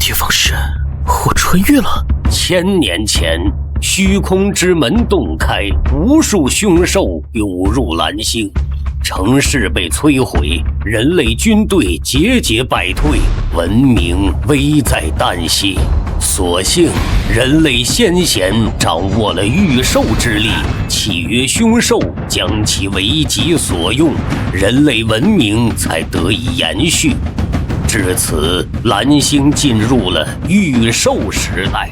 地方是我穿越了。1000年前，虚空之门洞开，无数凶兽涌入蓝星，城市被摧毁，人类军队节节败退，文明危在旦夕。所幸人类先贤掌握了御兽之力，契约凶兽，将其为己所用，人类文明才得以延续。至此，蓝星进入了御兽时代。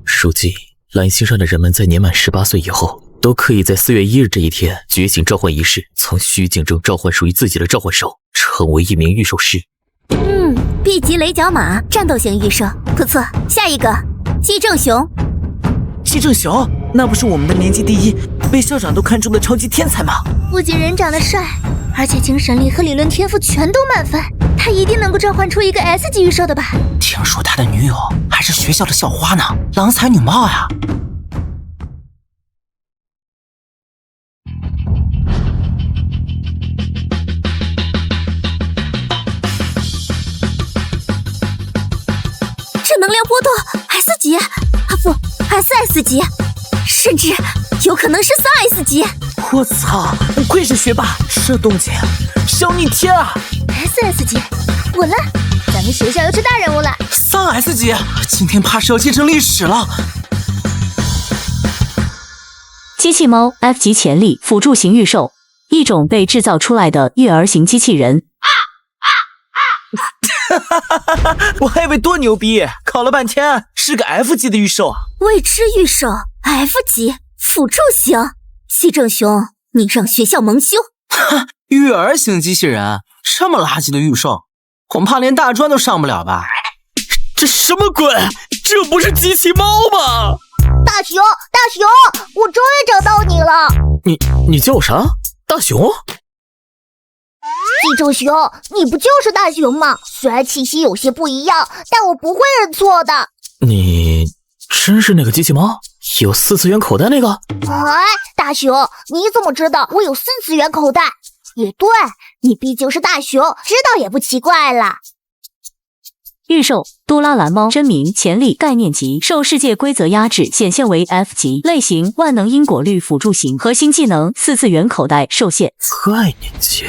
书记，蓝星上的人们在年满18岁以后，都可以在4月1日这一天觉醒召唤仪式，从虚境中召唤属于自己的召唤兽，成为一名御兽师。B 级雷角马，战斗型御兽，不错。下一个，季正雄。季正雄，那不是我们的年级第一，被校长都看中的超级天才吗？不仅人长得帅，而且精神力和理论天赋全都满分，他一定能够召唤出一个 S 级御兽的吧？听说他的女友还是学校的校花呢，郎才女貌呀。这能量波动 S 级不 SS 级，甚至有可能是3S 级。我操，愧是学霸，这动静小逆天啊！ SS 级稳了，咱们学校又出大人物了。3S 级，今天怕是要见证历史了。机器猫 F 级潜力辅助型御兽，一种被制造出来的育儿型机器人。我还以为多牛逼，考了半天是个 F 级的御兽啊！未知御兽 F 级辅助型，季正雄，你让学校蒙羞！育儿型机器人，这么垃圾的御兽，恐怕连大专都上不了吧？这什么鬼？这不是机器猫吗？大熊，我终于找到你了！你叫我啥？大熊？季正雄，你不就是大熊吗？虽然气息有些不一样，但我不会认错的。你真是那个机器猫？有4次元口袋那个？哎，大熊，你怎么知道我有4次元口袋？也对，你毕竟是大熊，知道也不奇怪了。御兽多拉蓝猫，真名潜力概念级，受世界规则压制，显现为 F 级，类型万能因果律辅助型，核心技能4次元口袋受限。概念级，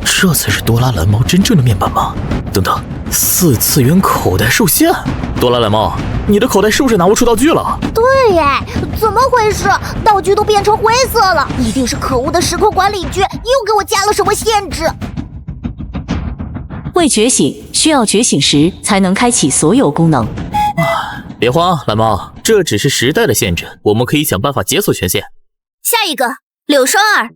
这才是多拉蓝猫真正的面板吗？等等，4次元口袋受限？多拉蓝猫，你的口袋是不是拿不出道具了？对耶，怎么回事？道具都变成灰色了，一定是可恶的时空管理局又给我加了什么限制。未觉醒，需要觉醒时才能开启所有功能。别慌，蓝猫，这只是时代的限制，我们可以想办法解锁权限。下一个，柳双儿。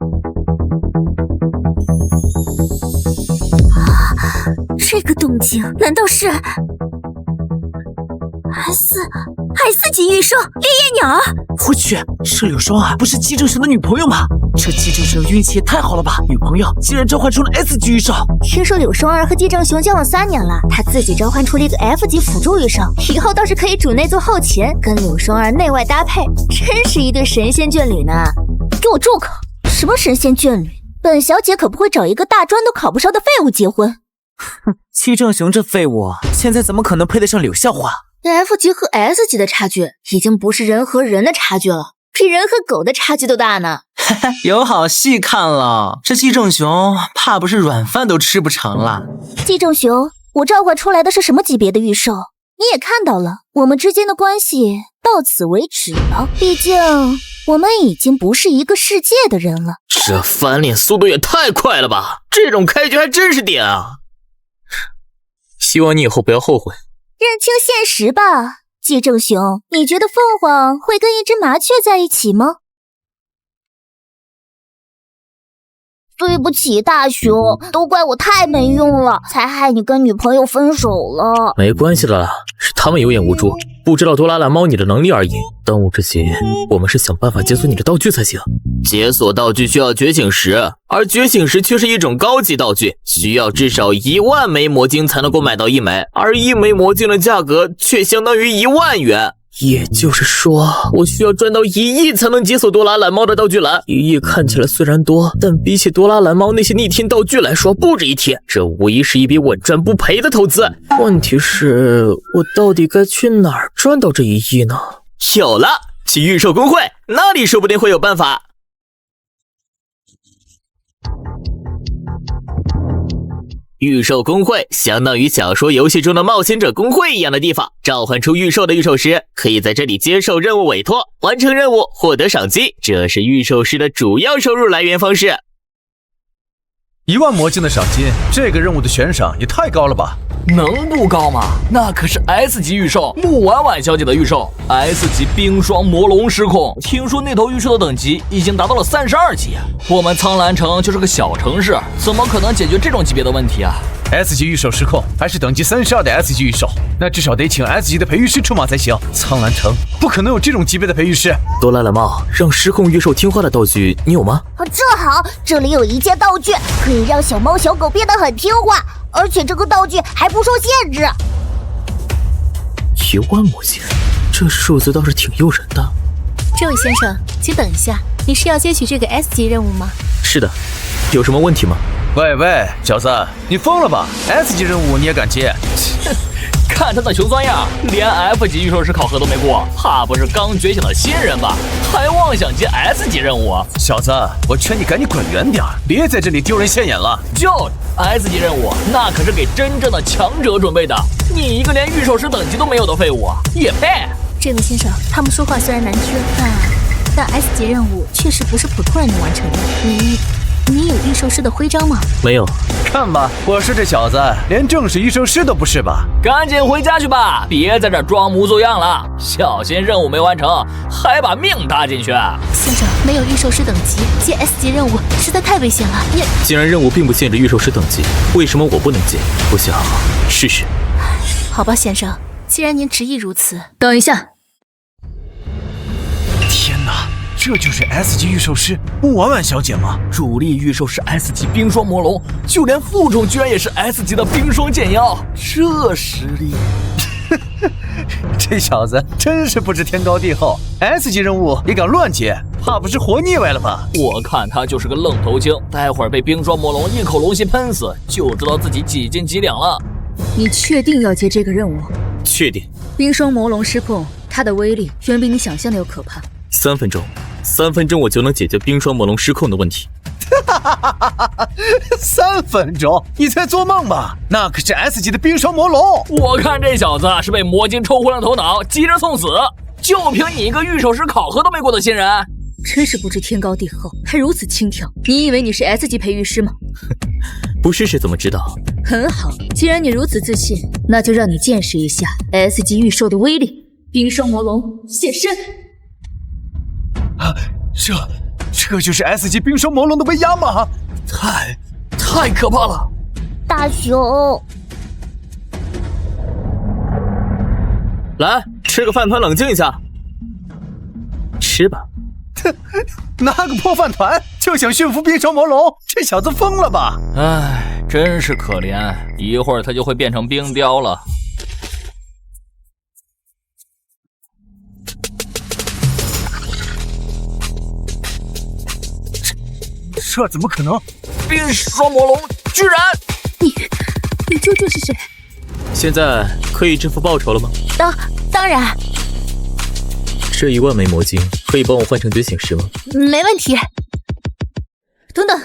这个动静难道是 S 级御兽烈焰鸟？我去，这柳双儿不是季正雄的女朋友吗？这季正雄运气也太好了吧，女朋友竟然召唤出了 S 级御兽。听说柳双儿和季正雄交往3年了，他自己召唤出了一个 F 级辅助御兽，以后倒是可以主内做后勤，跟柳双儿内外搭配，真是一对神仙眷侣呢。给我住口！什么神仙眷侣？本小姐可不会找一个大专都考不上的废物结婚。哼，季正雄这废物，现在怎么可能配得上柳校花？F 级和 S 级的差距已经不是人和人的差距了，比人和狗的差距都大呢。有好戏看了，这季正雄怕不是软饭都吃不成了。季正雄，我召唤出来的是什么级别的御兽？你也看到了，我们之间的关系到此为止了。毕竟我们已经不是一个世界的人了。这翻脸速度也太快了吧！这种开局还真是点啊！希望你以后不要后悔。认清现实吧，季正雄，你觉得凤凰会跟一只麻雀在一起吗？对不起，大雄，都怪我太没用了，才害你跟女朋友分手了。没关系的啦，是他们有眼无珠，不知道多拉蓝猫你的能力而已。当务之急，我们是想办法解锁你的道具才行。解锁道具需要觉醒石，而觉醒石却是一种高级道具，需要至少10000枚魔晶才能够买到1枚，而1枚魔晶的价格却相当于1万元。也就是说，我需要赚到1亿才能解锁多拉蓝猫的道具栏。1亿看起来虽然多，但比起多拉蓝猫那些逆天道具来说，不值一提。这无疑是一笔稳赚不赔的投资。问题是，我到底该去哪儿赚到这1亿呢？有了，去御兽公会，那里说不定会有办法。御兽公会相当于小说游戏中的冒险者公会一样的地方，召唤出御兽的御兽师可以在这里接受任务委托，完成任务获得赏金，这是御兽师的主要收入来源方式。1万魔晶的赏金，这个任务的悬赏也太高了吧？能不高吗？那可是 S 级御兽穆婉婉小姐的御兽 ，S 级冰霜魔龙失控。听说那头御兽的等级已经达到了32级。我们苍兰城就是个小城市，怎么可能解决这种级别的问题啊 ？S 级御兽失控，还是等级32的 S 级御兽，那至少得请 S 级的培育师出马才行。苍兰城不可能有这种级别的培育师。多拉蓝猫，让失控御兽听话的道具你有吗？正好这里有一件道具，可以让小猫小狗变得很听话，而且这个道具还不受限制。1万魔晶，这数字倒是挺诱人的。这位先生，请等一下，你是要接取这个 S 级任务吗？是的，有什么问题吗？喂，小子，你疯了吧 ？S 级任务你也敢接？看他那穷酸样，连 F 级御兽师考核都没过，怕不是刚觉醒的新人吧？还妄想接 S 级任务啊？小子，我劝你赶紧滚远点，别在这里丢人现眼了。就 S 级任务，那可是给真正的强者准备的，你一个连御兽师等级都没有的废物，也配？这位先生，他们说话虽然难听，但 S 级任务确实不是普通人能完成的。你有御兽师的徽章吗？没有。看吧，我说这小子连正式御兽师都不是吧？赶紧回家去吧，别在这装模作样了，小心任务没完成，还把命搭进去。先生，没有御兽师等级，接 S 级任务实在太危险了。既然任务并不限制御兽师等级，为什么我不能接？不想试试？好吧，先生，既然您执意如此，等一下。天哪！这就是 S 级御兽师穆婉婉小姐吗？主力御兽是 S 级冰霜魔龙，就连副种居然也是 S 级的冰霜剑妖，这实力！这小子真是不知天高地厚 ，S 级任务也敢乱接，怕不是活腻歪了吧？我看他就是个愣头青，待会儿被冰霜魔龙一口龙息喷死，就知道自己几斤几两了。你确定要接这个任务？确定。冰霜魔龙失控，它的威力远比你想象的要可怕。3分钟我就能解决冰霜魔龙失控的问题。3分钟？你在做梦吧？那可是 S 级的冰霜魔龙！我看这小子是被魔晶抽昏了头脑，急着送死。就凭你一个御兽师考核都没过的新人，真是不知天高地厚，还如此轻佻。你以为你是 S 级培育师吗？不试试怎么知道？很好，既然你如此自信，那就让你见识一下 S 级御兽的威力。冰霜魔龙现身！啊，这就是 S 级冰霜魔龙的威压吗？太可怕了！大熊，来吃个饭团冷静一下。吃吧。拿个破饭团就想驯服冰霜魔龙，这小子疯了吧？唉，真是可怜，一会儿他就会变成冰雕了。这怎么可能？冰霜魔龙居然……你究竟是谁？现在可以支付报酬了吗？当然。这1万枚魔晶可以帮我换成觉醒石吗？没问题。等等，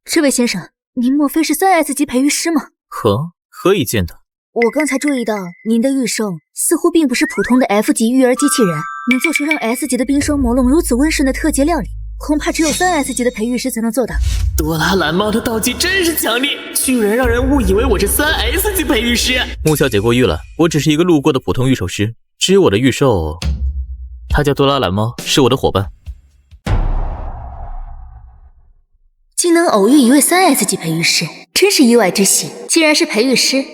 这位先生，您莫非是3S 级培育师吗？何以见得？我刚才注意到您的御兽似乎并不是普通的 F 级育儿机器人，能做出让 S 级的冰霜魔龙如此温顺的特级料理，恐怕只有3S 级的培育师才能做到。多拉蓝猫的道具真是强烈，居然让人误以为我是3S 级培育师。穆小姐过誉了，我只是一个路过的普通御兽师。至于我的御兽，它叫多拉蓝猫，是我的伙伴。竟能偶遇一位3S 级培育师，真是意外之喜。既然是培育师，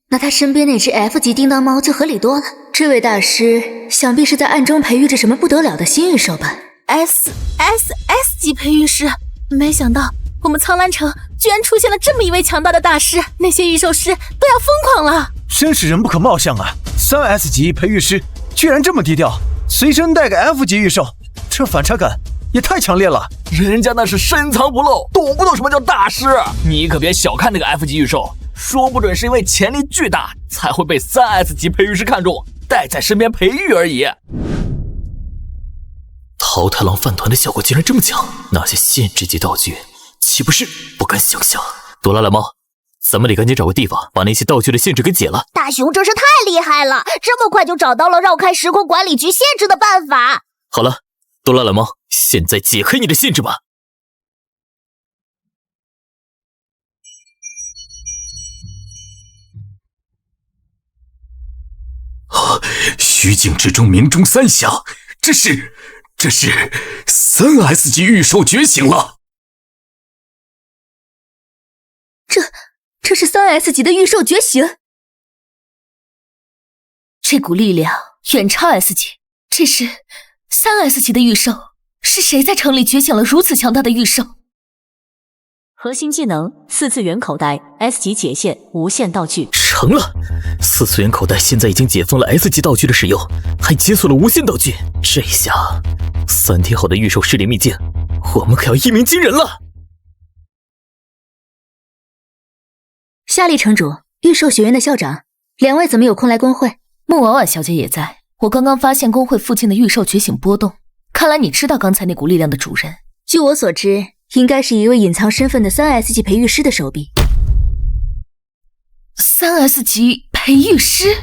那他身边那只 F 级叮当猫就合理多了。这位大师想必是在暗中培育着什么不得了的新御兽吧。S 级培育师，没想到我们苍兰城居然出现了这么一位强大的大师，那些御兽师都要疯狂了。真是人不可貌相啊！3S 级培育师居然这么低调，随身带个 F 级预售，这反差感也太强烈了。人家那是深藏不露，懂不懂什么叫大师？你可别小看那个 F 级预售，说不准是因为潜力巨大，才会被3S 级培育师看中，带在身边培育而已。桃太郎饭团的效果竟然这么强，那些限制级道具岂不是不敢想象？朵拉蓝猫，咱们得赶紧找个地方把那些道具的限制给解了。大雄真是太厉害了，这么快就找到了绕开时空管理局限制的办法。好了，朵拉蓝猫，现在解开你的限制吧。虚境之中鸣钟三响，这是3S 级御兽觉醒了。这是3S 级的御兽觉醒，这股力量远超 S 级，这是3S 级的御兽，是谁在城里觉醒了如此强大的御兽？核心技能4次元口袋 S 级解限无限道具。成了，4次元口袋现在已经解封了 S 级道具的使用，还解锁了无限道具。这下3天后的御兽试炼秘境，我们可要一鸣惊人了。夏利城主，御兽学院的校长，2位怎么有空来工会？穆婉婉小姐也在。我刚刚发现工会附近的御兽觉醒波动，看来你知道刚才那股力量的主人。据我所知，应该是一位隐藏身份的3S 级培育师的手笔。3S 级培育师？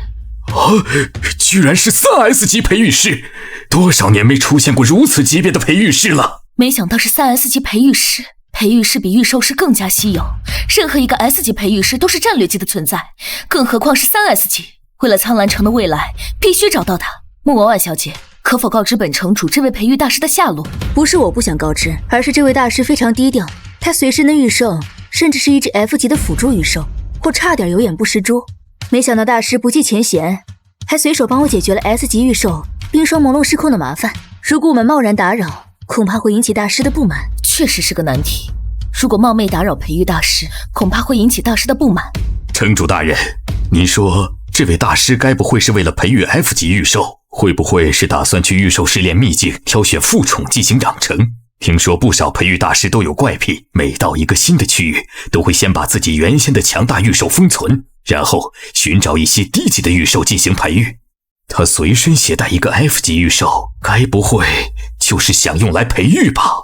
居然是3S 级培育师！多少年没出现过如此级别的培育师了。没想到是3S 级培育师。培育师比御兽师更加稀有，任何一个 S 级培育师都是战略级的存在，更何况是3S 级。为了苍兰城的未来，必须找到他。穆婉婉小姐，可否告知本城主这位培育大师的下落？不是我不想告知，而是这位大师非常低调，他随身的御兽甚至是一只 F 级的辅助御兽，我差点有眼不识珠。没想到大师不计前嫌，还随手帮我解决了 S 级御兽冰霜朦胧失控的麻烦。如果我们贸然打扰，恐怕会引起大师的不满。确实是个难题，如果冒昧打扰培育大师，恐怕会引起大师的不满。城主大人，您说这位大师该不会是为了培育 F 级御兽，会不会是打算去御兽试炼秘境挑选副宠进行养成？听说不少培育大师都有怪癖，每到一个新的区域，都会先把自己原先的强大御兽封存，然后寻找一些低级的御兽进行培育。他随身携带一个 F 级御兽，该不会就是想用来培育吧？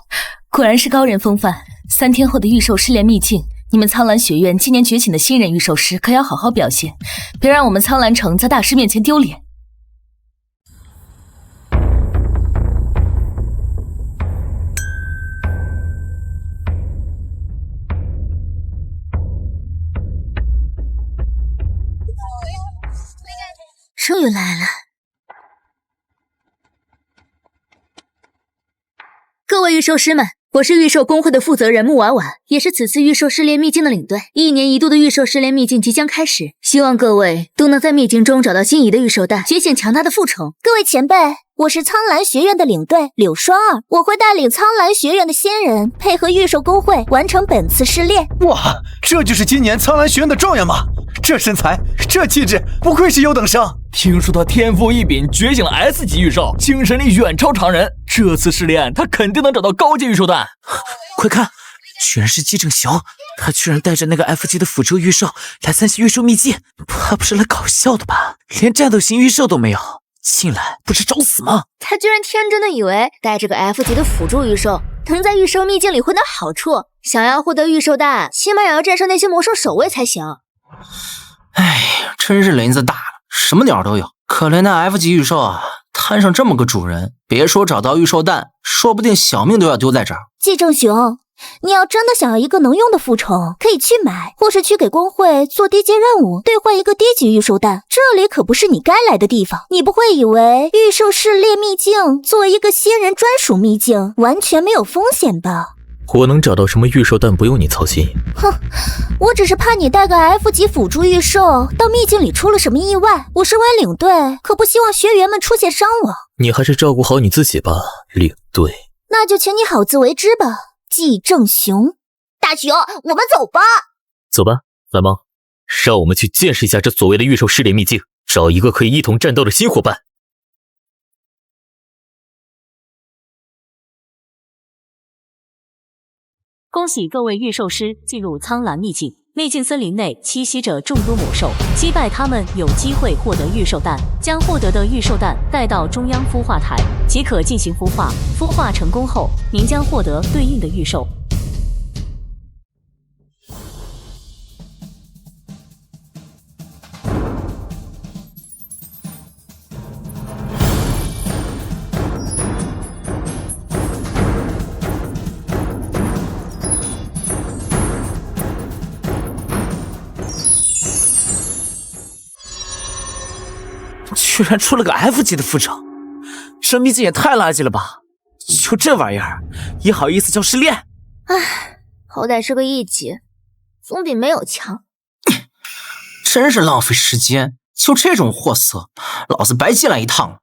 果然是高人风范。3天后的御兽试炼秘境，你们苍兰学院今年崛起的新人御兽师可要好好表现，别让我们苍兰城在大师面前丢脸。终于来了。各位御兽师们，我是御兽工会的负责人穆婉婉，也是此次御兽试炼秘境的领队。1年1度的御兽试炼秘境即将开始，希望各位都能在秘境中找到心仪的御兽蛋，觉醒强大的副宠。各位前辈，我是苍兰学院的领队柳双儿，我会带领苍兰学院的新人配合御兽工会完成本次试炼。哇，这就是今年苍兰学院的状元吗？这身材，这气质，不愧是优等生。听说他天赋异禀，觉醒了 S 级御兽，精神力远超常人。这次试炼，他肯定能找到高级御兽蛋。快看，居然是姬正雄，他居然带着那个 F 级的辅助御兽来参加御兽秘境，他不是来搞笑的吧？连战斗型御兽都没有，进来不是找死吗？他居然天真的以为带着个 F 级的辅助御兽能在御兽秘境里混到好处，想要获得御兽蛋，起码也要战胜那些魔兽守卫才行。哎，真是林子大了，什么鸟都有。可怜的 F 级御兽啊，摊上这么个主人，别说找到御兽蛋，说不定小命都要丢在这儿。季正雄，你要真的想要一个能用的副宠，可以去买，或是去给工会做低阶任务，兑换一个低级御兽蛋。这里可不是你该来的地方。你不会以为御兽试炼秘境作为一个新人专属秘境，完全没有风险吧？我能找到什么御兽蛋不用你操心。哼，我只是怕你带个 F 级辅助御兽到秘境里出了什么意外。我身为领队，可不希望学员们出现伤亡。你还是照顾好你自己吧，领队。那就请你好自为之吧，季正雄。大雄，我们走吧。走吧，蓝猫，让我们去见识一下这所谓的御兽试炼秘境，找一个可以一同战斗的新伙伴。恭喜各位御兽师进入苍蓝秘境。秘境森林内栖息着众多魔兽，击败它们有机会获得御兽蛋，将获得的御兽蛋带到中央孵化台，即可进行孵化。孵化成功后，您将获得对应的御兽。居然出了个 F 级的副手，这秘境也太垃圾了吧！就这玩意儿，也好意思叫失恋？唉，好歹是个1级，总比没有强。真是浪费时间，就这种货色，老子白进来一趟了。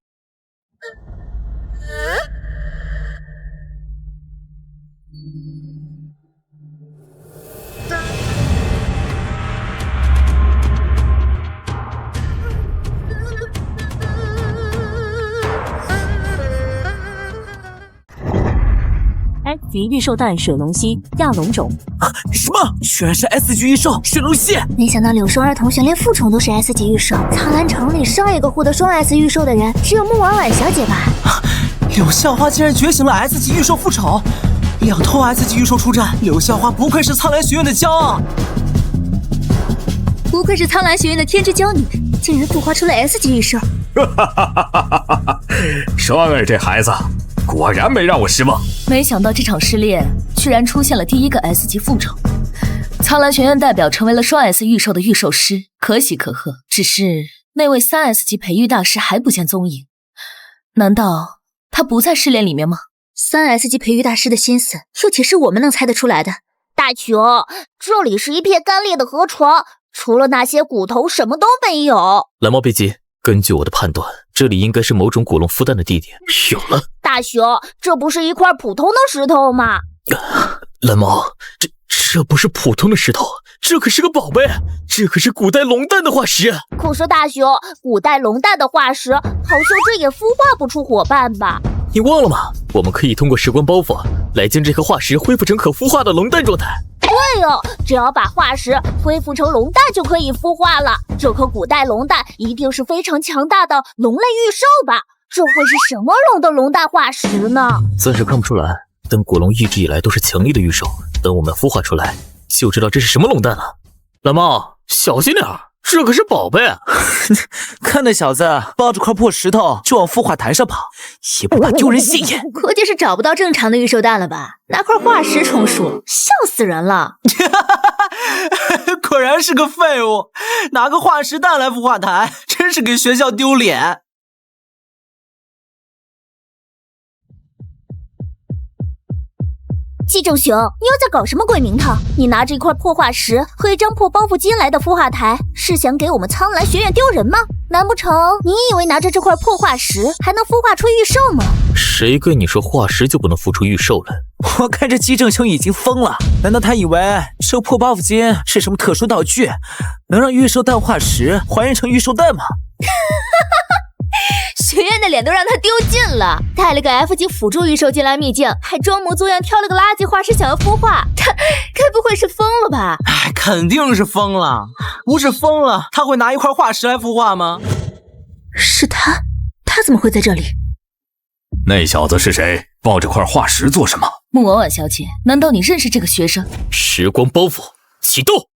S 级御兽蛋水龙蜥亚龙种。什么？居然是 S 级御兽水龙蜥！没想到柳生儿同学连副宠都是 S 级御兽。苍兰城里上一个获得双 S 御兽的人只有穆婉婉小姐吧？柳校花竟然觉醒了 S 级御兽副宠，2头 S 级御兽出战，柳校花不愧是苍兰学院的骄傲。不愧是苍兰学院的天之骄女，竟然孵化出了 S 级御兽。双儿这孩子果然没让我失望。没想到这场试炼居然出现了第一个 S 级副宠，苍兰学院代表成为了双 S 御兽的御兽师，可喜可贺。只是那位3S 级培育大师还不见踪影，难道他不在试炼里面吗？3S 级培育大师的心思，又岂是我们能猜得出来的？大雄，这里是一片干裂的河床，除了那些骨头，什么都没有。蓝猫别急，根据我的判断，这里应该是某种古龙孵蛋的地点。有了，大雄，这不是一块普通的石头吗？蓝猫，这不是普通的石头，这可是个宝贝，这可是古代龙蛋的化石。可是大雄，古代龙蛋的化石，好像这也孵化不出伙伴吧？你忘了吗？我们可以通过时光包袱来将这颗化石恢复成可孵化的龙蛋状态。对哦，只要把化石恢复成龙蛋就可以孵化了。这颗古代龙蛋一定是非常强大的龙类御兽吧？这会是什么龙的龙蛋化石呢？暂时看不出来，但古龙一直以来都是强力的御兽，等我们孵化出来，就知道这是什么龙蛋了。蓝猫，小心点，这可是宝贝。看那小子抱着块破石头就往孵化台上跑，也不怕丢人现眼。估计是找不到正常的御兽蛋了吧？拿块化石充数，笑死人了！果然是个废物，拿个化石蛋来孵化台，真是给学校丢脸。季正雄，你又在搞什么鬼名堂？你拿着一块破化石和一张破包袱巾来的孵化台，是想给我们苍兰学院丢人吗？难不成你以为拿着这块破化石还能孵化出御兽吗？谁跟你说化石就不能孵出御兽了？我看这季正雄已经疯了，难道他以为这破包袱巾是什么特殊道具，能让御兽蛋化石还原成御兽蛋吗？学院的脸都让他丢尽了，带了个 F 级辅助御兽进来秘境，还装模作样挑了个垃圾化石想要孵化，他该不会是疯了吧？哎，肯定是疯了，不是疯了，他会拿一块化石来孵化吗？是他，他怎么会在这里？那小子是谁？抱着块化石做什么？穆婉婉小姐，难道你认识这个学生？时光包袱启动。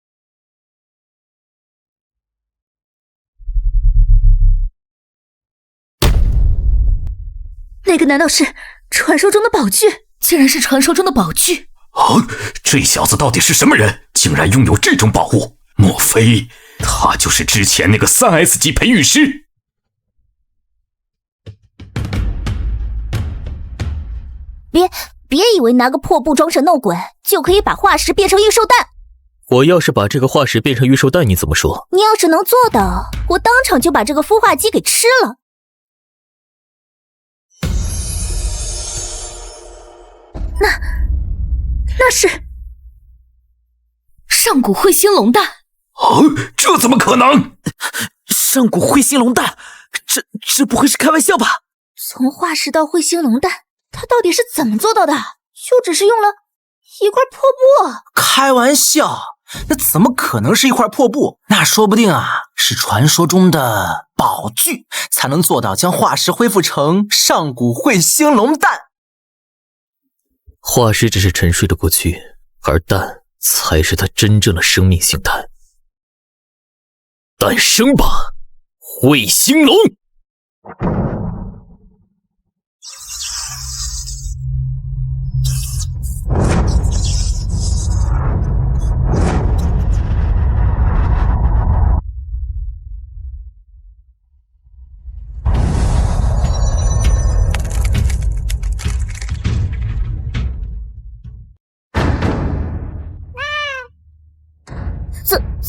那个难道是传说中的宝具？竟然是传说中的宝具！哦，这小子到底是什么人？竟然拥有这种宝物？莫非他就是之前那个3S 级培育师？别以为拿个破布装神弄鬼就可以把化石变成御兽蛋。我要是把这个化石变成御兽蛋，你怎么说？你要是能做到，我当场就把这个孵化机给吃了。那是上古彗星龙蛋。哦，这怎么可能？上古彗星龙蛋，这不会是开玩笑吧？从化石到彗星龙蛋，他到底是怎么做到的？就只是用了一块破布？开玩笑，那怎么可能是一块破布？那说不定啊，是传说中的宝具，才能做到将化石恢复成上古彗星龙蛋。化石只是沉睡的过去，而蛋才是它真正的生命形态。诞生吧，彗星龙！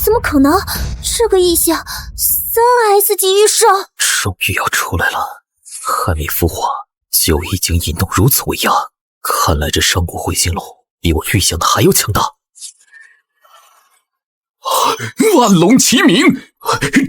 怎么可能？这个异象，3S 级预售，终于要出来了，还没孵化就已经引动如此威压，看来这上古彗星龙比我预想的还要强大。万龙齐鸣，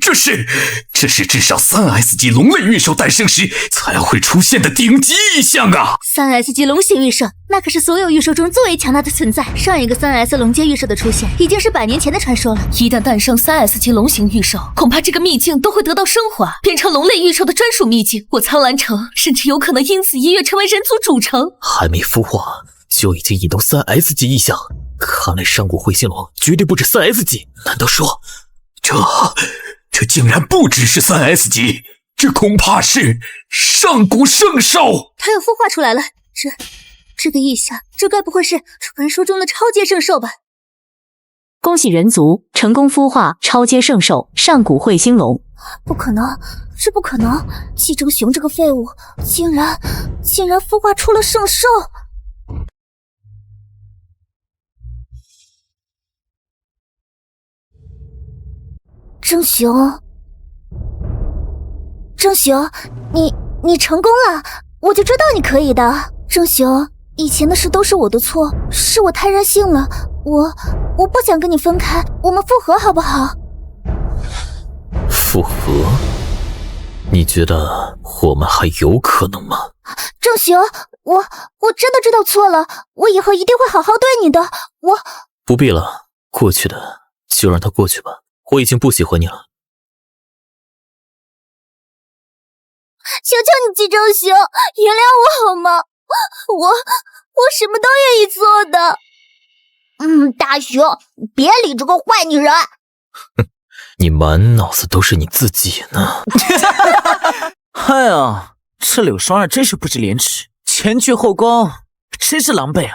这是至少3S 级龙类预兽诞生时才会出现的顶级异象啊！3S 级龙形预兽，那可是所有预兽中最为强大的存在。上一个3S 龙阶预兽的出现，已经是100年前的传说了。一旦诞生3S 级龙形预兽，恐怕这个秘境都会得到升华，变成龙类预兽的专属秘境。我苍兰城甚至有可能因此一跃成为人族主城。还没孵化就已经引动3S 级异象，看来上古彗星龙绝对不止3S 级。难道说，这竟然不只是3S 级，这恐怕是上古圣兽！它又孵化出来了，这个异象，这该不会是传说中的超阶圣兽吧？恭喜人族成功孵化超阶圣兽上古彗星龙！不可能，这不可能！寄生熊这个废物，竟然孵化出了圣兽！郑雄，你成功了，我就知道你可以的。郑雄，以前的事都是我的错，是我太任性了，我不想跟你分开，我们复合好不好？复合？你觉得我们还有可能吗？郑雄，我真的知道错了，我以后一定会好好对你的。不必了，过去的就让它过去吧。我已经不喜欢你了。求求你，季正雄，原谅我好吗？我什么都愿意做的。大雄，别理这个坏女人。哼，你满脑子都是你自己呢。哎呀，这柳双儿真是不知廉耻，前倨后恭，真是狼狈啊！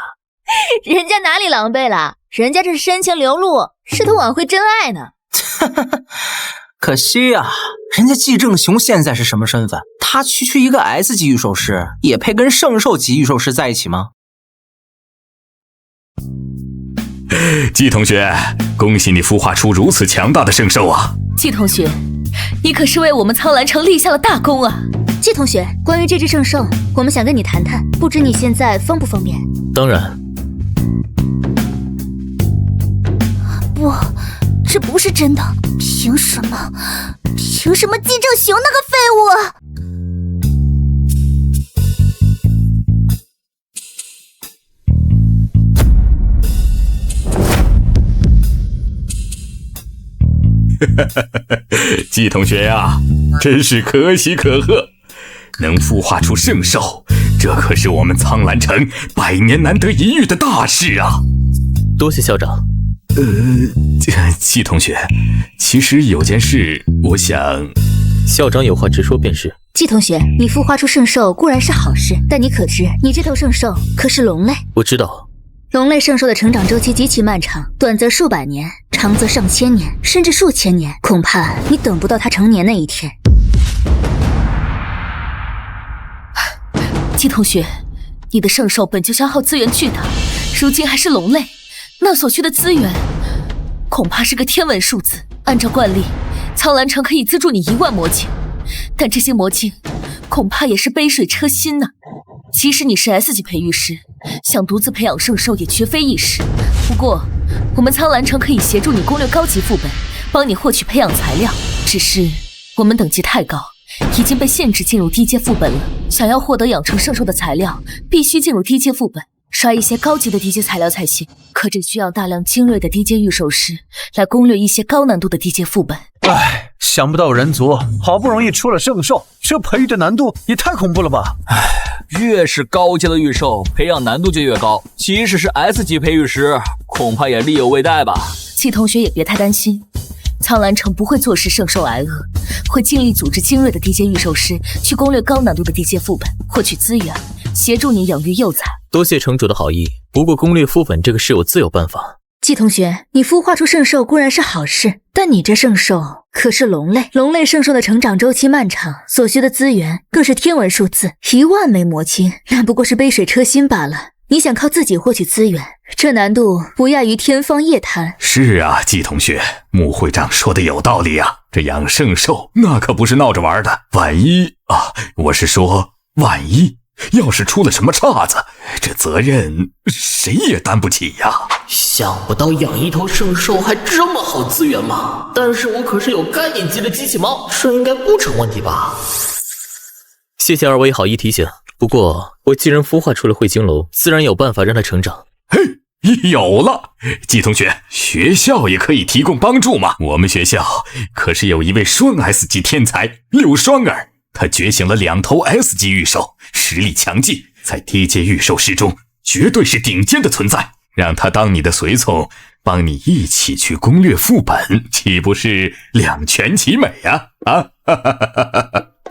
人家哪里狼狈了？人家这是深情流露，试图挽回真爱呢。可惜啊，人家季正雄现在是什么身份？他区一个 S 级预兽师，也配跟圣兽级预兽师在一起吗？季同学，恭喜你孵化出如此强大的圣兽啊！季同学，你可是为我们苍兰城立下了大功啊！季同学，关于这只圣兽，我们想跟你谈谈，不知你现在方不方便？当然。不，这不是真的，凭什么季正雄那个废物？季同学呀，真是可喜可贺，能孵化出圣兽，这可是我们苍兰城100年难得一遇的大事啊！多谢校长。季同学，其实有件事，我想……校长有话直说便是。季同学，你孵化出圣兽固然是好事，但你可知，你这头圣兽可是龙类？我知道。龙类圣兽的成长周期极其漫长，短则数百年，长则上千年，甚至数千年，恐怕你等不到它成年那一天。季同学，你的圣兽本就消耗资源巨大，如今还是龙类，那所需的资源恐怕是个天文数字。按照惯例，苍兰城可以资助你1万魔晶，但这些魔晶恐怕也是杯水车薪呢。即使你是 S 级培育师，想独自培养圣兽也绝非易事。不过，我们苍兰城可以协助你攻略高级副本，帮你获取培养材料。只是我们等级太高，已经被限制进入低阶副本了。想要获得养成圣兽的材料，必须进入低阶副本。刷一些高级的低阶材料才行。可这需要大量精锐的低阶御兽师来攻略一些高难度的低阶副本。唉，想不到人族好不容易出了圣兽，这培育的难度也太恐怖了吧！越是高阶的御兽，培养难度就越高，即使是 S 级培育师，恐怕也力有未逮吧。季同学也别太担心，苍兰城不会坐视圣兽挨饿，会尽力组织精锐的低阶御兽师去攻略高难度的低阶副本，获取资源，协助你养育幼崽。多谢城主的好意，不过攻略副本这个事我自有办法。季同学，你孵化出圣兽固然是好事，但你这圣兽可是龙类，龙类圣兽的成长周期漫长，所需的资源更是天文数字，10000枚魔晶，那不过是杯水车薪罢了。你想靠自己获取资源，这难度不亚于天方夜谭。是啊，季同学，穆会长说的有道理啊，这养圣兽那可不是闹着玩的，万一要是出了什么岔子，这责任谁也担不起呀。想不到养一头圣兽还这么好资源嘛！但是我可是有概念级的机器猫，这应该不成问题吧？谢谢二位好意提醒。不过我既然孵化出了汇金楼，自然有办法让它成长。嘿，有了，季同学，学校也可以提供帮助嘛。我们学校可是有一位双 S 级天才柳双儿，他觉醒了2头 S 级御兽，实力强劲，在低阶御兽师中绝对是顶尖的存在。让他当你的随从，帮你一起去攻略副本，岂不是两全其美呀？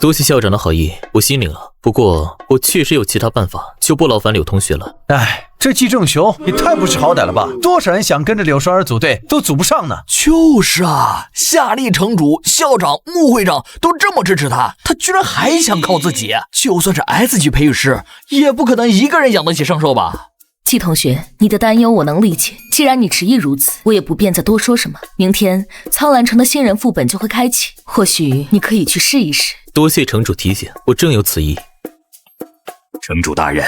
多谢校长的好意，我心领了。不过我确实有其他办法，就不劳烦柳同学了。唉，这季正雄也太不识好歹了吧！多少人想跟着柳双儿组队，都组不上呢。就是啊，夏利城主、校长、穆会长都这么支持他，他居然还想靠自己。就算是 S 级培育师，也不可能一个人养得起圣兽吧？季同学，你的担忧我能理解。既然你执意如此，我也不便再多说什么。明天苍兰城的新人副本就会开启，或许你可以去试一试。多谢城主提醒，我正有此意。城主大人，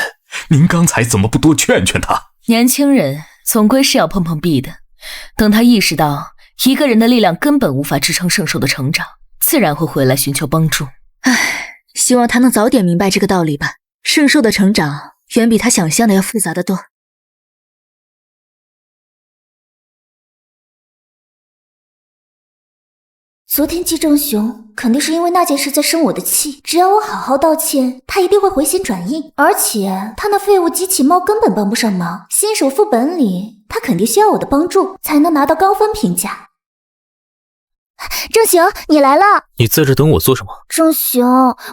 您刚才怎么不多劝劝他？年轻人总归是要碰碰壁的，等他意识到一个人的力量根本无法支撑圣兽的成长，自然会回来寻求帮助。唉，希望他能早点明白这个道理吧。圣兽的成长远比他想象的要复杂得多。昨天季正雄肯定是因为那件事在生我的气，只要我好好道歉，他一定会回心转意。而且他那废物机器猫根本帮不上忙，新手副本里他肯定需要我的帮助才能拿到高分评价。正雄，你来了。你在这等我做什么？正雄，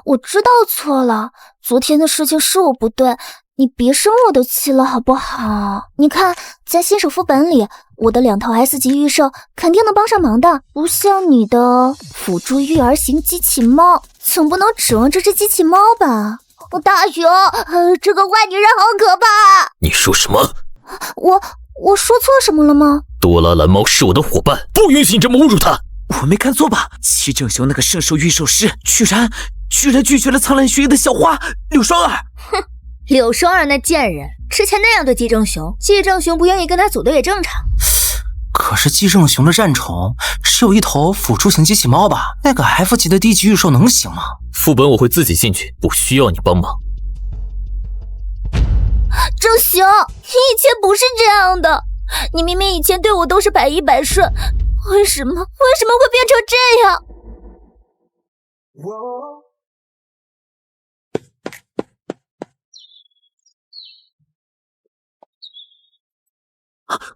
我知道错了，昨天的事情是我不对，你别生我的气了好不好？你看，在新手副本里，我的2头 S 级御兽肯定能帮上忙的，不像你的辅助育儿型机器猫，总不能指望这只机器猫吧？大雄，这个坏女人好可怕！你说什么？我说错什么了吗？多拉蓝猫是我的伙伴，不允许你这么侮辱他。我没看错吧？七正雄那个圣兽御兽师居然拒绝了苍兰学院的校花柳双儿。哼，柳双儿那贱人之前那样对季正雄，季正雄不愿意跟他组队也正常。可是季正雄的战宠只有1头辅助型机器猫吧？那个 F 级的低级御兽能行吗？副本我会自己进去，不需要你帮忙。正雄，你以前不是这样的，你明明以前对我都是百依百顺，为什么会变成这样？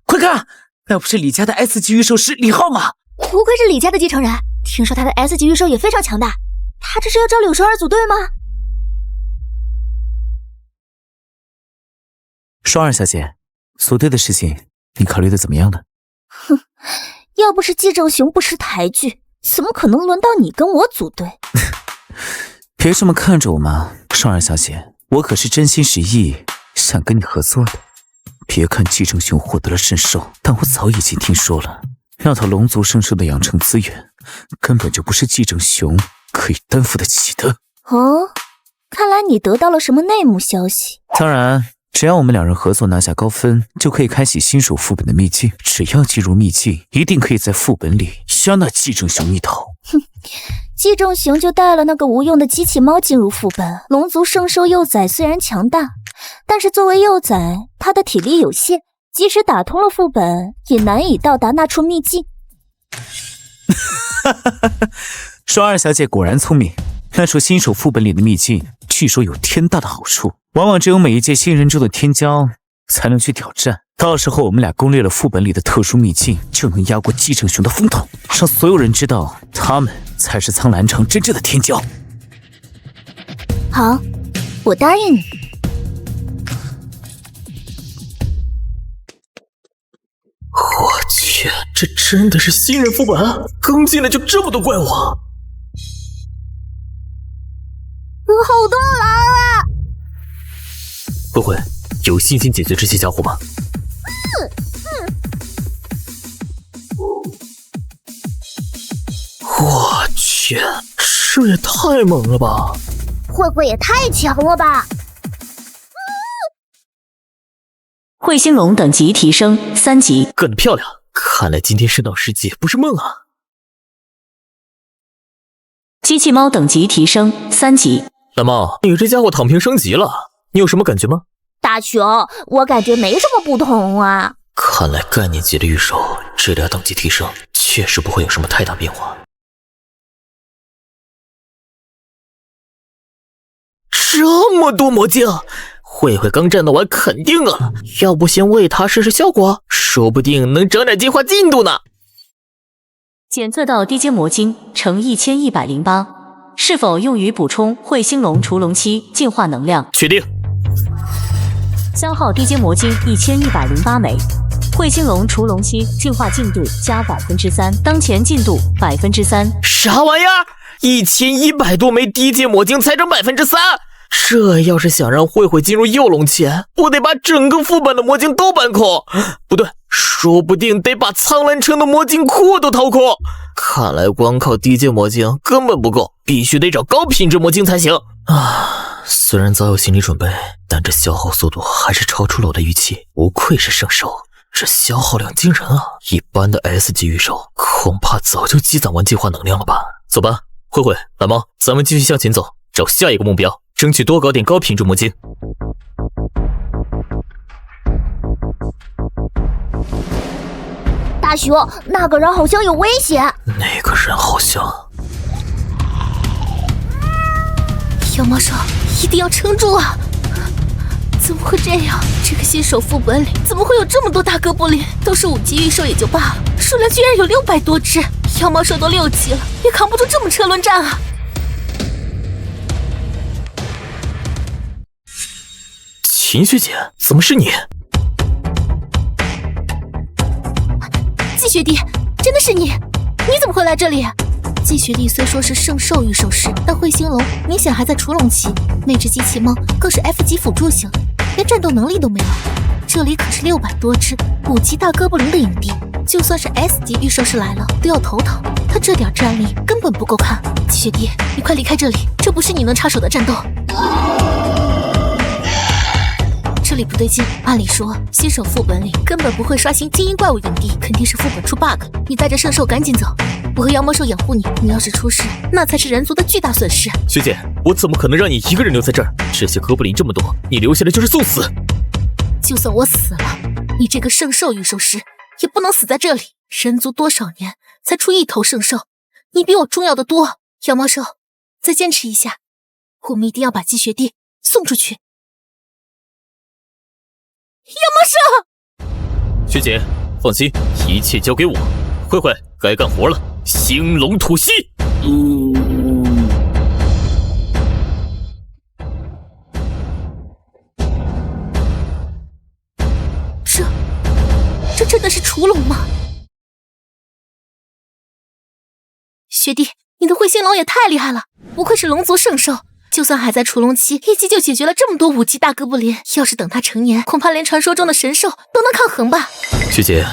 快看，那不是李家的 S 级御兽师李浩吗？不愧是李家的继承人，听说他的 S 级御兽也非常强大，他这是要找柳双儿组队吗？双儿小姐，组队的事情你考虑的怎么样呢？哼，要不是季正雄不识抬举，怎么可能轮到你跟我组队？别这么看着我嘛，双儿小姐，我可是真心实意想跟你合作的。别看季正雄获得了圣兽，但我早已经听说了，那套龙族圣兽的养成资源根本就不是季正雄可以担负得起的。哦，看来你得到了什么内幕消息。当然，只要我们2人合作拿下高分，就可以开启新手副本的秘境。只要进入秘境，一定可以在副本里压那季正雄一头。哼，季正雄就带了那个无用的机器猫进入副本。龙族圣兽幼崽虽然强大，但是作为幼崽，他的体力有限，即使打通了副本，也难以到达那处秘境。双儿小姐果然聪明，那处新手副本里的秘境，据说有天大的好处，往往只有每一届新人中的天骄才能去挑战。到时候我们俩攻略了副本里的特殊秘境，就能压过继承熊的风头，让所有人知道他们才是苍兰城真正的天骄。好，我答应你。我去，这真的是新人副本？刚进来就这么多怪物？好多狼啊！慧慧，有信心解决这些家伙吗？我去，这也太猛了吧！慧慧也太强了吧！彗星龙等级提升3级，干得漂亮！看来今天升到10级不是梦啊！机器猫等级提升3级。蓝猫，你这家伙躺平升级了，你有什么感觉吗？大熊，我感觉没什么不同啊。看来概念级的御兽，这俩等级提升确实不会有什么太大变化。这么多魔镜，慧慧刚战斗完肯定饿了，要不先喂她试试效果，说不定能整点进化进度呢。检测到低阶魔晶呈1108，是否用于补充彗星龙除龙期进化能量？确定。消耗低阶魔晶1108枚，彗星龙除龙期进化进度加3%，当前进度3%。啥玩意儿？1100多枚低阶魔晶才整3%？这要是想让慧慧进入幼龙期，不得把整个副本的魔晶都搬空？不对，说不定得把苍兰城的魔晶库都掏空。看来光靠低阶魔晶根本不够，必须得找高品质魔晶才行啊！虽然早有心理准备，但这消耗速度还是超出了我的预期。不愧是圣兽，这消耗量惊人啊！一般的 S 级御兽恐怕早就积攒完进化能量了吧？走吧，慧慧、蓝猫，咱们继续向前走，找下一个目标，争取多搞点高品质魔晶。大熊，那个人好像有危险。那个人好像……妖魔兽，一定要撑住啊！怎么会这样？这个新手副本里怎么会有这么多大哥布林？都是5级御兽也就罢了，数量居然有600多只，妖魔兽都6级了，也扛不住这么车轮战啊！秦学姐，怎么是你？季学弟，真的是你？你怎么会来这里？季学弟虽说是圣兽御兽师，但彗星龙明显还在除龙期，那只机器猫更是 F 级辅助型，连战斗能力都没有。这里可是600多只5级大哥布林的营地，就算是 S 级御兽师来了都要头疼。他这点战力根本不够看。季学弟，你快离开这里，这不是你能插手的战斗。这里不对劲，按理说新手副本里根本不会刷新精英怪物营地，肯定是副本出 bug。你带着圣兽赶紧走，我和妖魔兽养护你，你要是出事，那才是人族的巨大损失。学姐，我怎么可能让你一个人留在这儿？这些哥布林这么多，你留下来就是送死。就算我死了，你这个圣兽御兽师也不能死在这里。人族多少年才出1头圣兽，你比我重要的多。妖魔兽，再坚持一下，我们一定要把季学弟送出去。妖魔兽，学姐放心，一切交给我。慧慧，该干活了，兴龙吐息。这真的是除龙吗？学弟，你的彗星龙也太厉害了，不愧是龙族圣兽。就算还在除龙期，一击就解决了这么多5级大哥布林。要是等他成年，恐怕连传说中的神兽都能抗衡吧。学姐，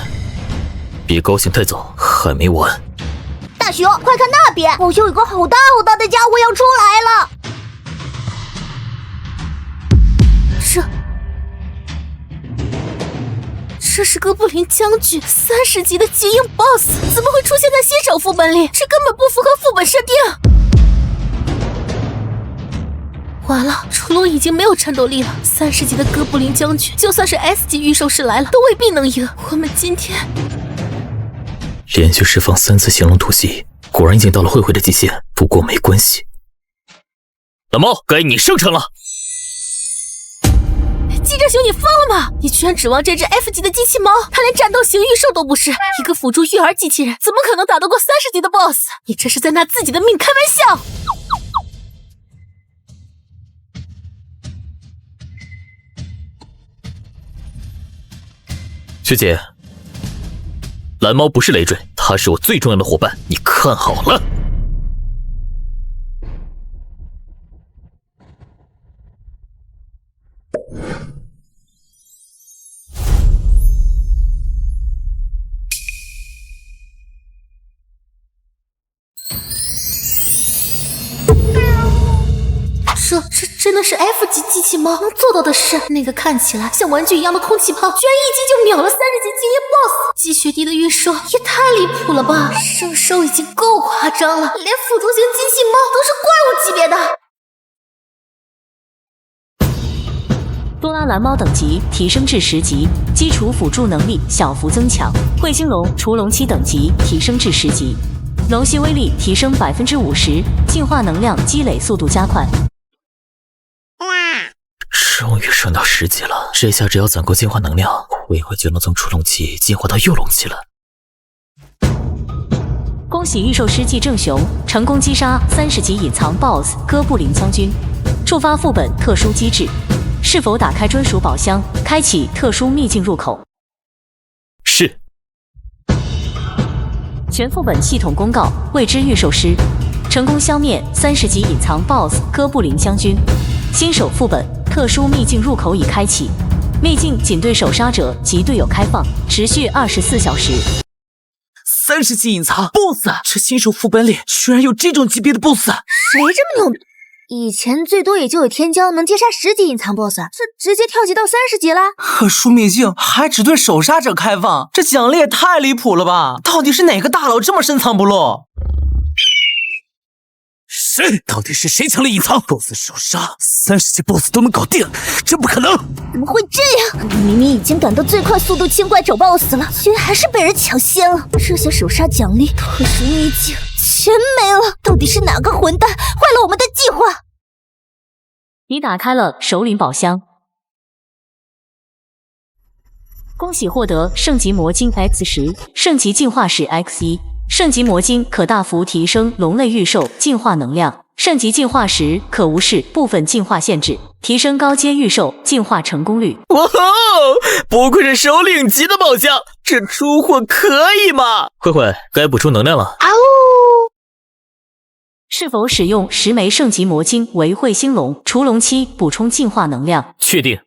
别高兴太早，还没完。大熊，快看那边，好像有个好大好大的家伙要出来了。这是哥布林将军30级的极硬 BOSS， 怎么会出现在新手副本里？这根本不符合副本设定。完了，楚龙已经没有战斗力了。30级的哥布林将军，就算是 S 级御兽师来了，都未必能赢。我们今天连续释放3次行龙突袭，果然已经到了慧慧的极限。不过没关系，蓝猫，该你生成了。机智熊，你疯了吗？你居然指望这只 F 级的机器猫？它连战斗型御兽都不是，一个辅助育儿机器人，怎么可能打得过30级的 BOSS？ 你这是在拿自己的命开玩笑！学姐，蓝猫不是累赘，它是我最重要的伙伴，你看好了。这真的是 F 级机器猫能做到的事。那个看起来像玩具一样的空气炮，居然一击就秒了30级精英 BOSS。积雪地的御兽也太离谱了吧！圣兽已经够夸张了，连辅助型机器猫都是怪物级别的。多拉蓝猫等级提升至10级，基础辅助能力小幅增强。彗星龙、雏龙期等级提升至10级，龙息威力提升50%，进化能量积累速度加快。终于升到10级了，这下只要攒够进化能量，慧慧就能从雏龙期进化到幼龙期了。恭喜御兽师季正雄成功击杀30级隐藏 BOSS 哥布林将军，触发副本特殊机制，是否打开专属宝箱，开启特殊秘境入口？是。全副本系统公告：未知御兽师成功消灭30级隐藏 BOSS 哥布林将军，新手副本特殊秘境入口已开启，秘境仅对首杀者及队友开放，持续24小时。30级隐藏 BOSS， 这新手副本里居然有这种级别的 BOSS， 谁这么牛？以前最多也就有天骄能接杀10级隐藏 BOSS， 这直接跳级到30级了。特殊秘境还只对首杀者开放，这奖励也太离谱了吧！到底是哪个大佬这么深藏不露？到底是谁抢了隐藏 BOSS 首杀？30级 BOSS 都能搞定，这不可能！怎么会这样？你明明已经赶到最快速度清怪找 BOSS 了，居然还是被人抢先了。这些首杀奖励、特殊秘境全没了，到底是哪个混蛋坏了我们的计划？你打开了首领宝箱，恭喜获得圣级魔晶 X10、圣级进化石 X1。圣级魔晶可大幅提升龙类御兽进化能量，圣级进化石可无视部分进化限制，提升高阶御兽进化成功率。哇哦，不愧是首领级的宝箱，这出货可以吗？慧慧，该补充能量了。啊呜！是否使用10枚圣级魔晶为彗星龙、雏龙期补充进化能量？确定。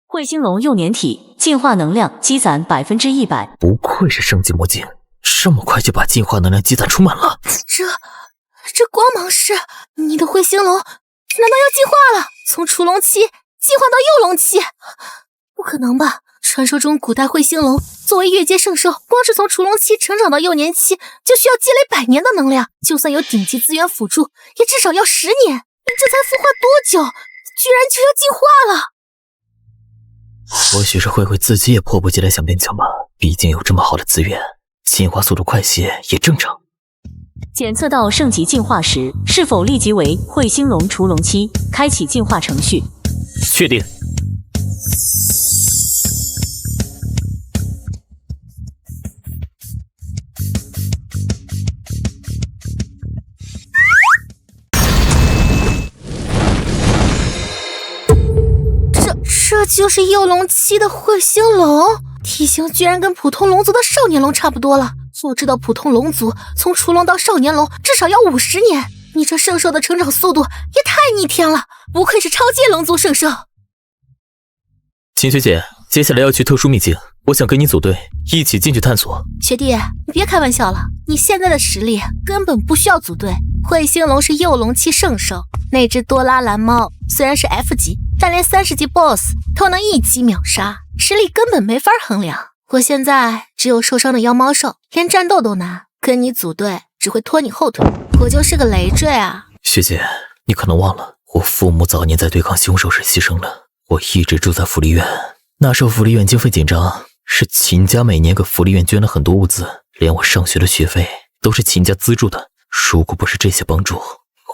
彗星龙幼年体进化能量积攒100%，不愧是圣级魔晶，这么快就把进化能量积攒充满了。这光芒是你的彗星龙，难道要进化了？从雏龙期进化到幼龙期？不可能吧！传说中古代彗星龙作为越阶圣兽，光是从雏龙期成长到幼年期，就需要积累100年的能量，就算有顶级资源辅助，也至少要10年。你这才孵化多久，居然就要进化了？或许是慧慧自己也迫不及待想变强吧，毕竟有这么好的资源，进化速度快些也正常。检测到圣级进化时，是否立即为彗星龙雏龙期，开启进化程序？确定。这就是幼龙期的彗星龙，体型居然跟普通龙族的少年龙差不多了。我知道普通龙族从雏龙到少年龙至少要50年，你这圣兽的成长速度也太逆天了，不愧是超阶龙族圣兽。秦学姐，接下来要去特殊秘境，我想跟你组队，一起进去探索。学弟，你别开玩笑了，你现在的实力根本不需要组队。彗星龙是幼龙期圣兽，那只多拉蓝猫虽然是 F 级，但连30级 BOSS 都能一击秒杀，实力根本没法衡量。我现在只有受伤的妖猫兽，连战斗都难，跟你组队只会拖你后腿，我就是个累赘啊。学姐，你可能忘了，我父母早年在对抗凶手时牺牲了，我一直住在福利院。那时候福利院经费紧张，是秦家每年给福利院捐了很多物资，连我上学的学费都是秦家资助的。如果不是这些帮助，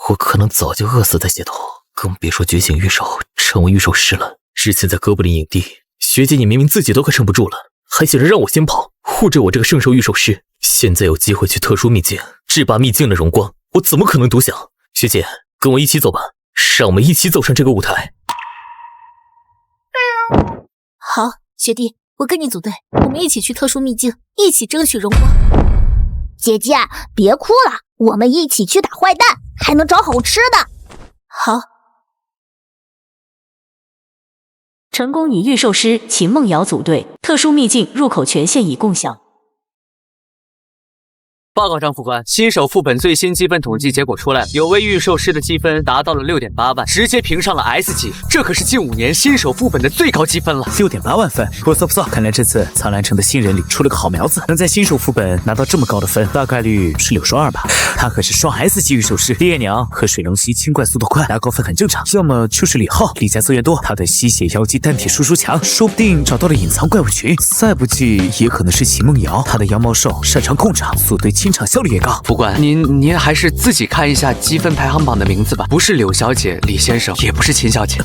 我可能早就饿死在街头，更别说觉醒御兽，成为御兽师了。之前在哥布林营地，学姐你明明自己都快撑不住了，还想着让我先跑，护着我这个圣兽御兽师。现在有机会去特殊秘境制霸秘境的荣光，我怎么可能独享？学姐，跟我一起走吧，让我们一起走上这个舞台。好，学弟，我跟你组队，我们一起去特殊秘境，一起争取荣光。姐姐，别哭了，我们一起去打坏蛋，还能找好吃的。好。成功与御兽师秦梦瑶组队，特殊秘境入口权限已共享。报告张副官，新手副本最新积分统计结果出来了，有位御兽师的积分达到了6.8万，直接评上了 S 级，这可是近5年新手副本的最高积分了。6.8万分，不错不错，看来这次苍兰城的新人里出了个好苗子，能在新手副本拿到这么高的分，大概率是柳双儿吧？他可是双 S 级御兽师，烈娘和水龙息清怪速度快，拿高分很正常。要么就是李浩，李家资源多，他的吸血妖姬单体输出强，说不定找到了隐藏怪物群。再不济也可能是秦梦瑶，他的羊毛兽擅长控场，组队清场效率也高。副官，您还是自己看一下积分排行榜的名字吧，不是柳小姐、李先生，也不是秦小姐。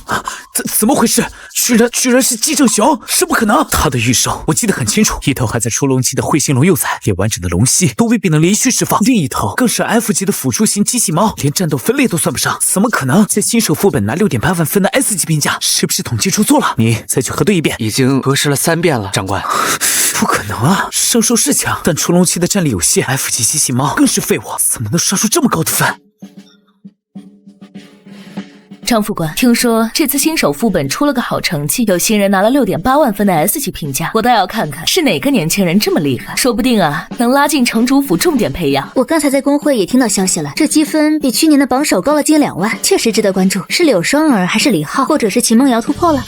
怎么回事？居然是季正雄，是不可能！他的御兽我记得很清楚，一头还在出笼期的彗星龙幼崽，连完整的龙息都未必能连续释放，另一头更是 F 级的辅助型机器猫，连战斗分类都算不上，怎么可能在新手副本拿6.8万分的 S 级评价？是不是统计出错了？你再去核对一遍。已经核实了3遍了，长官。不可能啊！圣兽是强，但出笼期的战力有限 ，F 级机器猫更是废物，怎么能刷出这么高的分？张副官，听说这次新手副本出了个好成绩，有新人拿了6.8万分的 S 级评价，我倒要看看是哪个年轻人这么厉害，说不定啊能拉进城主府重点培养。我刚才在工会也听到消息了，这积分比去年的榜首高了近2万，确实值得关注。是柳双儿还是李浩，或者是秦梦瑶突破了？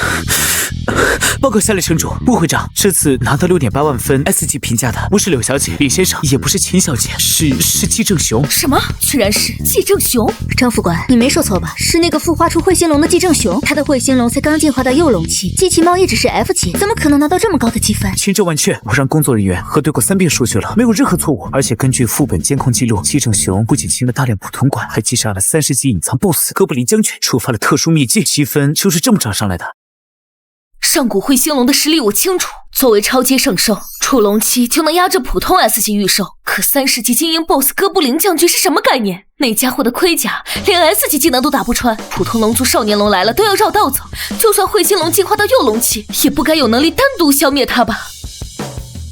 报告下列城主，穆会长，这次拿到6.8万分 S 级评价的不是柳小姐、李先生，也不是秦小姐，是季正雄。什么？居然是季正雄？张副官，你没说错吧？是那个孵化出彗星龙的季正雄，他的彗星龙才刚进化到幼龙期，机器猫一直是 F 级，怎么可能拿到这么高的积分？千真万确，我让工作人员核对过3遍数据了，没有任何错误。而且根据副本监控记录，季正雄不仅清了大量普通怪，还击杀了30级隐藏 BOSS 哥布林将军，触发了特殊秘境，积分就是这么涨上来的。上古彗星龙的实力我清楚，作为超阶圣兽，出笼期就能压制普通 S 级御兽。可30级精英 BOSS 哥布林将军是什么概念？那家伙的盔甲连 S 级技能都打不穿，普通龙族少年龙来了都要绕道走。就算彗星龙进化到幼龙期，也不该有能力单独消灭它吧？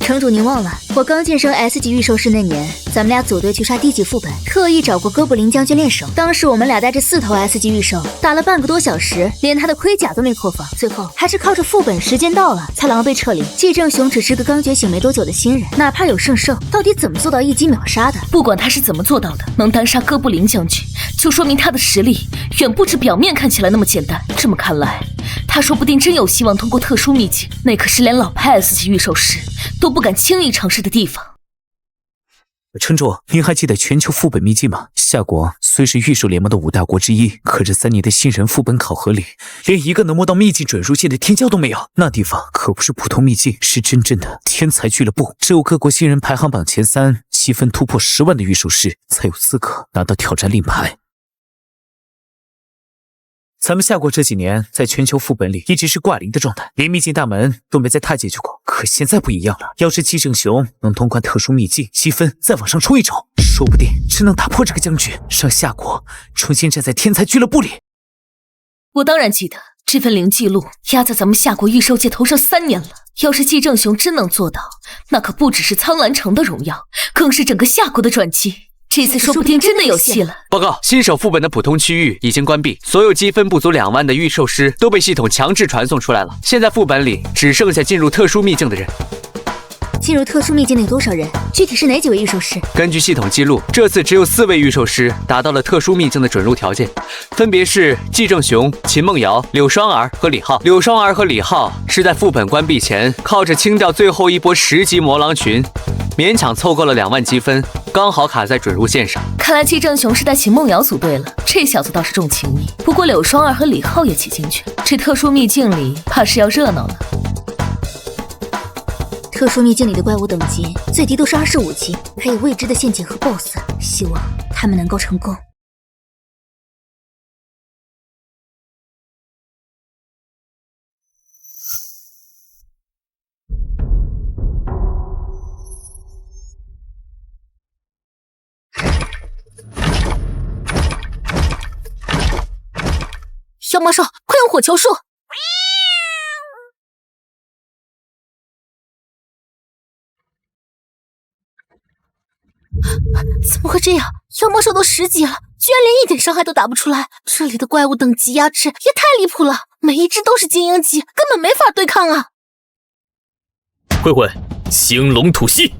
城主，您忘了，我刚晋升 S 级御兽师那年，咱们俩组队去杀低级副本，特意找过哥布林将军练手。当时我们俩带着4头 S 级御兽，打了半个多小时，连他的盔甲都没破防，最后还是靠着副本时间到了才狼狈撤离。季正雄只是个刚觉醒没多久的新人，哪怕有圣兽，到底怎么做到1击秒杀的？不管他是怎么做到的，能单杀哥布林将军，就说明他的实力远不止表面看起来那么简单。这么看来，他说不定真有希望通过特殊秘境，那可是连老派 S 级御兽师都不敢轻易尝试的地方。城主，您还记得全球副本秘境吗？夏国虽是御兽联盟的5大国之一，可这3年的新人副本考核里，连一个能摸到秘境准入线的天骄都没有。那地方可不是普通秘境，是真正的天才俱乐部。只有各国新人排行榜前3，积分突破10万的御兽师，才有资格拿到挑战令牌。咱们夏国这几年在全球副本里一直是挂零的状态，连秘境大门都没再踏进去过。可现在不一样了，要是季正雄能通关特殊秘境，积分再往上冲一冲，说不定真能打破这个僵局，让夏国重新站在天才俱乐部里。我当然记得，这份零记录压在咱们夏国御兽界头上3年了。要是季正雄真能做到，那可不只是苍兰城的荣耀，更是整个夏国的转机。这次说不定真的有戏了。报告，新手副本的普通区域已经关闭，所有积分不足2万的御兽师都被系统强制传送出来了。现在副本里只剩下进入特殊秘境的人。进入特殊秘境的有多少人？具体是哪几位御兽师？根据系统记录，这次只有4位御兽师达到了特殊秘境的准入条件，分别是季正雄、秦梦瑶、柳双儿和李浩。柳双儿和李浩是在副本关闭前，靠着清掉最后一波10级魔狼群，勉强凑够了2万积分，刚好卡在准入线上。看来季正雄是带秦梦瑶组队了，这小子倒是重情义。不过柳双儿和李浩也骑进去，这特殊秘境里怕是要热闹了。特殊秘境里的怪物等级最低都是25级，还有未知的陷阱和 BOSS， 希望他们能够成功。妖魔兽，快用火球术！怎么会这样？妖魔兽都10级了，居然连一点伤害都打不出来！这里的怪物等级压制也太离谱了，每一只都是精英级，根本没法对抗啊！慧慧，兴龙吐息。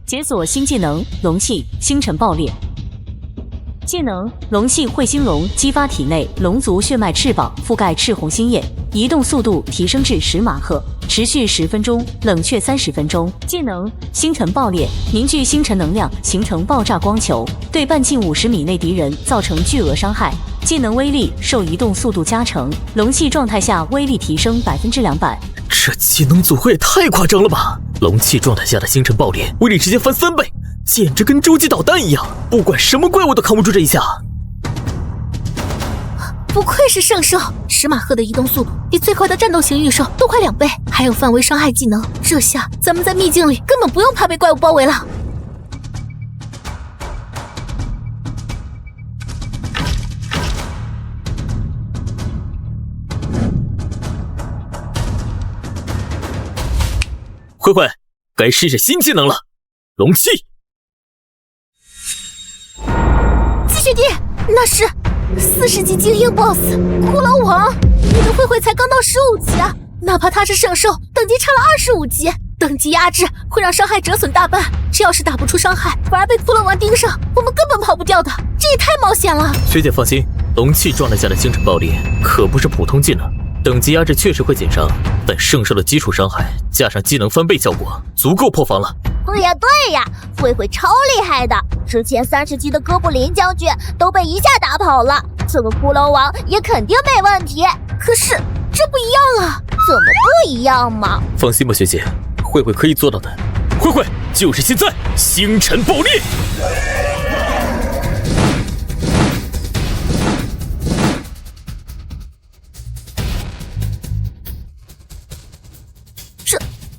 解锁新技能龙气星辰爆裂。技能龙气彗星龙激发体内龙族血脉翅膀，覆盖赤红星焰，移动速度提升至10马赫，持续10分钟，冷却30分钟。技能星辰爆裂，凝聚星辰能量形成爆炸光球，对半径50米内敌人造成巨额伤害。技能威力受移动速度加成，龙气状态下威力提升200%。这技能组合也太夸张了吧！龙气状态下的星辰爆裂，威力直接翻3倍，简直跟洲际导弹一样，不管什么怪物都扛不住这一下。不愧是圣兽，10马赫的移动速度比最快的战斗型御兽都快2倍，还有范围伤害技能，这下咱们在秘境里根本不用怕被怪物包围了。慧慧，该试试新技能了，龙气。季学弟，那是40级精英 BOSS 骷髅王，你的慧慧才刚到15级啊！哪怕他是圣兽，等级差了25级，等级压制会让伤害折损大半。这要是打不出伤害，反而被骷髅王盯上，我们根本跑不掉的，这也太冒险了。学姐放心，龙气状态下的星辰爆裂可不是普通技能。等级压制确实会减伤，但圣兽的基础伤害加上技能翻倍效果，足够破防了。对呀对呀，慧慧超厉害的，之前30级的哥布林将军都被一下打跑了，这个骷髅王也肯定没问题。可是这不一样啊！怎么不一样嘛？放心吧，学姐，慧慧可以做到的。慧慧，就是现在，星辰爆裂！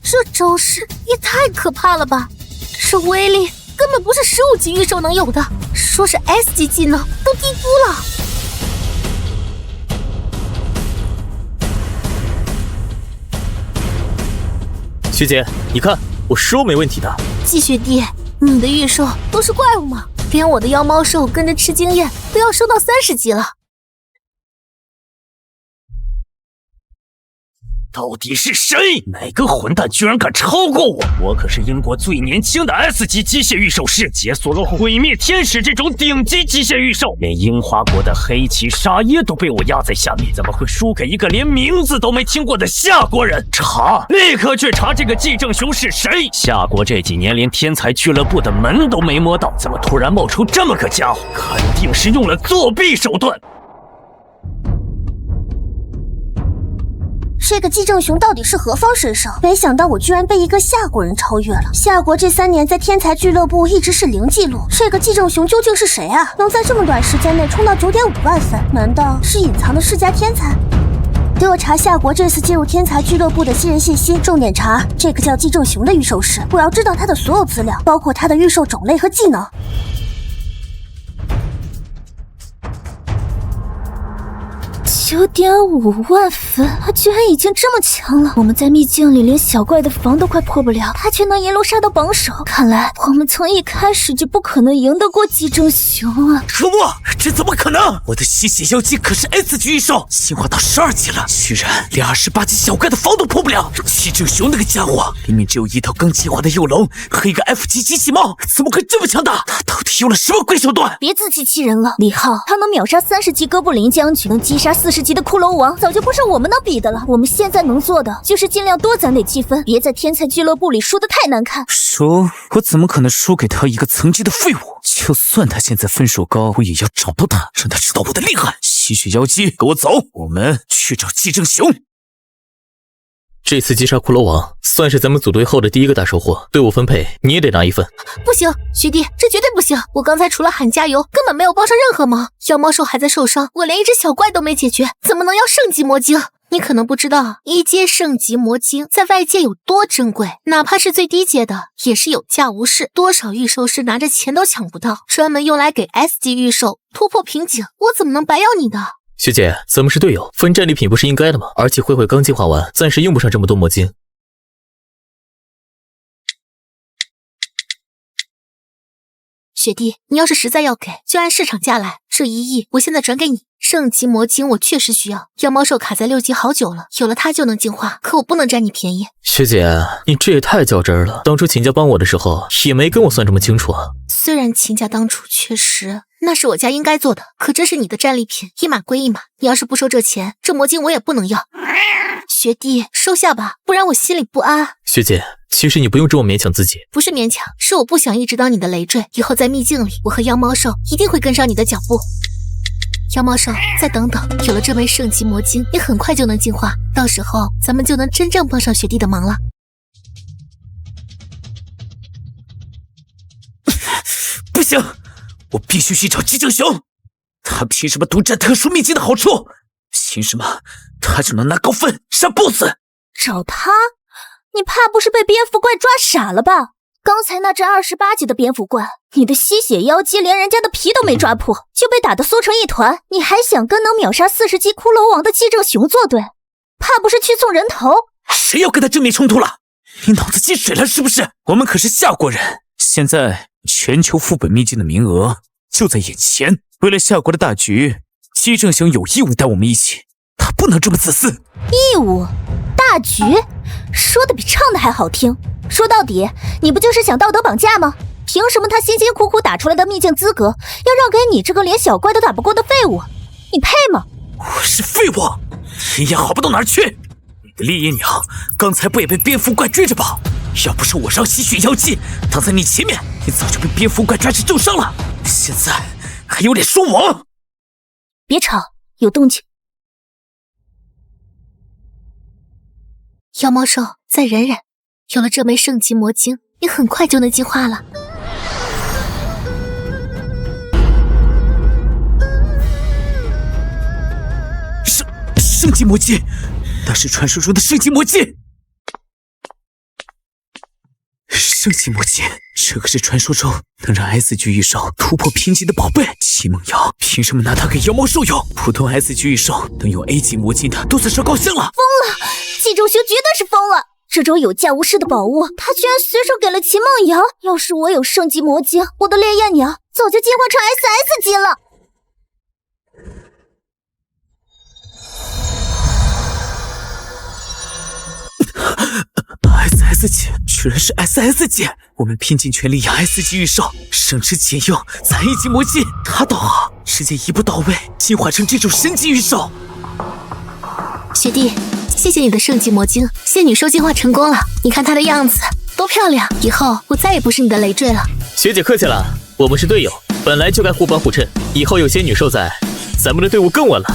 这招式也太可怕了吧！这威力根本不是15级御兽能有的，说是 S 级技能都低估了。学姐，你看，我说没问题的。季学弟，你的御兽都是怪物吗？连我的妖猫兽跟着吃经验都要升到30级了。到底是谁？哪个混蛋居然敢超过我？我可是英国最年轻的 S 级机械御兽师，解锁了毁灭天使这种顶级机械御兽，连樱花国的黑旗沙耶都被我压在下面，怎么会输给一个连名字都没听过的夏国人？查，立刻去查这个季正雄是谁！夏国这几年连天才俱乐部的门都没摸到，怎么突然冒出这么个家伙？肯定是用了作弊手段。这个季正雄到底是何方神圣？没想到我居然被一个夏国人超越了。夏国这3年在天才俱乐部一直是0记录，这个季正雄究竟是谁啊？能在这么短时间内冲到9.5万分？难道是隐藏的世家天才？给我查夏国这次进入天才俱乐部的新人信息，重点查这个叫季正雄的御兽师，我要知道他的所有资料，包括他的御兽种类和技能。9.5万分，他居然已经这么强了。我们在秘境里连小怪的防都快破不了，他却能一路杀到榜首。看来我们从一开始就不可能赢得过季正雄啊！可恶，这怎么可能？我的吸血妖姬可是 S 级预售，进化到12级了，居然连28级小怪的防都破不了。季正雄那个家伙，里面只有一头刚进化的幼龙和一个 F 级机器猫，怎么会这么强大？他到底用了什么鬼手段？别自欺欺人了，李浩，他能秒杀30级哥布林将军，能击杀40级的骷髅王，早就不是我们能比的了。我们现在能做的就是尽量多攒点积分，别在天才俱乐部里输得太难看。输？我怎么可能输给他一个层级的废物？就算他现在分数高，我也要找到他，让他知道我的厉害。吸血妖姬，给我走，我们去找季正雄。这次击杀骷髅王，算是咱们组队后的第一个大收获。队伍分配，你也得拿1份。不行，学弟，这绝对不行！我刚才除了喊加油，根本没有帮上任何忙。妖猫兽还在受伤，我连一只小怪都没解决，怎么能要圣级魔晶？你可能不知道，1阶圣级魔晶在外界有多珍贵，哪怕是最低阶的，也是有价无市，多少预售师拿着钱都抢不到，专门用来给 S 级预售突破瓶颈，我怎么能白要你的？学姐，咱们是队友，分战利品不是应该的吗？而且慧慧刚进化完，暂时用不上这么多魔晶。学弟，你要是实在要给，就按市场价来。这1亿，我现在转给你。圣级魔晶我确实需要，妖猫兽卡在6级好久了，有了它就能进化，可我不能占你便宜。学姐，你这也太较真了。当初秦家帮我的时候，也没跟我算这么清楚啊。虽然秦家当初确实，那是我家应该做的，可这是你的战利品，一码归一码。你要是不收这钱，这魔晶我也不能要。学弟，收下吧，不然我心里不安。学姐，其实你不用这么勉强自己。不是勉强，是我不想一直当你的累赘。以后在秘境里，我和妖猫兽一定会跟上你的脚步。妖猫兽，再等等，有了这枚圣级魔晶，你很快就能进化，到时候咱们就能真正帮上学弟的忙了。不行，我必须去找季正雄。他凭什么独占特殊秘籍的好处？凭什么他就能拿高分杀 BOSS？ 找他？你怕不是被蝙蝠怪抓傻了吧？刚才那只28级的蝙蝠怪，你的吸血妖姬连人家的皮都没抓破，就被打得缩成一团，你还想跟能秒杀40级骷髅王的季正雄作对？怕不是去送人头？谁要跟他正面冲突了？你脑子进水了是不是？我们可是夏国人，现在全球副本秘境的名额就在眼前，为了夏国的大局，季正雄有义务带我们一起，他不能这么自私。义务？大局？说的比唱的还好听。说到底，你不就是想道德绑架吗？凭什么他辛辛苦苦打出来的秘境资格，要让给你这个连小怪都打不过的废物？你配吗？我是废物，你也好不到哪儿去。你的烈焰鸟刚才不也被蝙蝠怪追着跑？要不是我让吸血妖姬挡在你前面，你早就被蝙蝠怪抓成重伤了。现在还有脸说我？别吵，有动静。妖猫兽，再忍忍，有了这枚圣级魔晶，你很快就能进化了。圣级魔晶，那是传说中的圣级魔晶。圣级魔晶，这可是传说中能让 S 级预售突破瓶颈的宝贝。秦梦瑶凭什么拿它给妖猫兽用？普通 S 级预售能有 A 级魔晶的都算烧高香了。疯了！季正雄绝对是疯了！这种有价无市的宝物，他居然随手给了秦梦瑶。要是我有圣级魔晶，我的烈焰鸟早就进化成 SS 级了。SS 级，居然是 SS 级！我们拼尽全力养 S 级预售，省吃俭用攒1级魔晶，他倒好，直接一步到位进化成这种神级预售。学弟，谢谢你的圣级魔晶，仙女兽进化成功了，你看她的样子多漂亮！以后我再也不是你的累赘了。学姐客气了，我们是队友，本来就该互帮互衬，以后有仙女兽在，咱们的队伍更稳了。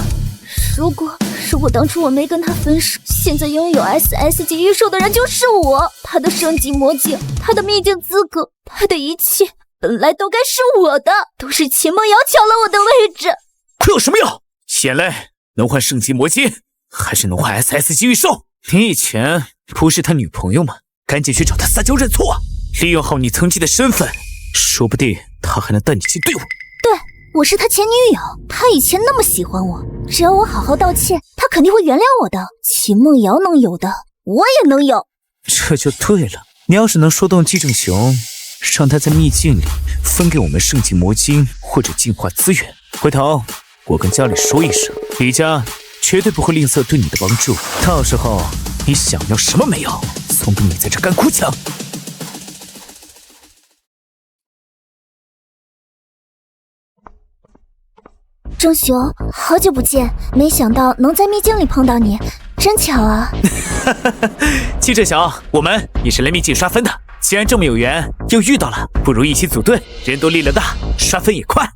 如果当初我没跟他分手，现在拥有 SS 级预售的人就是我。他的升级魔镜，他的秘境资格，他的一切本来都该是我的，都是秦梦瑶抢了我的位置。可有什么用？眼泪能换升级魔晶，还是能换 SS 级预售？你以前不是他女朋友吗？赶紧去找他撒娇认错，利用好你曾经的身份，说不定他还能带你进队伍。对，我是他前女友，他以前那么喜欢我，只要我好好道歉，他肯定会原谅我的。秦梦瑶能有的，我也能有。这就对了，你要是能说动季正雄，让他在秘境里分给我们圣级魔晶或者进化资源，回头我跟家里说一声，李家绝对不会吝啬对你的帮助。到时候你想要什么没有，总比你在这干哭强。郑雄，好久不见，没想到能在秘境里碰到你，真巧啊！季正雄，我们也是来秘境刷分的，既然这么有缘，又遇到了，不如一起组队，人多力量大，刷分也快。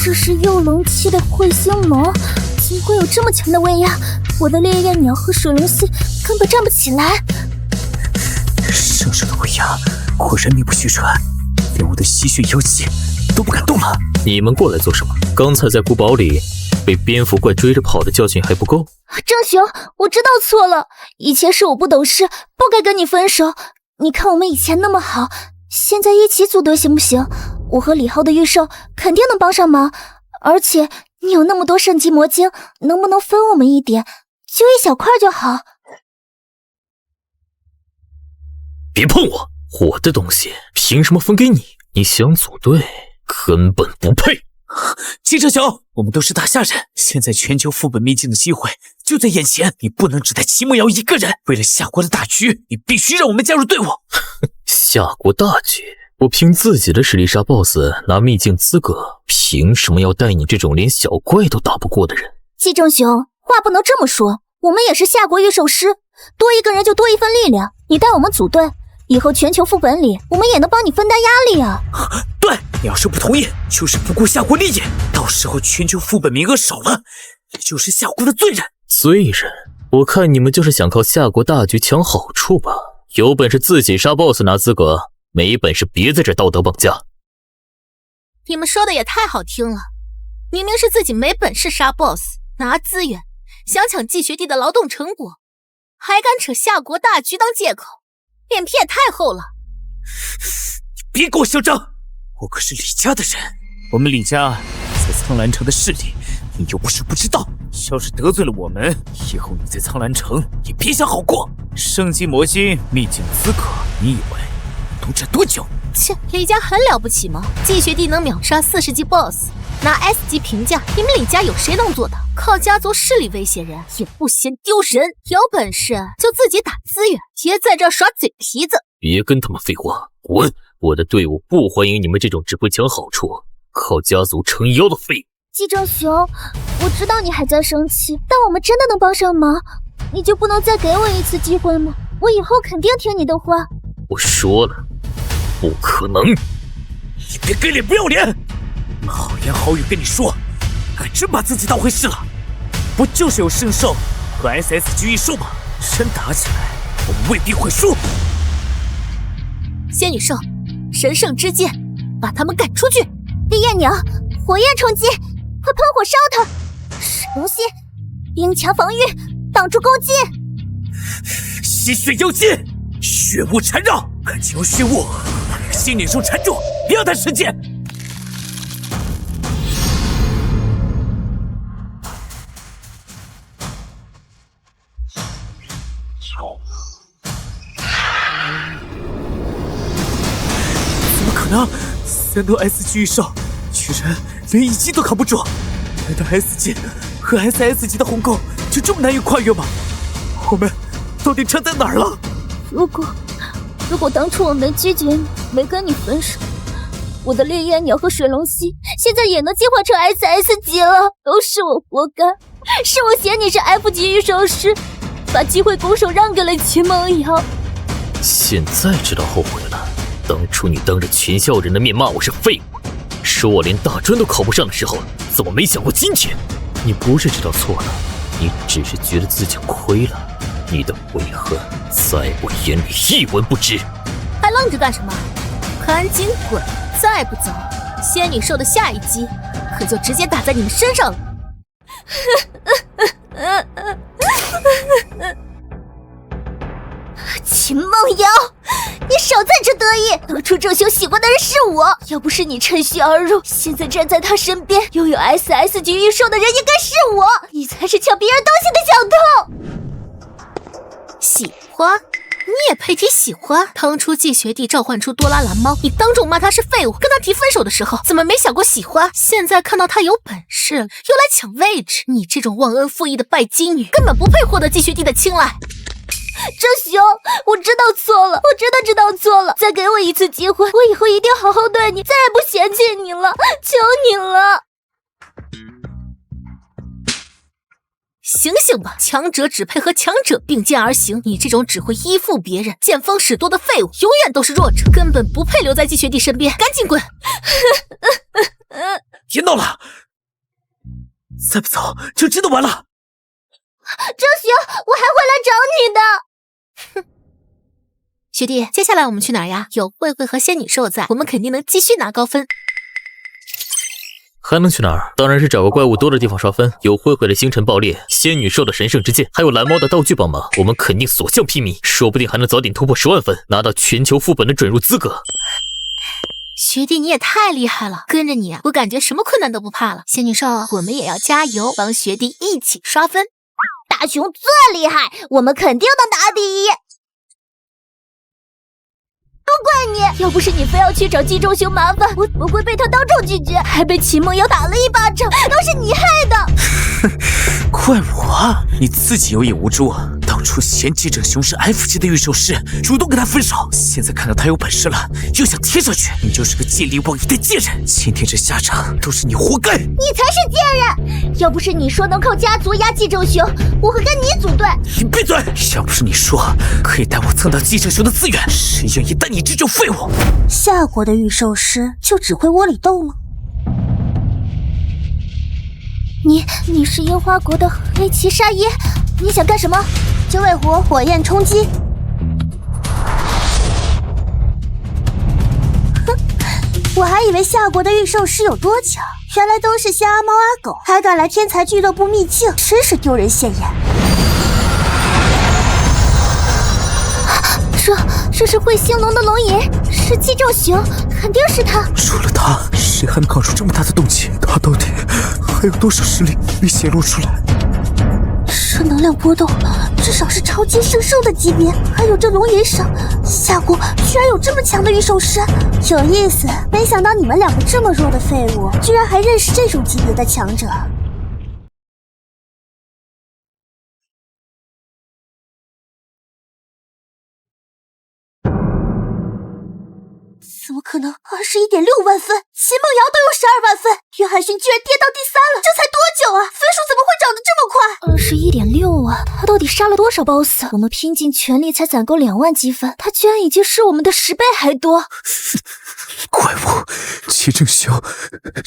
这是幼龙期的彗星魔，怎么会有这么强的威压？我的烈焰鸟和水龙蜥根本站不起来。圣兽的威压果然名不虚传，连我的吸血妖姬都不敢动了。你们过来做什么？刚才在古堡里被蝙蝠怪追着跑的教训还不够？郑雄，我知道错了，以前是我不懂事，不该跟你分手。你看我们以前那么好，现在一起组队行不行？我和李浩的御兽肯定能帮上忙，而且你有那么多圣级魔晶，能不能分我们一点？就一小块就好。别碰我！我的东西凭什么分给你？你想组队，根本不配。季正雄，我们都是大夏人，现在全球副本秘境的机会就在眼前，你不能只带齐梦瑶一个人。为了夏国的大局，你必须让我们加入队伍。夏国大局？我凭自己的实力杀 BOSS 拿秘境资格，凭什么要带你这种连小怪都打不过的人？季正雄，话不能这么说，我们也是夏国御兽师，多一个人就多一份力量。你带我们组队，以后全球副本里我们也能帮你分担压力啊。对，你要是不同意，就是不顾夏国利益，到时候全球副本名额少了，你就是夏国的罪人。罪人？我看你们就是想靠夏国大局抢好处吧。有本事自己杀 BOSS 拿资格，没本事别在这道德绑架。你们说的也太好听了，明明是自己没本事杀 BOSS 拿资源，想抢季学弟的劳动成果，还敢扯夏国大局当借口，脸皮也太厚了。别给我嚣张，我可是李家的人，我们李家在苍兰城的势力你又不是不知道，要是得罪了我们，以后你在苍兰城也别想好过。圣级魔晶秘境资格，你以为能占多久？切，李家很了不起吗？季学弟能秒杀40级 BOSS， 拿 S 级评价，你们李家有谁能做到？靠家族势力威胁人，也不嫌丢人。有本事就自己打资源，别在这耍嘴皮子。别跟他们废话，滚！我的队伍不欢迎你们这种只会抢好处、靠家族撑腰的废物。季正雄，我知道你还在生气，但我们真的能帮上忙，你就不能再给我一次机会吗？我以后肯定听你的话。我说了，不可能！你别给脸不要脸！好言好语跟你说，还真把自己当回事了。不就是有圣兽和 SS 级异兽吗？真打起来，我们未必会输。仙女兽，神圣之剑，把他们赶出去！烈焰鸟，火焰冲击，快喷火烧他！水龙蜥，冰墙防御，挡住攻击！吸血妖姬，血雾缠绕，赶紧用血雾把那个仙女兽缠住，别让他实践。怎么可能？3头 S 级异兽居然连1级都扛不住，难道 S 级和 SS 级的鸿沟就这么难以跨越吗？我们到底差在哪儿了？如果当初我没拒绝你，没跟你分手，我的烈焰鸟和水龙蜥现在也能进化成 SS 级了，都是我活该，是我嫌你是 F 级御兽师，把机会拱手让给了秦梦瑶。现在知道后悔了。当初你当着全校人的面骂我是废物，说我连大专都考不上的时候，怎么没想过今天？你不是知道错了，你只是觉得自己亏了。你的悔恨在我眼里一文不值。还愣着干什么？赶紧滚！再不走，仙女兽的下一击可就直接打在你们身上了。秦梦瑶，你少在这得意！当初郑雄喜欢的人是我，要不是你趁虚而入，现在站在他身边拥有 SS 级预售的人应该是我，你才是抢别人东西的小偷！喜欢？你也配提喜欢？当初季学弟召唤出多拉蓝猫，你当众骂他是废物，跟他提分手的时候，怎么没想过喜欢？现在看到他有本事，又来抢位置，你这种忘恩负义的拜金女，根本不配获得季学弟的青睐。郑雄，我知道错了，我真的知道错了，再给我一次机会，我以后一定好好对你，再也不嫌弃你了，求你了。醒醒吧，强者只配和强者并肩而行，你这种只会依附别人、见风使舵的废物，永远都是弱者，根本不配留在季学弟身边，赶紧滚！别闹了，再不走就真的完了。郑雄，我还会来找你的。哼，学弟，接下来我们去哪儿呀？有慧慧和仙女兽在，我们肯定能继续拿高分。还能去哪儿？当然是找个怪物多的地方刷分。有慧慧的星辰爆裂，仙女兽的神圣之剑，还有蓝猫的道具帮忙，我们肯定所向披靡，说不定还能早点突破10万分，拿到全球副本的准入资格。学弟你也太厉害了，跟着你啊，我感觉什么困难都不怕了。仙女兽，我们也要加油，帮学弟一起刷分。大雄最厉害，我们肯定能打第一。都怪你，要不是你非要去找季仲雄麻烦，我怎么会被他当众拒绝，还被秦梦瑶打了一巴掌，都是你害的。怪我？你自己有眼无珠，当初嫌季正雄是 F 级的御兽师，主动跟他分手，现在看到他有本事了，又想贴上去，你就是个见利忘义的贱人，今天这下场都是你活该。你才是贱人！要不是你说能靠家族压季正雄，我会跟你组队。你闭嘴！要不是你说可以带我蹭到季正雄的资源，谁愿意带你这种废物？夏国的御兽师就只会窝里斗吗？你是樱花国的黑旗沙耶，你想干什么？九尾狐火焰冲击！哼，我还以为夏国的御兽师有多强，原来都是些阿猫阿狗，还敢来天才俱乐部秘境，真是丢人现眼。这是会兴龙的龙吟，是季仲雄，肯定是他。除了他，谁还能搞出这么大的动静？他到底还有多少实力没显露出来？这能量波动至少是超级圣兽的级别，还有这龙吟声，夏国居然有这么强的御兽师，有意思。没想到你们两个这么弱的废物，居然还认识这种级别的强者。怎么可能？21.6万分，秦梦瑶都有12万分，岳海勋居然跌到第3了，这才多久啊？分数怎么会涨得这么快？21.6万，他到底杀了多少 BOSS？ 我们拼尽全力才攒够2万积分，他居然已经是我们的10倍还多。怪物，季正雄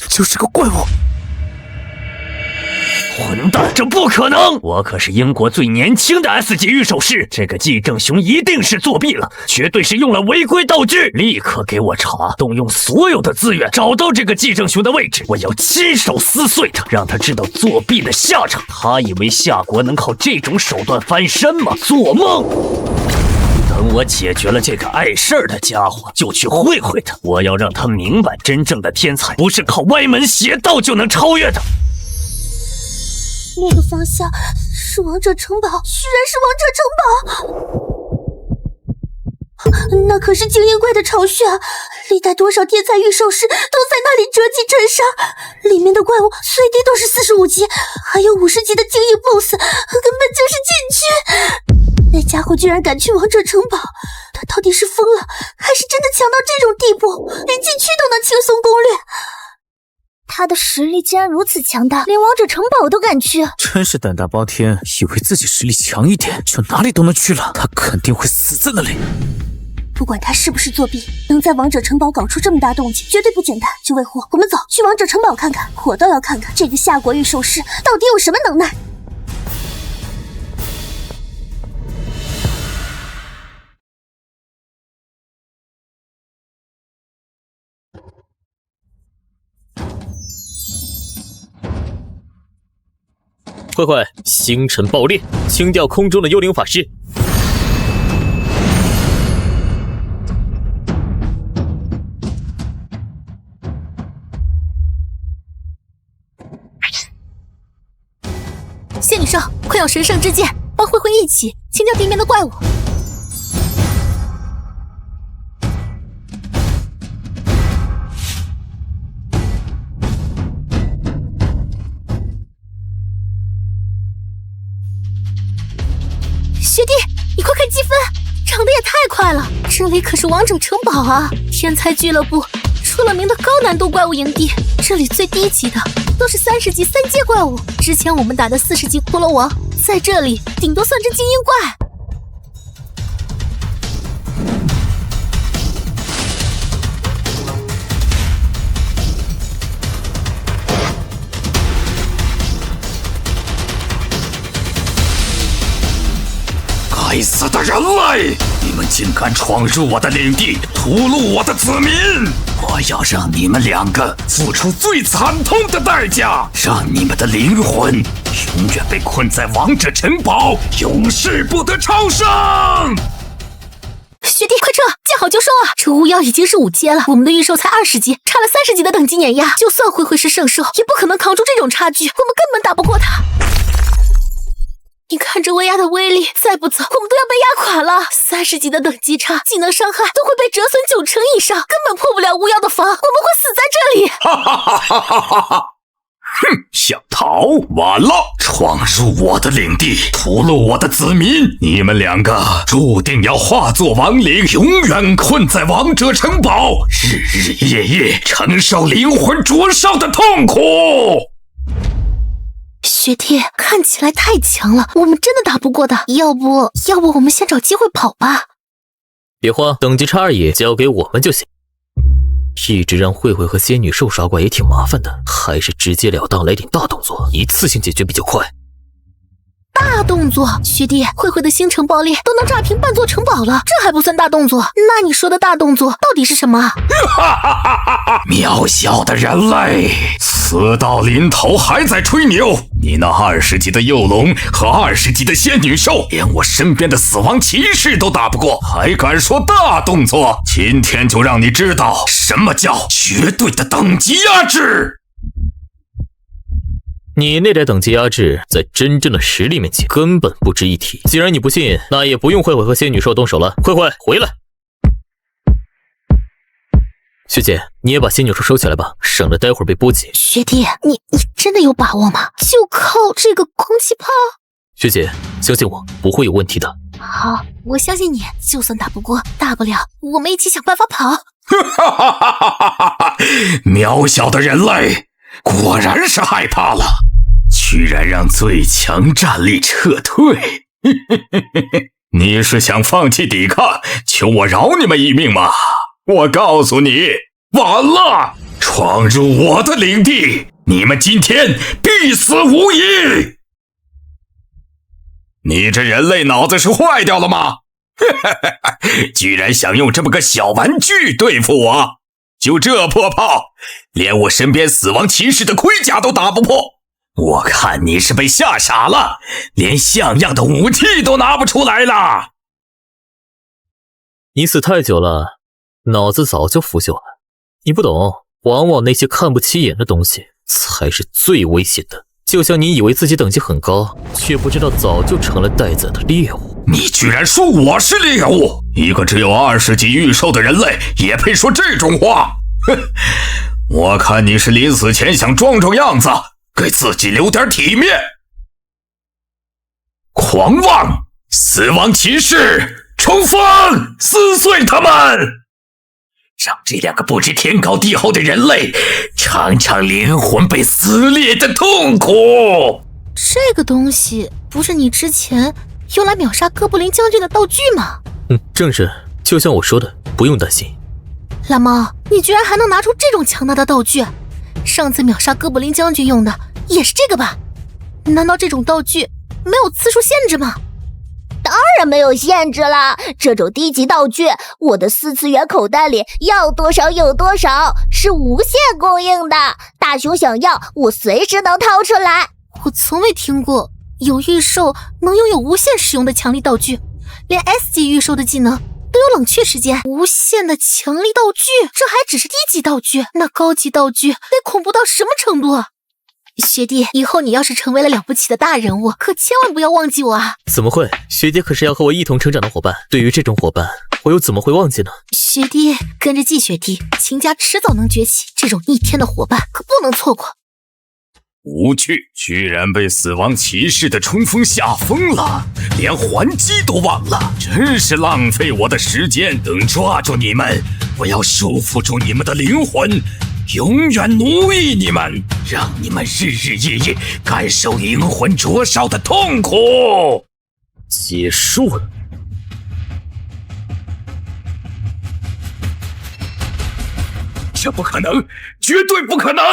就是个怪物。混蛋，这不可能！我可是英国最年轻的 S 级御兽师，这个季正雄一定是作弊了，绝对是用了违规道具！立刻给我查，动用所有的资源找到这个季正雄的位置，我要亲手撕碎他，让他知道作弊的下场。他以为夏国能靠这种手段翻身吗？做梦！等我解决了这个碍事儿的家伙，就去会会他。我要让他明白，真正的天才不是靠歪门邪道就能超越的。那个方向是王者城堡，居然是王者城堡！那可是精英怪的巢穴啊！历代多少天才御兽师都在那里折戟沉沙，里面的怪物最低都是45级，还有50级的精英 BOSS， 根本就是禁区！那家伙居然敢去王者城堡，他到底是疯了，还是真的强到这种地步，连禁区都能轻松攻略？他的实力竟然如此强大，连王者城堡都敢去，真是胆大包天，以为自己实力强一点就哪里都能去了，他肯定会死在那里。不管他是不是作弊，能在王者城堡搞出这么大动静，绝对不简单。九尾狐，我们走，去王者城堡看看，我倒要看看这个夏国御兽师到底有什么能耐。慧慧，星辰爆裂，清掉空中的幽灵法师。仙女兽，快用神圣之剑帮灰灰一起清掉地面的怪物。学弟，你快看积分，涨得也太快了！这里可是王者城堡啊，天才俱乐部出了名的高难度怪物营地，这里最低级的都是30级3阶怪物。之前我们打的40级骷髅王，在这里顶多算只精英怪。该死的人类！你们竟敢闯入我的领地，屠戮我的子民！我要让你们2个付出最惨痛的代价，让你们的灵魂永远被困在王者城堡，永世不得超生！学弟，快撤！见好就收啊！这巫妖已经是5阶了，我们的御兽才20级，差了30级的等级碾压。就算灰灰是圣兽，也不可能扛住这种差距，我们根本打不过他。你看这威压的威力，再不走，我们都要被压垮了。30级的等级差，技能伤害都会被折损90%以上，根本破不了巫妖的防，我们会死在这里。哈哈哈哈哈哈哈！哼，想逃？晚了！闯入我的领地，屠戮我的子民，你们2个注定要化作亡灵，永远困在王者城堡，日日夜夜承受灵魂灼烧的痛苦。学弟，看起来太强了，我们真的打不过的。要不我们先找机会跑吧。别慌，等级差而已，交给我们就行。一直让慧慧和仙女兽耍怪也挺麻烦的，还是直截了当来点大动作，一次性解决比较快。大动作？学弟，慧慧的星城爆裂都能炸平半座城堡了，这还不算大动作？那你说的大动作到底是什么？渺小的人类，死到临头还在吹牛。你那20级的幼龙和20级的仙女兽，连我身边的死亡骑士都打不过，还敢说大动作？今天就让你知道什么叫绝对的等级压制。你那点等级压制，在真正的实力面前根本不值一提。既然你不信，那也不用慧慧和仙女兽动手了。慧慧，回来！学姐，你也把仙女兽收起来吧，省得待会儿被波及。学弟，你真的有把握吗？就靠这个空气炮？学姐，相信我，不会有问题的。好，我相信你。就算打不过，大不了我们一起想办法跑。渺小的人类，果然是害怕了。居然让最强战力撤退！你是想放弃抵抗，求我饶你们一命吗？我告诉你，晚了！闯入我的领地，你们今天必死无疑！你这人类脑子是坏掉了吗？居然想用这么个小玩具对付我！就这破炮，连我身边死亡骑士的盔甲都打不破！我看你是被吓傻了，连像样的武器都拿不出来了。你死太久了，脑子早就腐朽了。你不懂，往往那些看不起眼的东西才是最危险的。就像你以为自己等级很高，却不知道早就成了待宰的猎物。你居然说我是猎物？一个只有20级御兽的人类也配说这种话？哼！我看你是临死前想装装样子，给自己留点体面。狂妄！死亡骑士，冲锋！撕碎他们！让这2个不知天高地厚的人类尝尝灵魂被撕裂的痛苦。这个东西不是你之前用来秒杀哥布林将军的道具吗？正是，就像我说的，不用担心。蓝猫，你居然还能拿出这种强大的道具？上次秒杀哥布林将军用的也是这个吧？难道这种道具没有次数限制吗？当然没有限制啦，这种低级道具，我的4次元口袋里要多少有多少，是无限供应的。大雄想要，我随时能掏出来。我从未听过有御兽能拥有无限使用的强力道具，连 S 级御兽的技能都有冷却时间。无限的强力道具，这还只是低级道具，那高级道具得恐怖到什么程度啊？学弟，以后你要是成为了了不起的大人物，可千万不要忘记我啊！怎么会？学姐可是要和我一同成长的伙伴，对于这种伙伴，我又怎么会忘记呢？学弟，跟着季学弟，秦家迟早能崛起，这种逆天的伙伴可不能错过。无趣，居然被死亡骑士的冲锋吓疯了，连还击都忘了，真是浪费我的时间。等抓住你们，我要束缚住你们的灵魂，永远奴役你们，让你们日日夜夜感受灵魂灼烧的痛苦。结束了。这不可能，绝对不可能！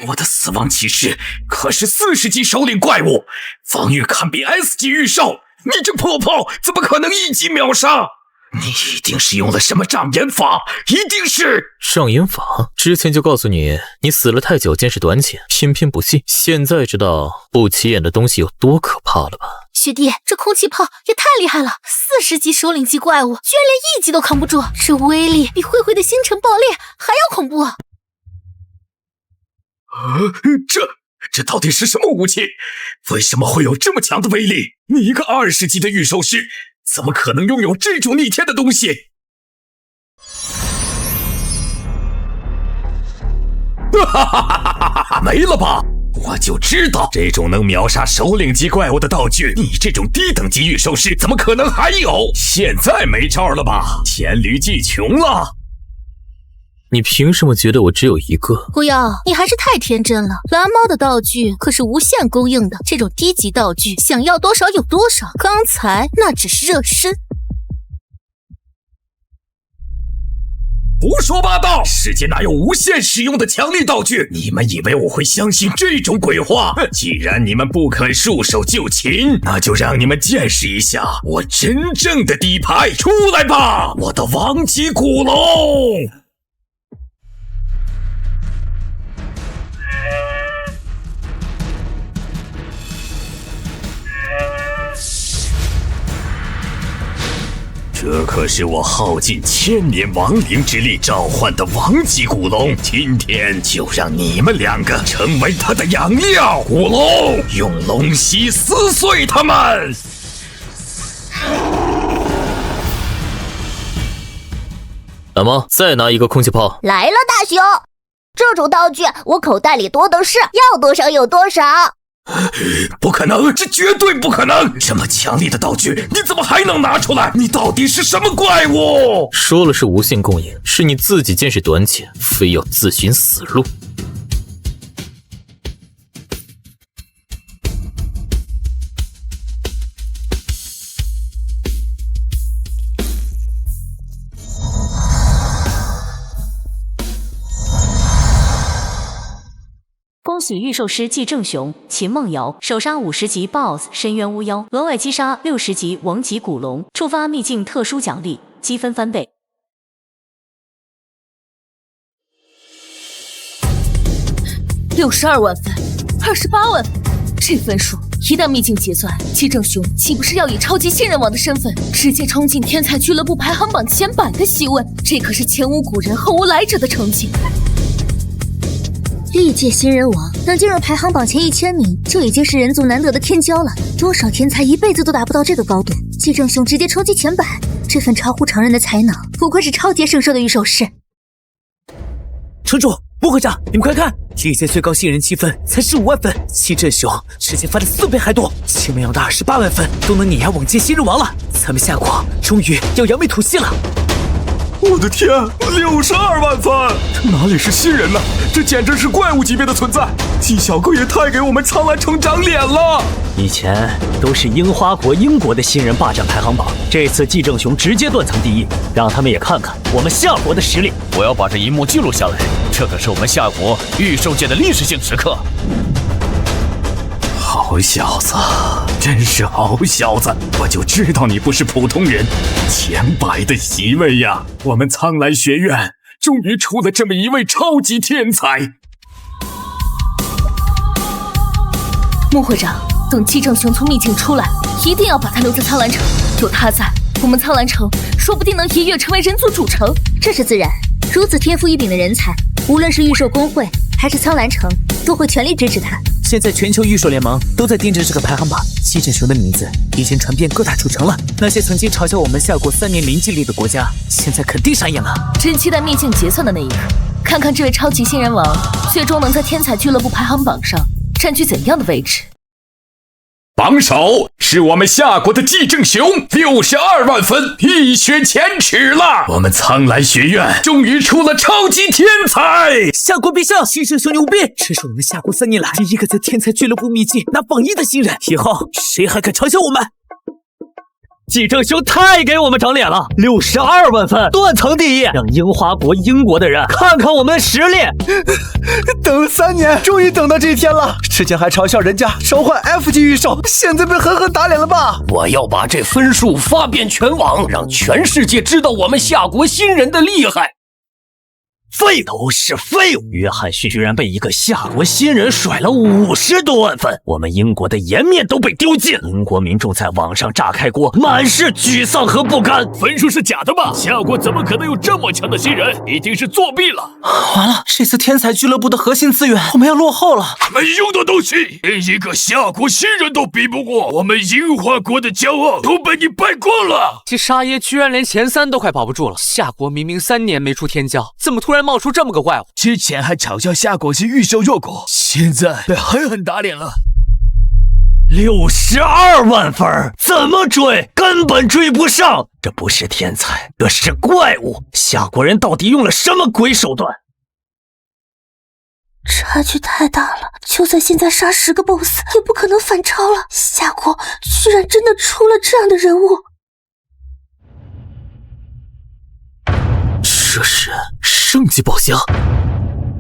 我的死亡骑士可是40级首领怪物，防御堪比 S 级御兽，你这破炮怎么可能1级秒杀？你一定是用了什么障眼法，一定是障眼法。之前就告诉你，你死了太久，见识短浅，偏偏不信。现在知道不起眼的东西有多可怕了吧？学弟，这空气炮也太厉害了！40级首领级怪物居然连1级都扛不住，这威力比灰灰的星辰爆裂还要恐怖！这到底是什么武器？为什么会有这么强的威力？你一个20级的御兽师，怎么可能拥有这种逆天的东西？哈哈哈哈！没了吧？我就知道这种能秒杀首领级怪物的道具，你这种低等级御兽师怎么可能还有？现在没招了吧？黔驴技穷了。你凭什么觉得我只有一个？狐妖，你还是太天真了。蓝猫的道具可是无限供应的，这种低级道具想要多少有多少。刚才那只是热身。胡说八道！世界哪有无限使用的强力道具？你们以为我会相信这种鬼话？既然你们不肯束手就擒，那就让你们见识一下我真正的底牌！出来吧，我的王级古龙！这可是我耗尽1000年亡灵之力召唤的王级古龙，今天就让你们2个成为他的养料！古龙，用龙息撕碎他们！蓝猫，再拿一个空气炮。来了，大雄，这种道具我口袋里多的是，要多少有多少。不可能，这绝对不可能！这么强力的道具，你怎么还能拿出来？你到底是什么怪物？说了是无限供应，是你自己见识短浅，非要自寻死路。恭喜御兽师季正雄、秦梦瑶首杀50级 BOSS 深渊巫妖，额外击杀60级王级古龙，触发秘境特殊奖励，积分翻倍。62万分，28万分，这分数一旦秘境结算，季正雄岂不是要以超级新人王的身份直接冲进天才俱乐部排行榜前100的席位？这可是前无古人后无来者的成绩。历届新人王能进入排行榜前1000名，就已经是人族难得的天骄了。多少天才一辈子都达不到这个高度，季正雄直接冲击前100，这份超乎常人的才能，不愧是超级圣兽的御兽师。城主、穆会长，你们快看，历届最高新人积分才15万分，季正雄直接翻了4倍还多，秦梦瑶的28万分都能碾压往届新人王了。咱们夏国终于要扬眉吐气了。我的天，62万分！哪里是新人呢？这简直是怪物级别的存在！季小哥也太给我们苍兰城长脸了！以前都是樱花国、英国的新人霸占排行榜，这次季正雄直接断层第一，让他们也看看我们夏国的实力。我要把这一幕记录下来，这可是我们夏国御兽界的历史性时刻。好小子，真是好小子！我就知道你不是普通人，前100的席位呀！我们苍兰学院终于出了这么一位超级天才。穆会长，等季正雄从秘境出来，一定要把他留在苍兰城。有他在，我们苍兰城说不定能一跃成为人族主城。这是自然，如此天赋异禀的人才，无论是御兽公会还是苍兰城，都会全力支持他。现在全球御兽联盟都在盯着这个排行榜，七阵熊的名字已经传遍各大主城了。那些曾经嘲笑我们夏国3年零激励的国家，现在肯定傻眼了。真期待秘境结算的那一刻，看看这位超级新人王最终能在天才俱乐部排行榜上占据怎样的位置。榜首是我们夏国的季正雄，62万分，一雪前耻了。我们苍蓝学院终于出了超级天才，夏国陛下，季正雄牛逼，这是我们夏国3年来第一个在天才俱乐部秘境拿榜1的新人，以后谁还敢嘲笑我们？季正雄太给我们长脸了，62万分，断层第一，让樱花国英国的人看看我们的实力。等了3年，终于等到这一天了。之前还嘲笑人家召唤 F 级御兽，现在被狠狠打脸了吧？我要把这分数发遍全网，让全世界知道我们夏国新人的厉害。废都是废物！约翰逊居然被一个夏国新人甩了50多万分，我们英国的颜面都被丢尽，英国民众在网上炸开锅，满是沮丧和不甘。分数是假的吧？夏国怎么可能有这么强的新人？一定是作弊了！完了，这次天才俱乐部的核心资源我们要落后了。没用的东西，连一个夏国新人都比不过，我们樱花国的骄傲都被你败光了。这沙耶居然连前3都快保不住了，夏国明明3年没出天骄，怎么突然冒出这么个怪物？之前还嘲笑夏国是御兽弱国，现在被狠狠打脸了。62万分，怎么追？根本追不上。这不是天才，这是怪物。夏国人到底用了什么鬼手段？差距太大了，就算现在杀10个 BOSS 也不可能反超了。夏国居然真的出了这样的人物。这是圣级宝箱。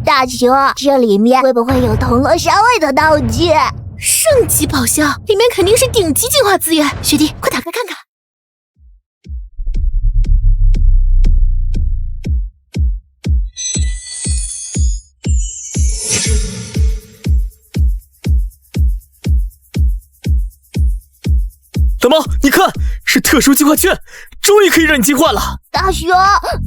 大雄，这里面会不会有铜锣烧味的道具？圣级宝箱里面肯定是顶级进化资源，学弟，快打开看看。大猫，你看，是特殊进化券，终于可以让你进化了。大雄，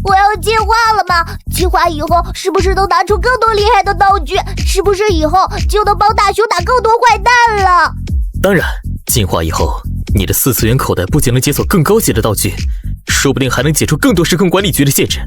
我要进化了吗？进化以后是不是能拿出更多厉害的道具？是不是以后就能帮大雄打更多坏蛋了？当然，进化以后，你的4次元口袋不仅能解锁更高级的道具，说不定还能解除更多时空管理局的限制。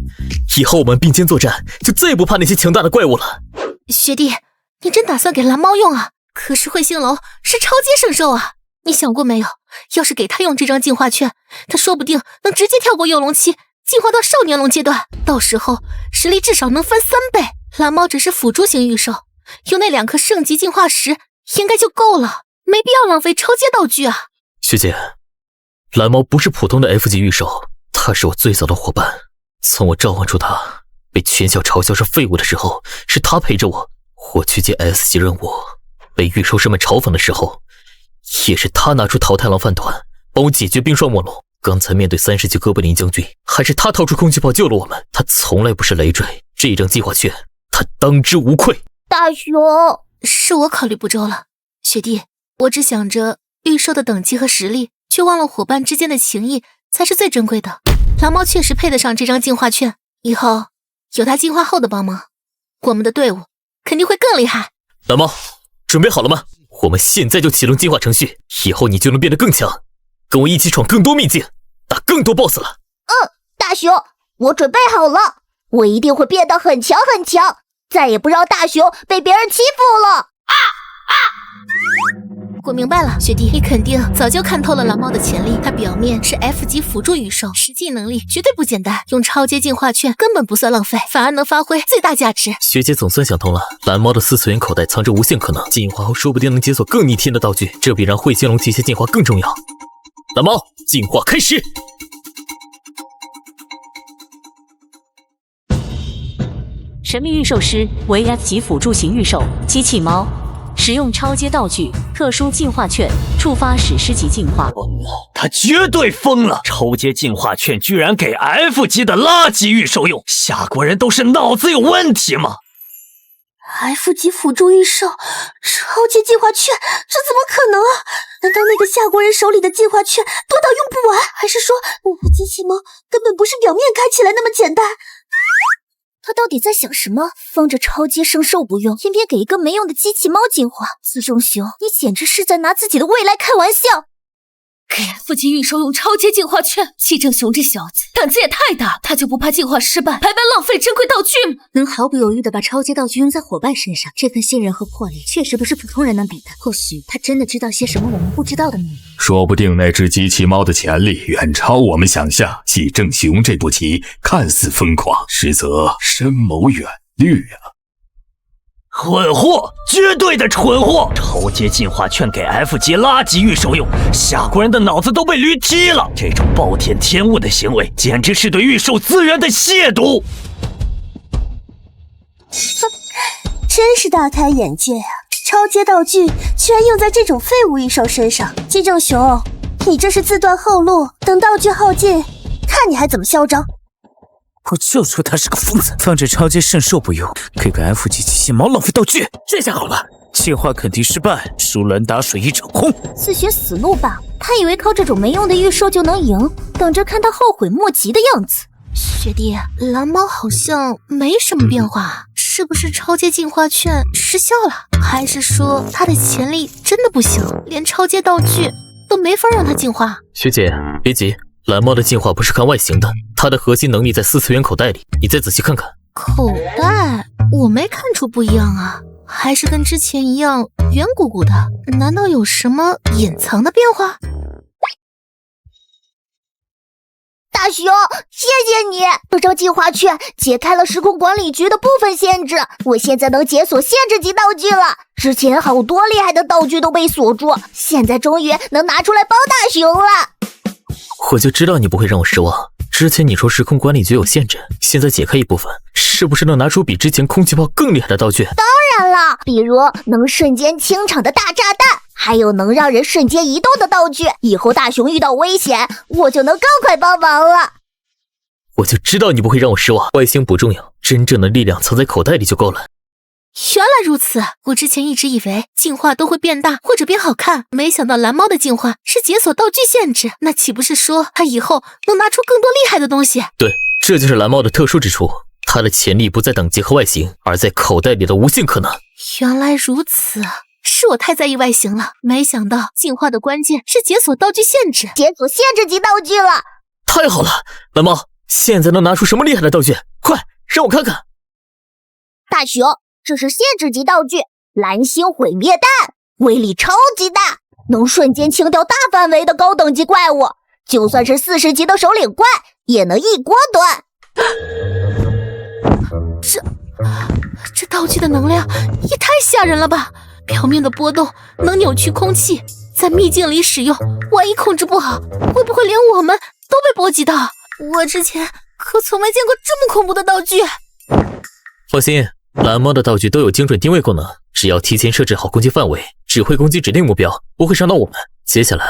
以后我们并肩作战，就再也不怕那些强大的怪物了。学弟，你真打算给蓝猫用啊？可是彗星龙是超阶圣兽啊！你想过没有？要是给他用这张进化券，他说不定能直接跳过幼龙期，进化到少年龙阶段，到时候实力至少能翻3倍。蓝猫只是辅助型御兽，有那2颗圣级进化石应该就够了，没必要浪费超阶道具啊。学姐，蓝猫不是普通的 F 级御兽，它是我最早的伙伴。从我召唤出它，被全校嘲笑是废物的时候，是它陪着我。我去接 S 级任务，被御兽师们嘲讽的时候，也是他拿出桃太郎饭团帮我解决冰霜魔龙。刚才面对30级哥布林将军，还是他掏出空气炮救了我们。他从来不是累赘，这张计划券他当之无愧。大雄，是我考虑不周了，学弟，我只想着御兽的等级和实力，却忘了伙伴之间的情谊才是最珍贵的。蓝猫确实配得上这张进化券，以后有他进化后的帮忙，我们的队伍肯定会更厉害。蓝猫，准备好了吗？我们现在就启动进化程序，以后你就能变得更强，跟我一起闯更多秘境，打更多 BOSS 了。大雄，我准备好了，我一定会变得很强很强，再也不让大雄被别人欺负了。我明白了，学弟，你肯定早就看透了蓝猫的潜力。它表面是 F 级辅助御兽，实际能力绝对不简单。用超阶进化券根本不算浪费，反而能发挥最大价值。学姐总算想通了，蓝猫的4次元口袋藏着无限可能，进化后说不定能解锁更逆天的道具，这比让彗星龙提前进化更重要。蓝猫，进化开始！神秘御兽师为 F 级辅助型御兽，机器猫。使用超阶道具、特殊进化券，触发史诗级进化。他绝对疯了！超阶进化券居然给 F 级的垃圾御兽用，夏国人都是脑子有问题吗 ？F 级辅助御兽，超阶进化券，这怎么可能啊？难道那个夏国人手里的进化券多到用不完？还是说，机器猫根本不是表面看起来那么简单？他到底在想什么？放着超阶圣兽不用，偏偏给一个没用的机器猫进化。自重雄，你简直是在拿自己的未来开玩笑！给 F 级御兽用超阶进化券，季正雄这小子胆子也太大，他就不怕进化失败，白白浪费珍贵道具吗？能毫不犹豫地把超阶道具用在伙伴身上，这份信任和魄力确实不是普通人能比的。或许他真的知道些什么我们不知道的秘密。说不定那只机器猫的潜力远超我们想象。季正雄这步棋看似疯狂，实则深谋远虑啊！蠢货，绝对的蠢货！超阶进化券给 F 级垃圾御兽用，下国人的脑子都被驴踢了！这种暴殄天物的行为，简直是对御兽资源的亵渎！真是大开眼界啊！超阶道具居然用在这种废物御兽身上，季正雄，你这是自断后路，等道具耗尽，看你还怎么嚣张！我就说他是个疯子，放着超阶圣兽不用，给个 F 级机器猫浪费道具。这下好了，进化肯定失败，输人打水一场空。自寻死路吧，他以为靠这种没用的御兽就能赢，等着看他后悔莫及的样子。学弟，蓝猫好像没什么变化，是不是超阶进化券失效了？还是说他的潜力真的不行，连超阶道具都没法让他进化？学姐，别急，蓝猫的进化不是看外形的，它的核心能力在4次元口袋里，你再仔细看看。口袋？我没看出不一样啊，还是跟之前一样圆鼓鼓的，难道有什么隐藏的变化？大雄，谢谢你！这张进化券解开了时空管理局的部分限制，我现在能解锁限制级道具了。之前好多厉害的道具都被锁住，现在终于能拿出来帮大雄了。我就知道你不会让我失望。之前你说时空管理局有限制，现在解开一部分，是不是能拿出比之前空气炮更厉害的道具？当然了，比如能瞬间清场的大炸弹，还有能让人瞬间移动的道具。以后大雄遇到危险，我就能更快帮忙了。我就知道你不会让我失望。外形不重要，真正的力量藏在口袋里就够了。原来如此，我之前一直以为进化都会变大或者变好看，没想到蓝猫的进化是解锁道具限制，那岂不是说它以后能拿出更多厉害的东西？对，这就是蓝猫的特殊之处，它的潜力不在等级和外形，而在口袋里的无限可能。原来如此，是我太在意外形了，没想到进化的关键是解锁道具限制，解锁限制级道具了。太好了，蓝猫，现在能拿出什么厉害的道具？快让我看看。大雄，这是限制级道具蓝星毁灭弹，威力超级大，能瞬间清掉大范围的高等级怪物，就算是40级的首领怪也能一锅端。这道具的能量也太吓人了吧！表面的波动能扭曲空气，在秘境里使用，万一控制不好，会不会连我们都被波及到？我之前可从没见过这么恐怖的道具。放心，蓝猫的道具都有精准定位功能，只要提前设置好攻击范围，只会攻击指定目标，不会伤到我们。接下来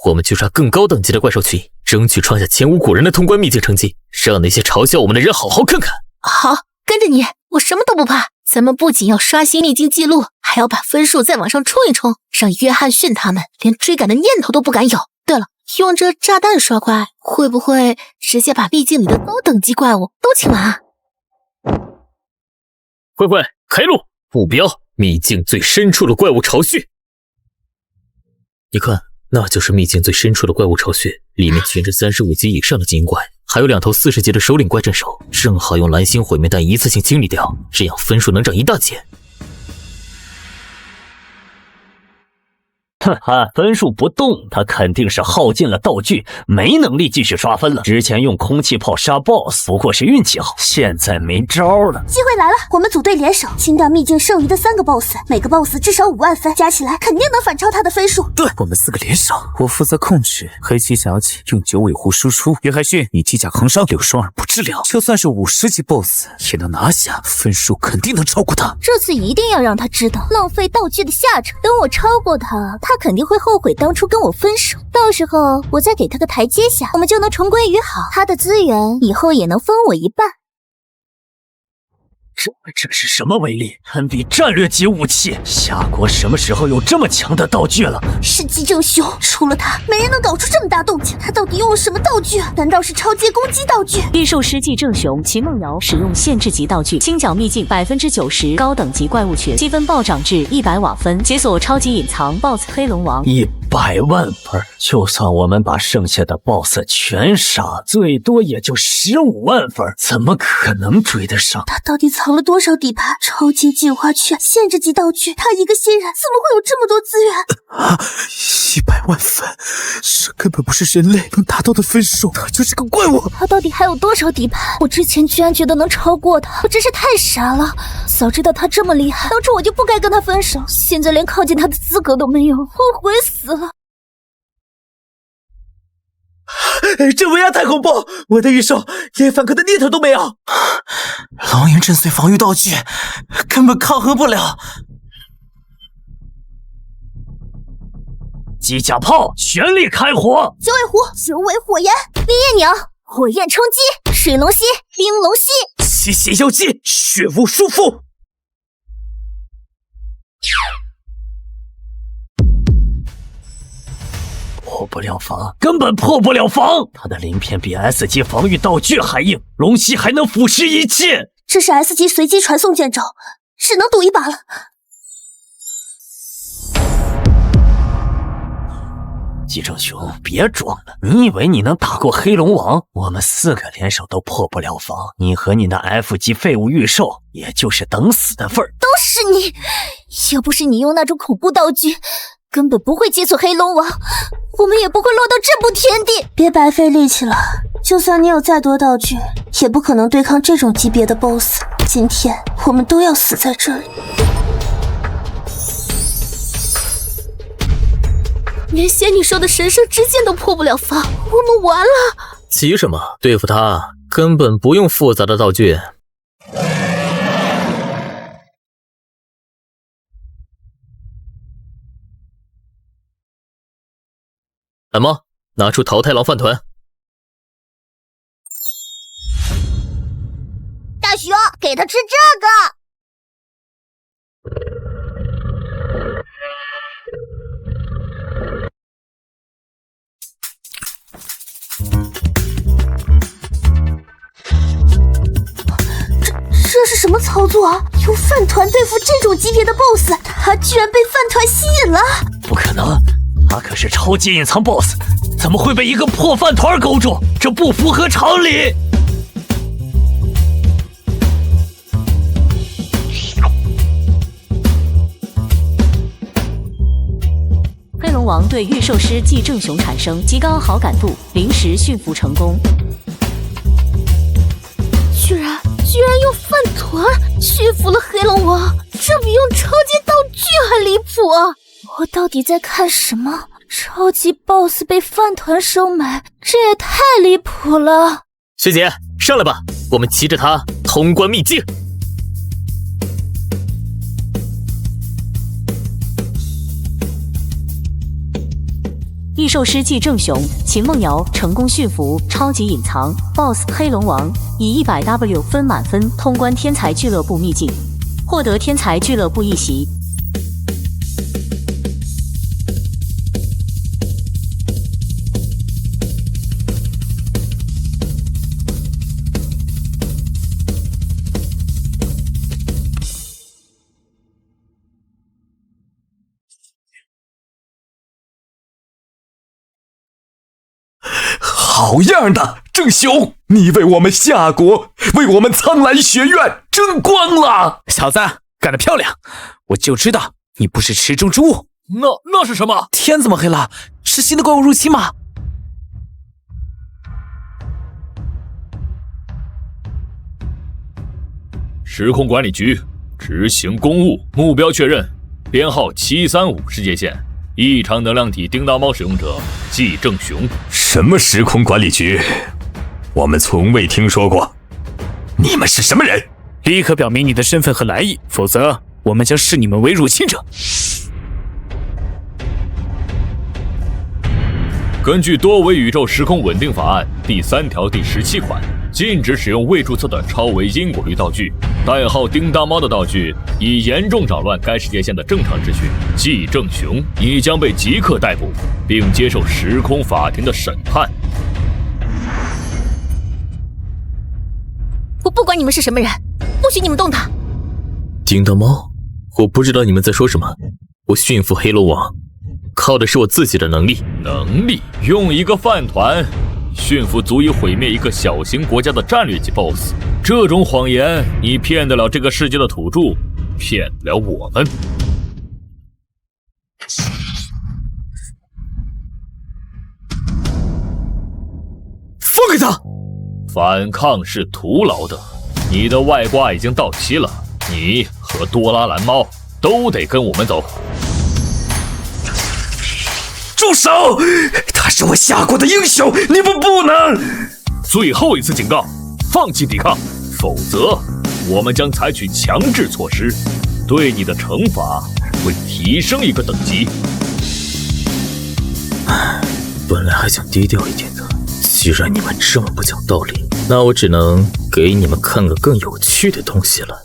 我们就杀更高等级的怪兽群，争取创下前无古人的通关秘境成绩，让那些嘲笑我们的人好好看看。好，跟着你，我什么都不怕。咱们不仅要刷新秘境记录，还要把分数再往上冲一冲，让约翰逊他们连追赶的念头都不敢有。对了，用这炸弹刷怪，会不会直接把秘境里的高等级怪物都清完啊？慧慧，开路！目标：秘境最深处的怪物巢穴。你看，那就是秘境最深处的怪物巢穴，里面全是35级以上的精英怪，还有2头40级的首领怪镇守，正好用蓝星毁灭弹一次性清理掉，这样分数能涨一大截。哈，分数不动，他肯定是耗尽了道具，没能力继续刷分了。之前用空气炮杀 BOSS 不过是运气好，现在没招了。机会来了，我们组队联手，清掉秘境剩余的3个 BOSS， 每个 BOSS 至少5万分，加起来肯定能反超他的分数。对，我们4个联手，我负责控制，黑崎小姐用9尾狐输出，约翰逊你机甲扛伤，柳双儿不治疗，就算是50级 BOSS 也能拿下，分数肯定能超过他。这次一定要让他知道浪费道具的下场，等我超过他，他肯定会后悔当初跟我分手，到时候我再给他个台阶下，我们就能重归于好，他的资源以后也能分我一半。这是什么威力？堪比战略级武器！夏国什么时候有这么强的道具了？是姬正雄，除了他，没人能搞出这么大动静。他到底用了什么道具？难道是超阶攻击道具？异兽师季正雄、秦梦瑶使用限制级道具清剿秘境90%高等级怪物群，积分暴涨至100瓦分，解锁超级隐藏 BOSS 黑龙王。 100万分，就算我们把剩下的 BOSS 全杀，最多也就15万分，怎么可能追得上？他到底藏了多少底盘？超级进化圈、限制级道具，他一个新人怎么会有这么多资源？100万分，这根本不是人类能达到的分数，他就是个怪物。他到底还有多少底盘？我之前居然觉得能超过他，我真是太傻了。早知道他这么厉害，当初我就不该跟他分手，现在连靠近他的资格都没有，后悔死了。这威压太恐怖，我的御兽连反抗的念头都没有。龙吟震碎防御道具，根本抗衡不了。机甲炮全力开火！九尾狐，九尾火焰，烈焰鸟，火焰冲击，水龙息，冰龙息，吸血妖姬，血雾束缚。破不了防，根本破不了防！他的鳞片比 S 级防御道具还硬，龙息还能腐蚀一切。这是 S 级随机传送剑招，只能赌一把了。季正雄，别装了！你以为你能打过黑龙王？我们4个联手都破不了防，你和你那 F 级废物御兽，也就是等死的份儿。都是你！要不是你用那种恐怖道具，根本不会解锁黑龙王，我们也不会落到这步田地。别白费力气了，就算你有再多道具，也不可能对抗这种级别的 BOSS。今天我们都要死在这里。连仙女兽的神圣之剑都破不了防，我们完了！急什么？对付他根本不用复杂的道具。蓝猫，拿出桃太郎饭团。大熊，给他吃这个。这是什么操作啊？用饭团对付这种级别的 BOSS， 他居然被饭团吸引了！不可能，他可是超级隐藏 BOSS， 怎么会被一个破饭团勾住？这不符合常理！黑龙王对御兽师季正雄产生极高好感度，临时驯服成功。居然用饭团驯服了黑龙王，这比用超级道具还离谱啊！我到底在看什么？超级 BOSS 被饭团收买，这也太离谱了！学姐，上来吧，我们骑着它通关秘境。异兽师季正雄、秦梦瑶成功驯服超级隐藏 BOSS 黑龙王，以100W 分满分通关天才俱乐部秘境，获得天才俱乐部一席。好样的，正雄！你为我们夏国，为我们苍蓝学院争光了！小子，干得漂亮！我就知道你不是池中之物。那是什么？天这么黑了，是新的怪物入侵吗？时空管理局执行公务，目标确认，编号735世界线。异常能量体叮当猫使用者季正雄。什么时空管理局？我们从未听说过。你们是什么人？立刻表明你的身份和来意，否则我们将视你们为入侵者。根据多维宇宙时空稳定法案第3条第17款，禁止使用未注册的超维因果律道具。代号叮当猫的道具已严重扰乱该世界线的正常秩序。季正雄，你将被即刻逮捕，并接受时空法庭的审判。我不管你们是什么人，不许你们动他！叮当猫，我不知道你们在说什么。我驯服黑龙王，靠的是我自己的能力。能力？用一个饭团驯服足以毁灭一个小型国家的战略级 BOSS， 这种谎言你骗得了这个世界的土著，骗得了我们？放开他！反抗是徒劳的，你的外挂已经到期了，你和多拉蓝猫都得跟我们走。住手！他是我下过的英雄，你们不能！最后一次警告，放弃抵抗，否则我们将采取强制措施，对你的惩罚会提升一个等级。本来还想低调一点的，既然你们这么不讲道理，那我只能给你们看个更有趣的东西了。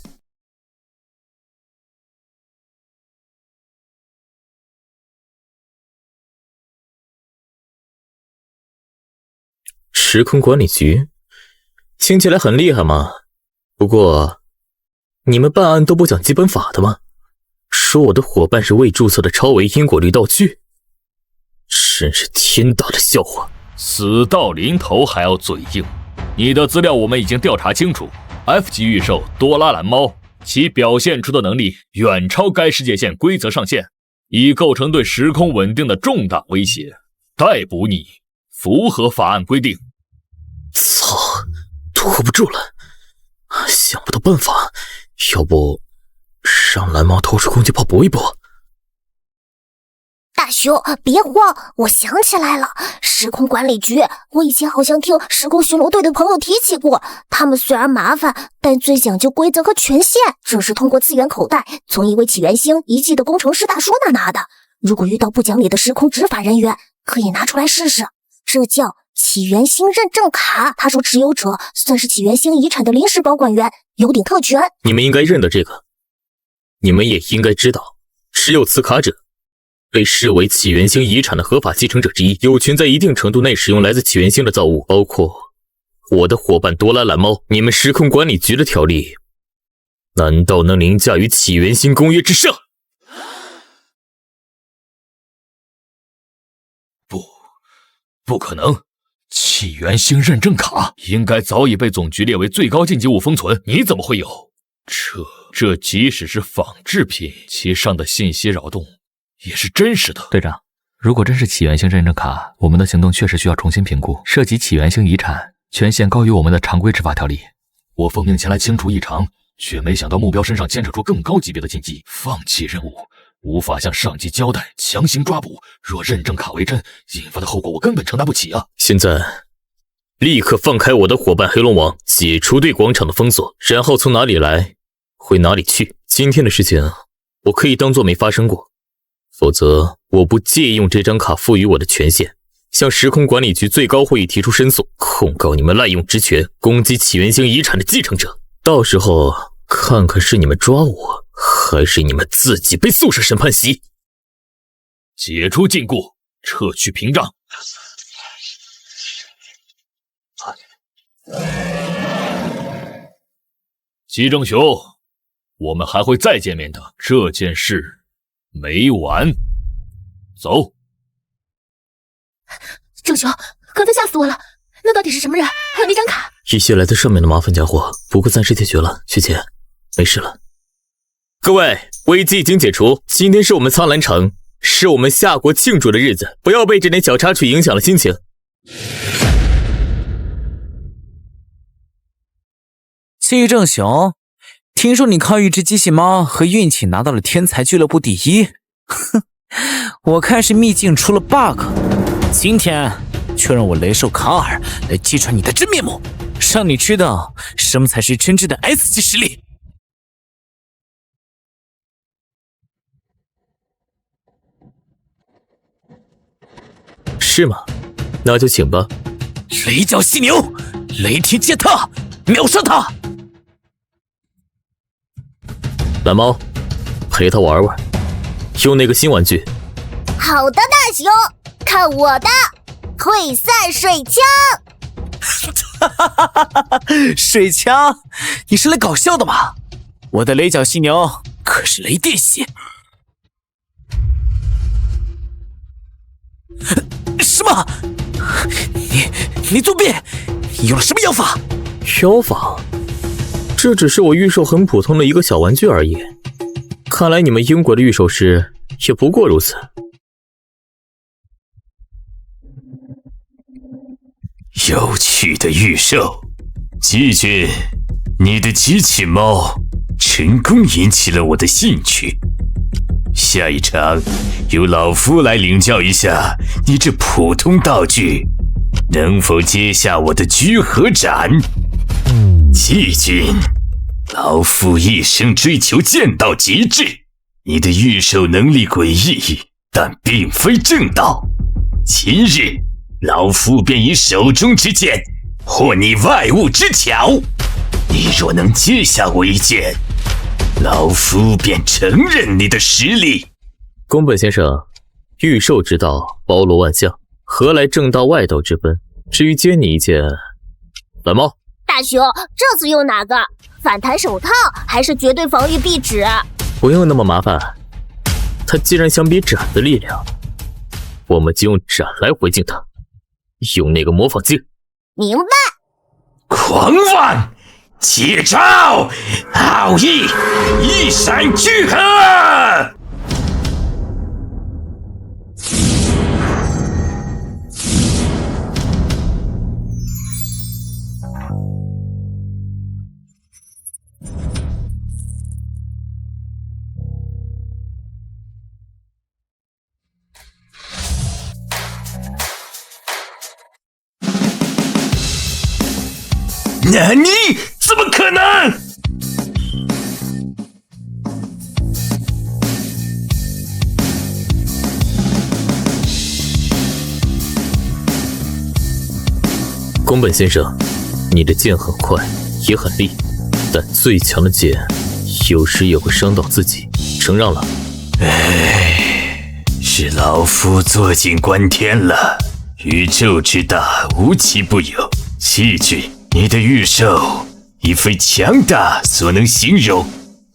时空管理局听起来很厉害嘛，不过你们办案都不讲基本法的吗？说我的伙伴是未注册的超维因果律道具，真是天大的笑话。死到临头还要嘴硬，你的资料我们已经调查清楚， F 级御兽多拉蓝猫，其表现出的能力远超该世界线规则上限，已构成对时空稳定的重大威胁，逮捕你符合法案规定。操，拖不住了，想不到办法，要不让蓝猫投出空气炮搏一搏？大熊，别慌，我想起来了，时空管理局，我以前好像听时空巡逻队的朋友提起过，他们虽然麻烦，但最讲究规则和权限，这是通过次元口袋从一位起源星遗迹的工程师大叔那拿的。如果遇到不讲理的时空执法人员，可以拿出来试试，这叫起源星认证卡，他说持有者算是起源星遗产的临时保管员，有点特权。你们应该认得这个，你们也应该知道，持有此卡者被视为起源星遗产的合法继承者之一，有权在一定程度内使用来自起源星的造物，包括我的伙伴多拉蓝猫。你们时空管理局的条例，难道能凌驾于起源星公约之上？不可能！起源星认证卡应该早已被总局列为最高禁忌物封存，你怎么会有？这即使是仿制品，其上的信息扰动也是真实的。队长，如果真是起源星认证卡，我们的行动确实需要重新评估。涉及起源星遗产，权限高于我们的常规执法条例。我奉命前来清除异常，却没想到目标身上牵扯出更高级别的禁忌，放弃任务。无法向上级交代，强行抓捕，若认证卡为真，引发的后果我根本承担不起啊！现在立刻放开我的伙伴黑龙王，解除对广场的封锁，然后从哪里来回哪里去。今天的事情我可以当作没发生过，否则我不介意用这张卡赋予我的权限，向时空管理局最高会议提出申诉，控告你们滥用职权，攻击起源星遗产的继承者。到时候看看是你们抓我，还是你们自己被宿舍审判席。解除禁锢，撤去屏障。季正雄，我们还会再见面的，这件事没完。走。正雄，刚才吓死我了，那到底是什么人？还有那张卡？一些来自上面的麻烦家伙，不过暂时解决了，学姐，没事了。各位，危机已经解除，今天是我们苍兰城，是我们夏国庆祝的日子，不要被这点小插曲影响了心情。季正雄，听说你靠一只机器猫和运气拿到了天才俱乐部第一，哼，我看是秘境出了 bug， 今天就让我雷兽卡尔来揭穿你的真面目，让你知道什么才是真正的 S 级实力。是吗？那就请吧。雷角犀牛，雷霆剑特，秒杀他！蓝猫，陪他玩玩，用那个新玩具。好的，大熊，看我的退散水枪！水枪？你是来搞笑的吗？我的雷角犀牛可是雷电系。什么？你作弊？你用了什么妖法？妖法？这只是我御兽很普通的一个小玩具而已。看来你们英国的御兽师也不过如此。有趣的御兽，季军，你的机器猫成功引起了我的兴趣。下一场，由老夫来领教一下你这普通道具能否接下我的居合斩。季军，老夫一生追求剑道极致，你的御兽能力诡异，但并非正道。今日，老夫便以手中之剑获你外物之巧。你若能接下我一剑，老夫便承认你的实力。宫本先生，御兽之道包罗万象，何来正道外道之分？至于接你一剑，蓝猫，大熊，这次用哪个？反弹手套还是绝对防御壁纸？不用那么麻烦。他既然想比斩的力量，我们就用斩来回敬他，用那个模仿镜。明白。狂妄！接招！奥义，一闪聚合！那你怎么可能？宫本先生，你的剑很快，也很利，但最强的剑有时也会伤到自己，承让了。是老夫坐井观天了，宇宙之大，无奇不有。季军，你的御兽已非强大所能形容，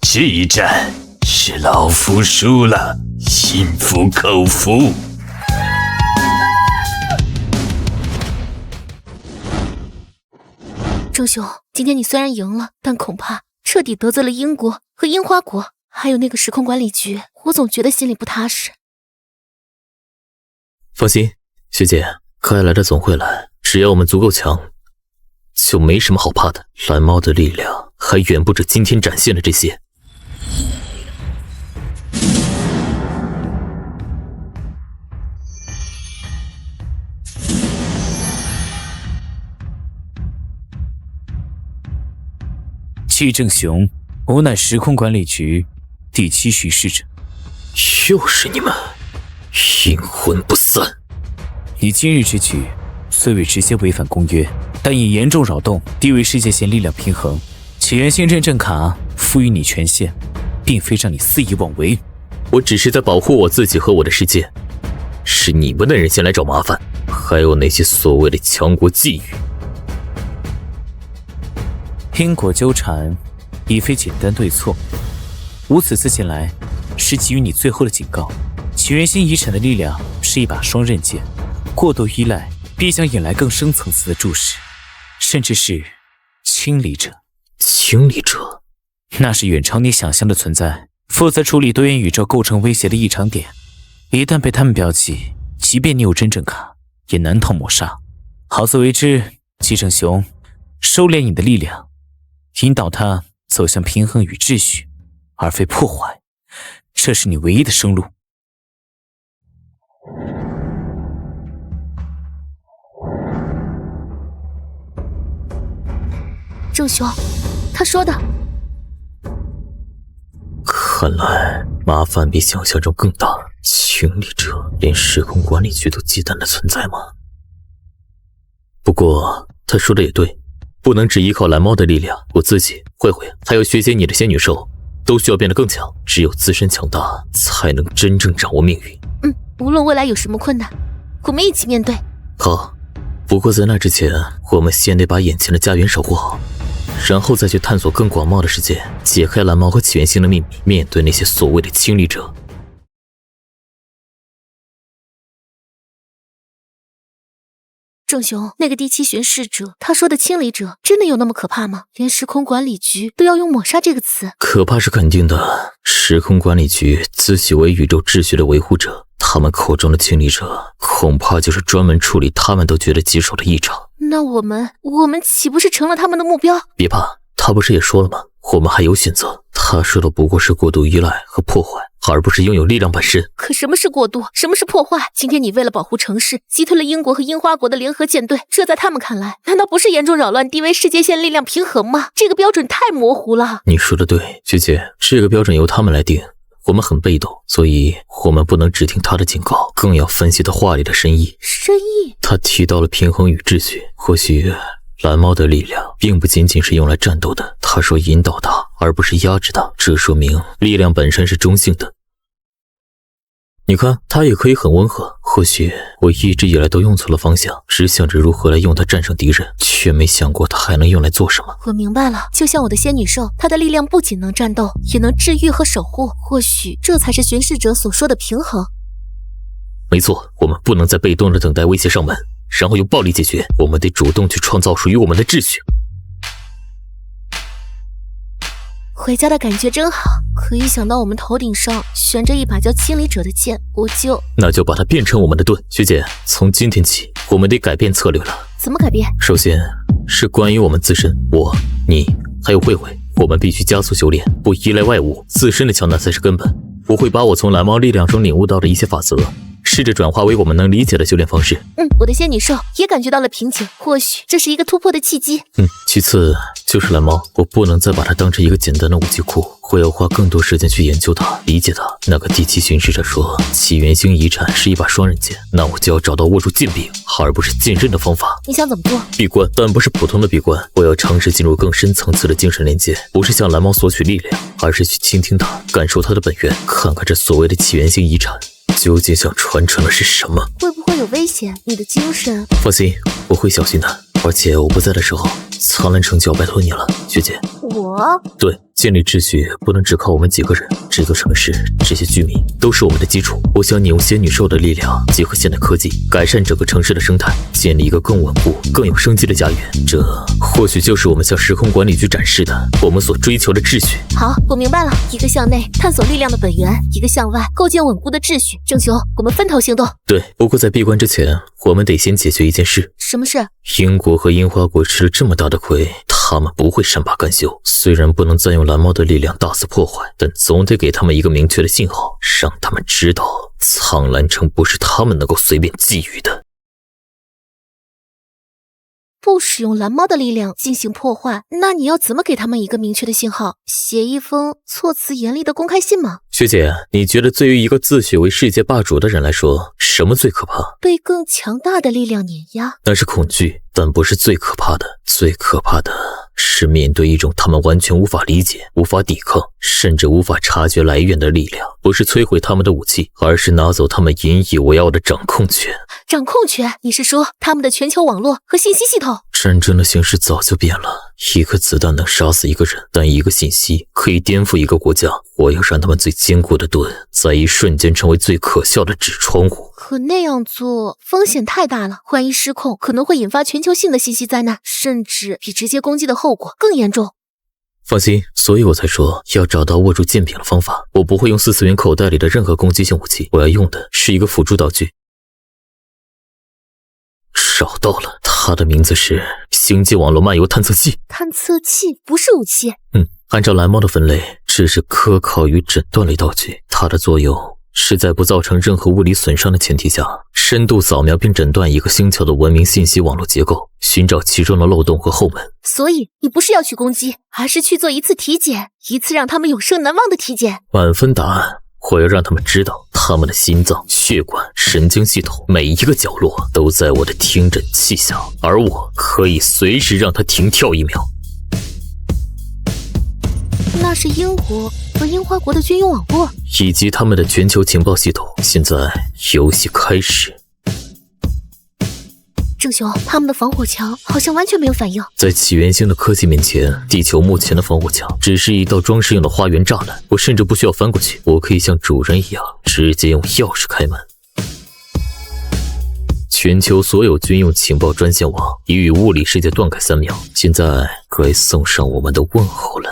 这一战是老夫输了，心服口服。郑兄，今天你虽然赢了，但恐怕彻底得罪了英国和樱花国，还有那个时空管理局，我总觉得心里不踏实。放心，学姐，该来的总会来，只要我们足够强，就没什么好怕的。蓝猫的力量还远不止今天展现的这些。季正雄，吾乃时空管理局第7巡视者。又是你们，阴魂不散！你今日之举虽未直接违反公约，但已严重扰动地位世界线力量平衡。起源星认证卡赋予你权限，并非让你肆意妄为。我只是在保护我自己和我的世界，是你们的人先来找麻烦，还有那些所谓的强国觊觎。因果纠缠已非简单对错，吾此次前来是给予你最后的警告。起源星遗产的力量是一把双刃剑，过度依赖必将引来更深层次的注视，甚至是清理者。清理者？那是远超你想象的存在，负责处理多元宇宙构成威胁的异常点。一旦被他们标记，即便你有真正卡，也难逃抹杀。好自为之，季正雄，收敛你的力量，引导他走向平衡与秩序，而非破坏，这是你唯一的生路。郑雄，他说的，看来麻烦比想象中更大。清理者连时空管理局都忌惮的存在吗？不过他说的也对，不能只依靠蓝猫的力量，我自己、慧慧还有学姐你的仙女兽，都需要变得更强。只有自身强大，才能真正掌握命运。无论未来有什么困难，我们一起面对。好，不过在那之前，我们先得把眼前的家园守护好，然后再去探索更广袤的世界，解开蓝猫和起源星的秘密，面对那些所谓的亲历者。郑雄，那个第7巡视者，他说的清理者真的有那么可怕吗？连时空管理局都要用抹杀这个词，可怕是肯定的。时空管理局自诩为宇宙秩序的维护者，他们口中的清理者，恐怕就是专门处理他们都觉得棘手的异常。那我们岂不是成了他们的目标？别怕，他不是也说了吗？我们还有选择。他说的不过是过度依赖和破坏，而不是拥有力量本身。可什么是过度，什么是破坏？今天你为了保护城市，击退了英国和樱花国的联合舰队，这在他们看来，难道不是严重扰乱低维世界线力量平衡吗？这个标准太模糊了。你说的对，学姐，这个标准由他们来定，我们很被动，所以我们不能只听他的警告，更要分析他话里的深意。深意？他提到了平衡与秩序，或许蓝猫的力量并不仅仅是用来战斗的，他说引导它，而不是压制它，这说明力量本身是中性的。你看，它也可以很温和。或许我一直以来都用错了方向，只想着如何来用它战胜敌人，却没想过它还能用来做什么。我明白了，就像我的仙女兽，它的力量不仅能战斗，也能治愈和守护。或许这才是巡视者所说的平衡。没错，我们不能再被动的等待威胁上门，然后用暴力解决，我们得主动去创造属于我们的秩序。回家的感觉真好，可一想到我们头顶上悬着一把叫清理者的剑，那就把它变成我们的盾。学姐，从今天起，我们得改变策略了。怎么改变？首先是关于我们自身，我、你还有慧慧，我们必须加速修炼，不依赖外物，自身的强大才是根本。我会把我从蓝猫力量中领悟到的一些法则，试着转化为我们能理解的修炼方式。我的仙女兽也感觉到了瓶颈，或许这是一个突破的契机。其次就是蓝猫，我不能再把它当成一个简单的武器库，我要花更多时间去研究它，理解它。那个第7巡视者说起源星遗产是一把双刃剑，那我就要找到握住剑柄而不是剑刃的方法。你想怎么做？闭关，但不是普通的闭关，我要尝试进入更深层次的精神连接，不是向蓝猫索取力量，而是去倾听它，感受它的本源，看看这所谓的起源星遗产究竟想传承的是什么。会不会有危险？你的精神……放心，我会小心的。而且我不在的时候，苍兰城就要拜托你了，学姐。我？对，建立秩序不能只靠我们几个人，这座城市这些居民都是我们的基础。我想你用仙女兽的力量结合现代科技，改善整个城市的生态，建立一个更稳固、更有生机的家园。这或许就是我们向时空管理局展示的我们所追求的秩序。好，我明白了，一个向内探索力量的本源，一个向外构建稳固的秩序。郑雄，我们分头行动。对，不过在闭关之前，我们得先解决一件事。什么事？英国和樱花国吃了这么大的亏，他们不会善罢甘休。虽然不能再用蓝猫的力量大肆破坏，但总得给他们一个明确的信号，让他们知道苍兰城不是他们能够随便觊觎的。不使用蓝猫的力量进行破坏，那你要怎么给他们一个明确的信号？写一封措辞严厉的公开信吗？学姐，你觉得对于一个自诩为世界霸主的人来说，什么最可怕？被更强大的力量碾压。那是恐惧，但不是最可怕的。最可怕的是面对一种他们完全无法理解、无法抵抗，甚至无法察觉来源的力量。不是摧毁他们的武器，而是拿走他们引以为傲的掌控权。掌控权？你是说他们的全球网络和信息系统？战争的形势早就变了，一颗子弹能杀死一个人，但一个信息可以颠覆一个国家。我要让他们最坚固的盾，在一瞬间成为最可笑的纸窗户。可那样做风险太大了，万一失控，可能会引发全球性的信息灾难，甚至比直接攻击的后果更严重。放心，所以我才说要找到握住剑柄的方法。我不会用4次元口袋里的任何攻击性武器，我要用的是一个辅助道具。找到了，它的名字是星际网络漫游探测器。探测器不是武器。按照蓝猫的分类，这是科考与诊断类道具。它的作用是在不造成任何物理损伤的前提下，深度扫描并诊断一个星球的文明信息网络结构，寻找其中的漏洞和后门。所以你不是要去攻击，而是去做一次体检，一次让他们永生难忘的体检。满分答案，我要让他们知道，他们的心脏、血管、神经系统每一个角落都在我的听诊器下，而我可以随时让它停跳1秒。那是英国和樱花国的军用网络，以及他们的全球情报系统。现在游戏开始。郑雄，他们的防火墙好像完全没有反应。在起源星的科技面前，地球目前的防火墙只是一道装饰用的花园栅栏，我甚至不需要翻过去，我可以像主人一样直接用钥匙开门。全球所有军用情报专线网已与物理世界断开3秒，现在该送上我们的问候了。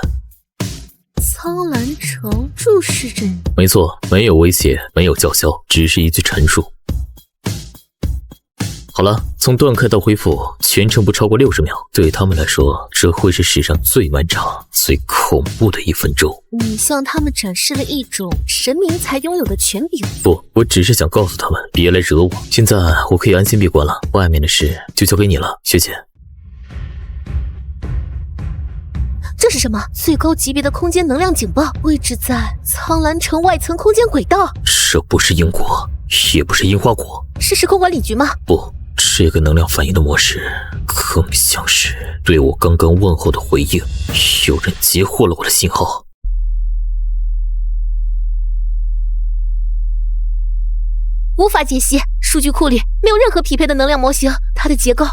苍兰城注视着你。没错，没有威胁，没有叫嚣，只是一句陈述。好了，从断开到恢复，全程不超过60秒。对他们来说，这会是史上最漫长、最恐怖的1分钟。你向他们展示了一种神明才拥有的权柄。不，我只是想告诉他们，别来惹我。现在我可以安心闭关了，外面的事就交给你了，学姐。这是什么？最高级别的空间能量警报，位置在苍兰城外层空间轨道。这不是英国，也不是樱花国，是时空管理局吗？不，这个能量反应的模式更像是对我刚刚问候的回应。有人截获了我的信号。无法解析，数据库里没有任何匹配的能量模型。它的结构，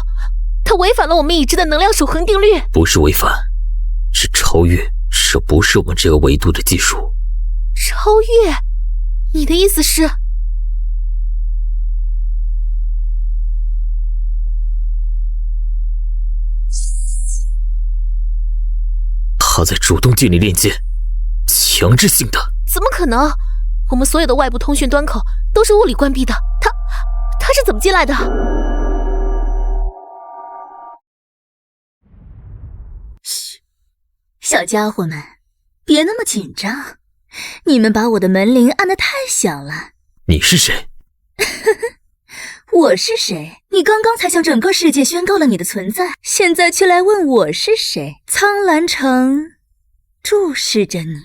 它违反了我们已知的能量守恒定律。不是违反，是超越。这不是我们这个维度的技术。超越？你的意思是？他在主动建立链接，强制性的。怎么可能？我们所有的外部通讯端口都是物理关闭的。他是怎么进来的？嘘，小家伙们，别那么紧张。你们把我的门铃按得太响了。你是谁？我是谁？你刚刚才向整个世界宣告了你的存在，现在却来问我是谁？苍兰城注视着你。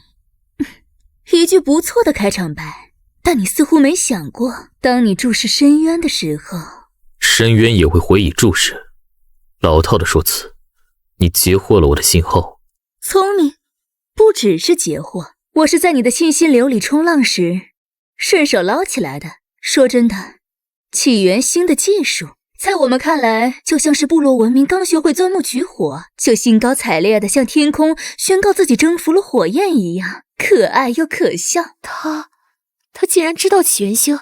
一句不错的开场白，但你似乎没想过，当你注视深渊的时候，深渊也会回以注视。老套的说辞，你截获了我的信号。聪明，不只是截获，我是在你的信息流里冲浪时顺手捞起来的。说真的，起源星的技术在我们看来就像是部落文明刚学会钻木取火，就兴高采烈地向天空宣告自己征服了火焰一样，可爱又可笑。他竟然知道起源星，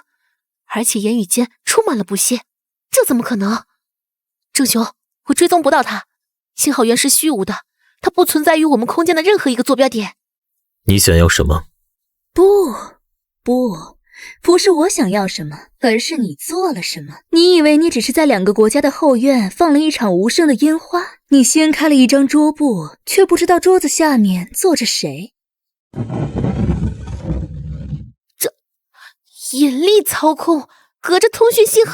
而且言语间充满了不屑，这怎么可能？郑雄，我追踪不到他，信号源是虚无的，它不存在于我们空间的任何一个坐标点。你想要什么？不是我想要什么，而是你做了什么。你以为你只是在2个国家的后院放了一场无声的烟花？你掀开了一张桌布，却不知道桌子下面坐着谁。这引力操控，隔着通讯信号。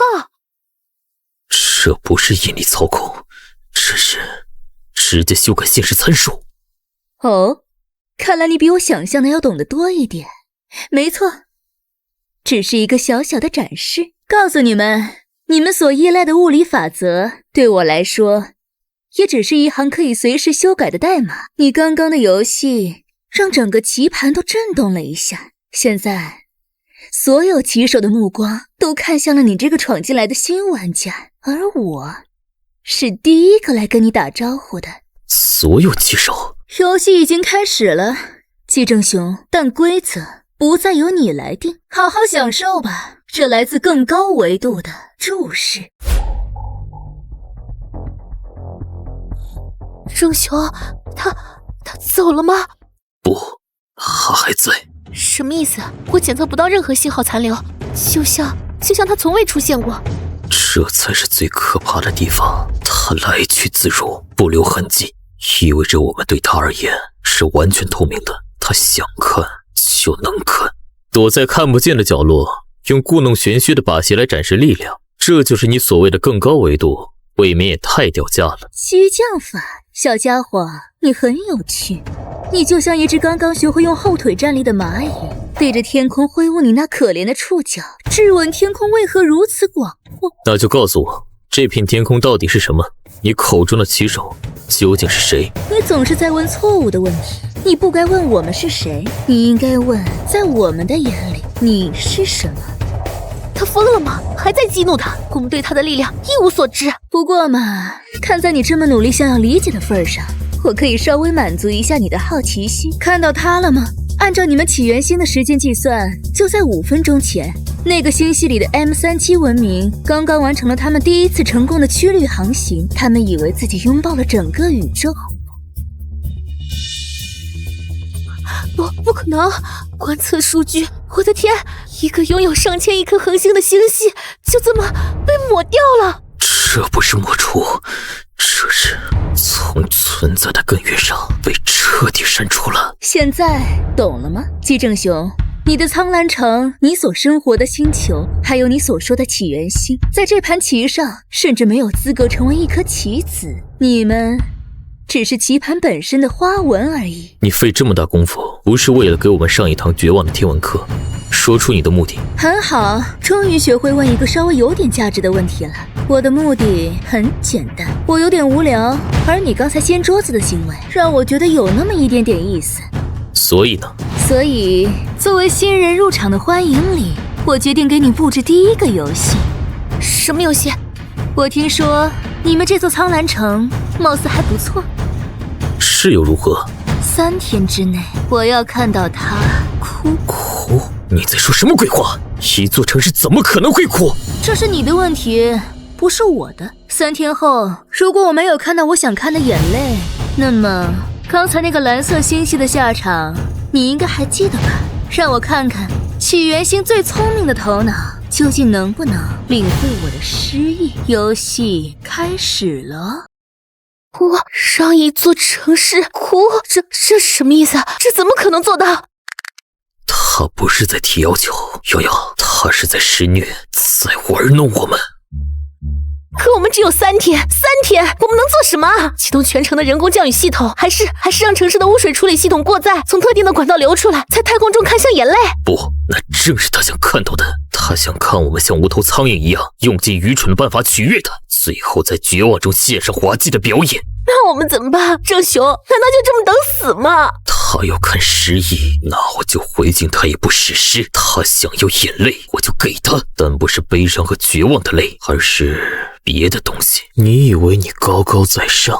这不是引力操控，这是直接修改现实参数。哦，看来你比我想象的要懂得多一点。没错，只是一个小小的展示，告诉你们，你们所依赖的物理法则，对我来说，也只是一行可以随时修改的代码。你刚刚的游戏让整个棋盘都震动了一下，现在所有棋手的目光都看向了你这个闯进来的新玩家，而我是第一个来跟你打招呼的。所有棋手？游戏已经开始了，季正雄，但规则不再由你来定，好好享受吧，这来自更高维度的注视。郑雄，他走了吗？不，他还在。什么意思？我检测不到任何信号残留，就像他从未出现过。这才是最可怕的地方，他来去自如，不留痕迹，意味着我们对他而言是完全透明的，他想看就能看。躲在看不见的角落，用故弄玄虚的把戏来展示力量，这就是你所谓的更高维度，未免也太掉价了。激将法，小家伙，你很有趣。你就像一只刚刚学会用后腿站立的蚂蚁，对着天空挥舞你那可怜的触角，质问天空为何如此广阔。那就告诉我，这片天空到底是什么？你口中的棋手究竟是谁？你总是在问错误的问题，你不该问我们是谁，你应该问，在我们的眼里你是什么。他疯了吗？还在激怒他，我们对他的力量一无所知。不过嘛，看在你这么努力想要理解的份上，我可以稍微满足一下你的好奇心。看到他了吗？按照你们起源星的时间计算，就在5分钟前，那个星系里的 M37文明刚刚完成了他们第1次成功的曲率航行，他们以为自己拥抱了整个宇宙。不可能！观测数据，我的天，一个拥有上千亿颗恒星的星系就这么被抹掉了。这不是抹除，这是从存在的根源上被彻底删除了。现在懂了吗，季正雄？你的苍兰城，你所生活的星球，还有你所说的起源星，在这盘棋上甚至没有资格成为一颗棋子。你们只是棋盘本身的花纹而已。你费这么大功夫，不是为了给我们上一堂绝望的天文课？说出你的目的。很好，终于学会问一个稍微有点价值的问题了。我的目的很简单，我有点无聊，而你刚才掀桌子的行为让我觉得有那么一点点意思。所以呢？所以作为新人入场的欢迎礼，我决定给你布置第一个游戏。什么游戏？我听说你们这座苍兰城貌似还不错。是又如何？3天之内，我要看到他哭。哭？你在说什么鬼话？一座城市怎么可能会哭？这是你的问题，不是我的。3天后，如果我没有看到我想看的眼泪，那么刚才那个蓝色星系的下场，你应该还记得吧？让我看看起源星最聪明的头脑究竟能不能领会我的诗意。游戏开始了。我让一座城市哭，这是什么意思啊？这怎么可能做到？他不是在提要求，瑶瑶，他是在施虐，在玩弄我们。可我们只有3天，3天，我们能做什么？启动全城的人工降雨系统，还是让城市的污水处理系统过载，从特定的管道流出来，在太空中看向眼泪？不，那正是他想看到的。他想看我们像无头苍蝇一样，用尽愚蠢的办法取悦他，最后在绝望中献上滑稽的表演。那我们怎么办？郑雄，难道就这么等死吗？他要看诗意，那我就回敬他一部史诗。他想要眼泪，我就给他，但不是悲伤和绝望的泪，而是别的东西。你以为你高高在上，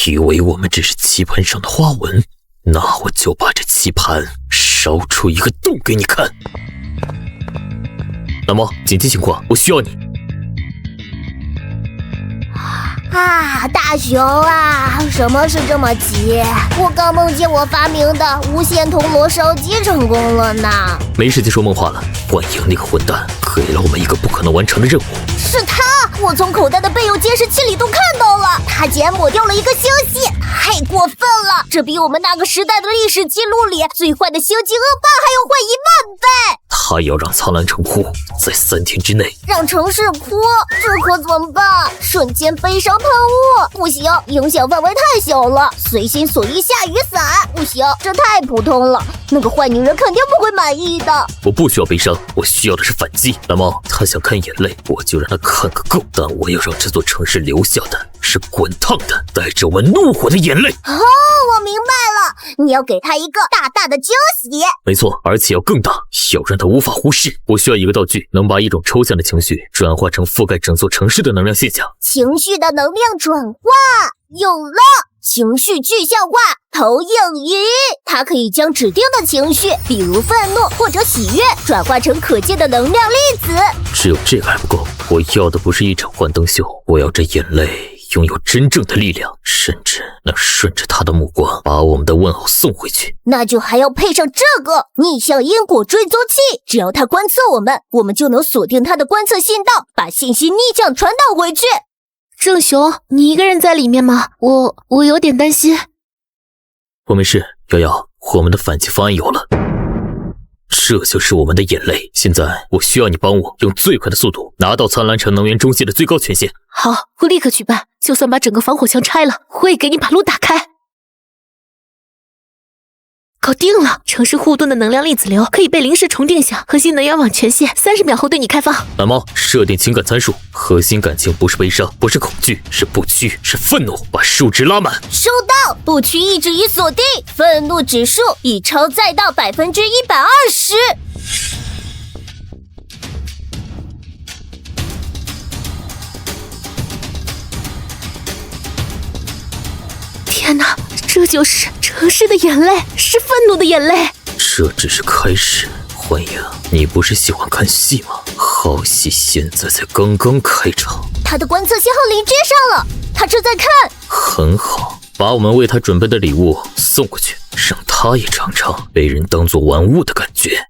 以为我们只是棋盘上的花纹，那我就把这棋盘烧出一个洞给你看。蓝猫，紧急情况，我需要你。啊，大雄啊，什么事这么急？我刚梦见我发明的无线铜锣烧鸡成功了呢。没时间说梦话了，幻影那个混蛋给了我们一个不可能完成的任务。是他，我从口袋的备用监视器里都看到了，他竟然抹掉了一个星系，太过分了！这比我们那个时代的历史记录里最坏的星际恶霸还要坏1万倍。他要让苍兰城哭，在3天之内让城市哭，这可怎么办？瞬间悲伤喷雾，不行，影响范围太小了。随心所欲下雨伞，不行，这太普通了，那个坏女人肯定不会满意的。我不需要悲伤，我需要的是反击。蓝猫，他想看眼泪，我就让他看个够，但我要让这座城市留下的是滚烫的，带着我怒火的眼泪。哦，我明白了，你要给他一个大大的惊喜。没错，而且要更大，要让他无法忽视。我需要一个道具，能把一种抽象的情绪转化成覆盖整座城市的能量现象。情绪的能量转化，有了！情绪具象化投影仪，它可以将指定的情绪，比如愤怒或者喜悦，转化成可见的能量粒子。只有这个还不够，我要的不是一场幻灯秀，我要这眼泪拥有真正的力量，甚至能顺着他的目光把我们的问候送回去。那就还要配上这个逆向因果追踪器，只要他观测我们就能锁定他的观测信道，把信息逆向传导回去。郑雄，你一个人在里面吗？我有点担心。我没事，瑶瑶，我们的反击方案有了，这就是我们的眼泪。现在我需要你帮我用最快的速度拿到苍兰城能源中心的最高权限。好，我立刻举办，就算把整个防火墙拆了，我也给你把路打开。搞定了！城市护盾的能量粒子流可以被临时重定下，核心能源网权限30秒后对你开放。蓝猫，设定情感参数，核心感情不是悲伤，不是恐惧，是不屈，是愤怒，把数值拉满。收到，不屈意志已锁定，愤怒指数已超载到120%。天哪，这就是城市的眼泪，是愤怒的眼泪。这只是开始，幻影，你不是喜欢看戏吗？好戏现在才刚刚开场。他的观测信号临接上了，他正在看。很好，把我们为他准备的礼物送过去，让他也尝尝被人当作玩物的感觉。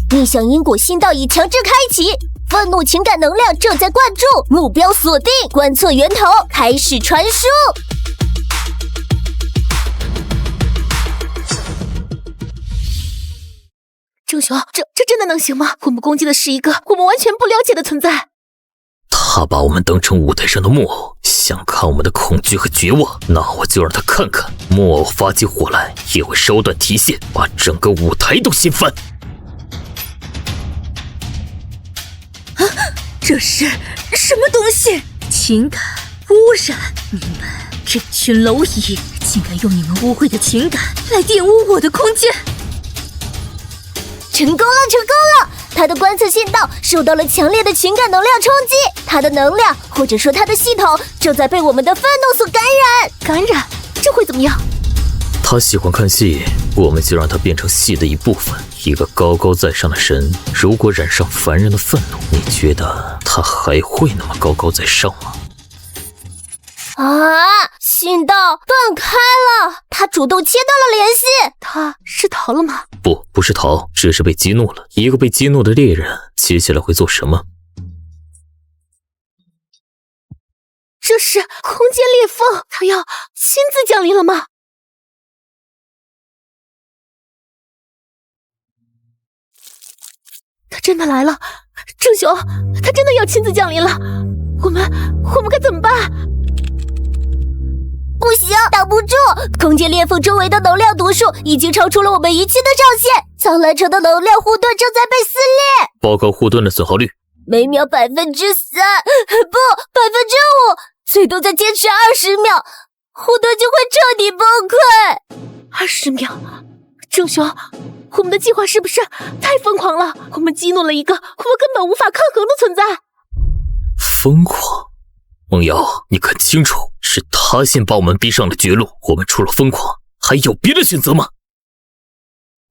逆向因果信道已强制开启，愤怒情感能量正在灌注，目标锁定，观测源头，开始传输。郑雄，这真的能行吗？我们攻击的是一个我们完全不了解的存在。他把我们当成舞台上的木偶，想看我们的恐惧和绝望，那我就让他看看，木偶发起火来也会烧断提线，把整个舞台都掀翻。这是什么东西？情感污染，你们这群蝼蚁竟敢用你们污秽的情感来玷污我的空间！成功了，成功了！他的观测信道受到了强烈的情感能量冲击，他的能量或者说他的系统正在被我们的愤怒所感染。感染？这会怎么样？他喜欢看戏，我们就让他变成戏的一部分。一个高高在上的神，如果染上凡人的愤怒，你觉得他还会那么高高在上吗？信道断开了，他主动切断了联系。他是逃了吗？不是逃，只是被激怒了。一个被激怒的猎人，接下来会做什么？这是空间裂缝，他要亲自降临了吗？他真的来了，郑雄，他真的要亲自降临了，我们该怎么办？不行，挡不住！空间裂缝周围的能量读数已经超出了我们仪器的上限，苍蓝城的能量护盾正在被撕裂。报告护盾的损耗率，每秒3%，不，5%，最多再坚持20秒，护盾就会彻底崩溃。20秒，郑雄，我们的计划是不是太疯狂了？我们激怒了一个我们根本无法抗衡的存在。疯狂？梦瑶，你看清楚，是他先把我们逼上了绝路，我们除了疯狂，还有别的选择吗？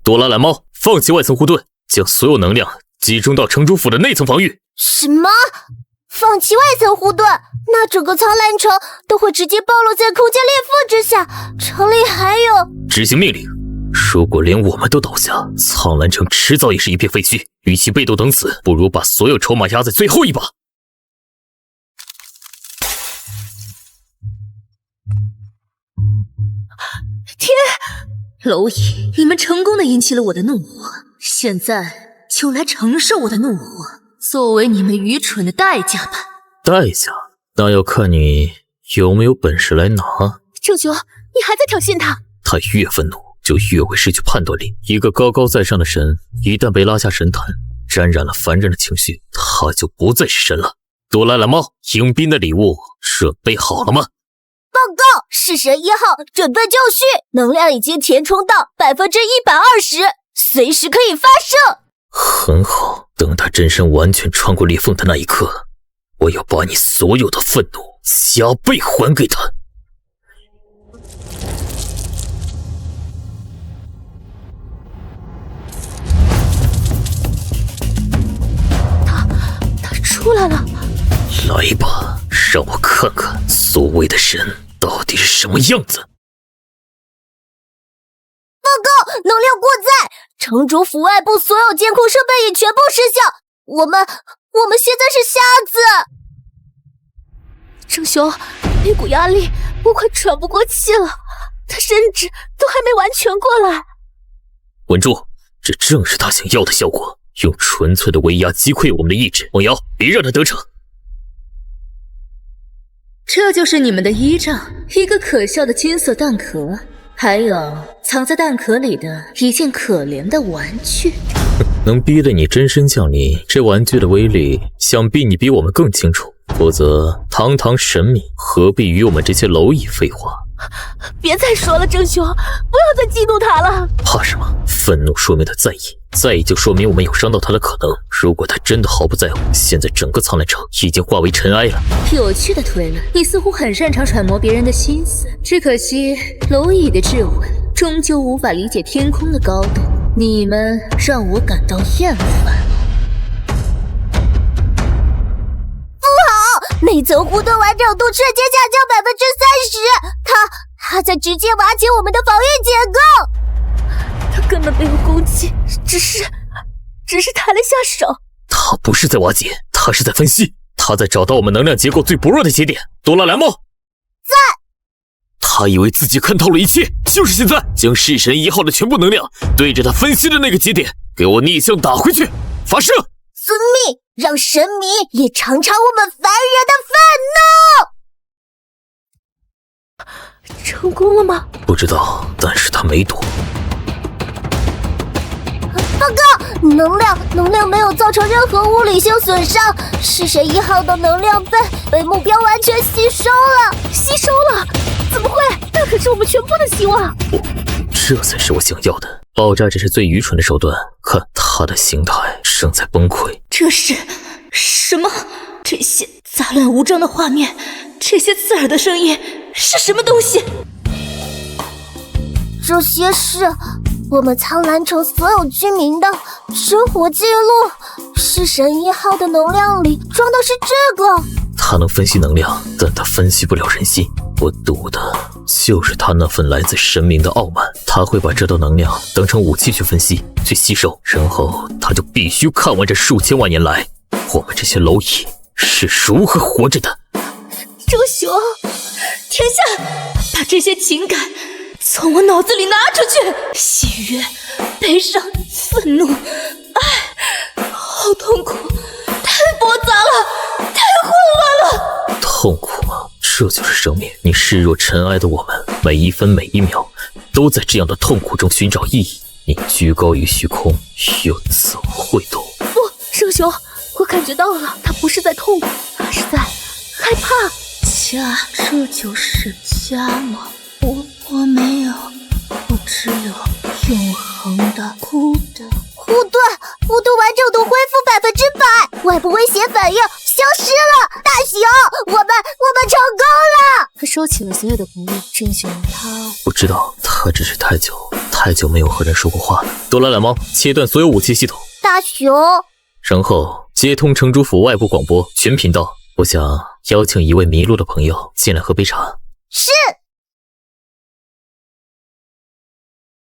多拉蓝猫，放弃外层护盾，将所有能量集中到城主府的内层防御。什么？放弃外层护盾？那整个苍蓝城都会直接暴露在空间裂缝之下，城里还有……执行命令。如果连我们都倒下，苍蓝城迟早也是一片废墟。与其被动等死，不如把所有筹码压在最后一把。天，蝼蚁，你们成功的引起了我的怒火，现在就来承受我的怒火，作为你们愚蠢的代价吧。代价？那要看你有没有本事来拿。舅舅，你还在挑衅他？他越愤怒，就越会失去判断力。一个高高在上的神，一旦被拉下神坛，沾染了凡人的情绪，他就不再是神了。多拉蓝猫，迎宾的礼物准备好了吗？报告，弑神1号准备就绪，能量已经填充到120%，随时可以发射。很好，等他真身完全穿过裂缝的那一刻，我要把你所有的愤怒加倍还给他。他出来了。来吧，让我看看所谓的神到底是什么样子。报告，能量过载，城主府外部所有监控设备已全部失效，我们现在是瞎子。郑雄，那股压力，我快喘不过气了，他甚至都还没完全过来。稳住，这正是他想要的效果，用纯粹的威压击溃我们的意志。梦瑶，别让他得逞。这就是你们的依仗，一个可笑的金色蛋壳，还有藏在蛋壳里的一件可怜的玩具。能逼得你真身降临，这玩具的威力，想必你比我们更清楚。否则，堂堂神明何必与我们这些蝼蚁废话？别再说了，郑兄，不要再激怒他了。怕什么？愤怒说明他在意，在意就说明我们有伤到他的可能。如果他真的毫不在乎，现在整个苍兰城已经化为尘埃了。有趣的推论，你似乎很擅长揣摩别人的心思，只可惜蝼蚁的智慧终究无法理解天空的高度。你们让我感到厌烦。内层护盾完整度瞬间下降30%，他在直接瓦解我们的防御结构。他根本没有攻击，只是抬了下手。他不是在瓦解，他是在分析，他在找到我们能量结构最薄弱的节点。多拉蓝猫在。他以为自己看透了一切，就是现在，将弑神1号的全部能量对着他分析的那个节点，给我逆向打回去！发射！遵命，让神明也尝尝我们凡人的愤怒。成功了吗？不知道，但是他没躲。报告，能量没有造成任何物理性损伤，弑神1号的能量被目标完全吸收了。吸收了？怎么会？那可是我们全部的希望。这才是我想要的。爆炸只是最愚蠢的手段，看他的形态正在崩溃。这是什么？这些杂乱无章的画面，这些刺耳的声音，是什么东西？这些是我们苍兰城所有居民的生活记录。弑神1号的能量里装的是这个。他能分析能量，但他分析不了人心。我赌的就是他那份来自神明的傲慢。他会把这道能量当成武器去分析、去吸收，然后他就必须看完这数千万年来我们这些蝼蚁是如何活着的。周雄，停下，把这些情感从我脑子里拿出去。喜悦、悲伤、愤怒、爱，好痛苦，太复杂了，太混乱了。痛苦吗？这就是生命。你视若尘埃的我们，每一分每一秒都在这样的痛苦中寻找意义。你居高于虚空，又怎么会懂？不，圣雄，我感觉到了，他不是在痛苦，而是在害怕。家，这就是家吗？我没有，我只有永恒的孤单。护盾完整度恢复100%，外部威胁反应消失了。大雄，我们成功了。他收起了所有的不利。郑雄，他不知道，他只是太久没有和人说过话了。多拉蓝猫，切断所有武器系统。大雄，然后接通城主府外部广播全频道。我想邀请一位迷路的朋友进来喝杯茶。是。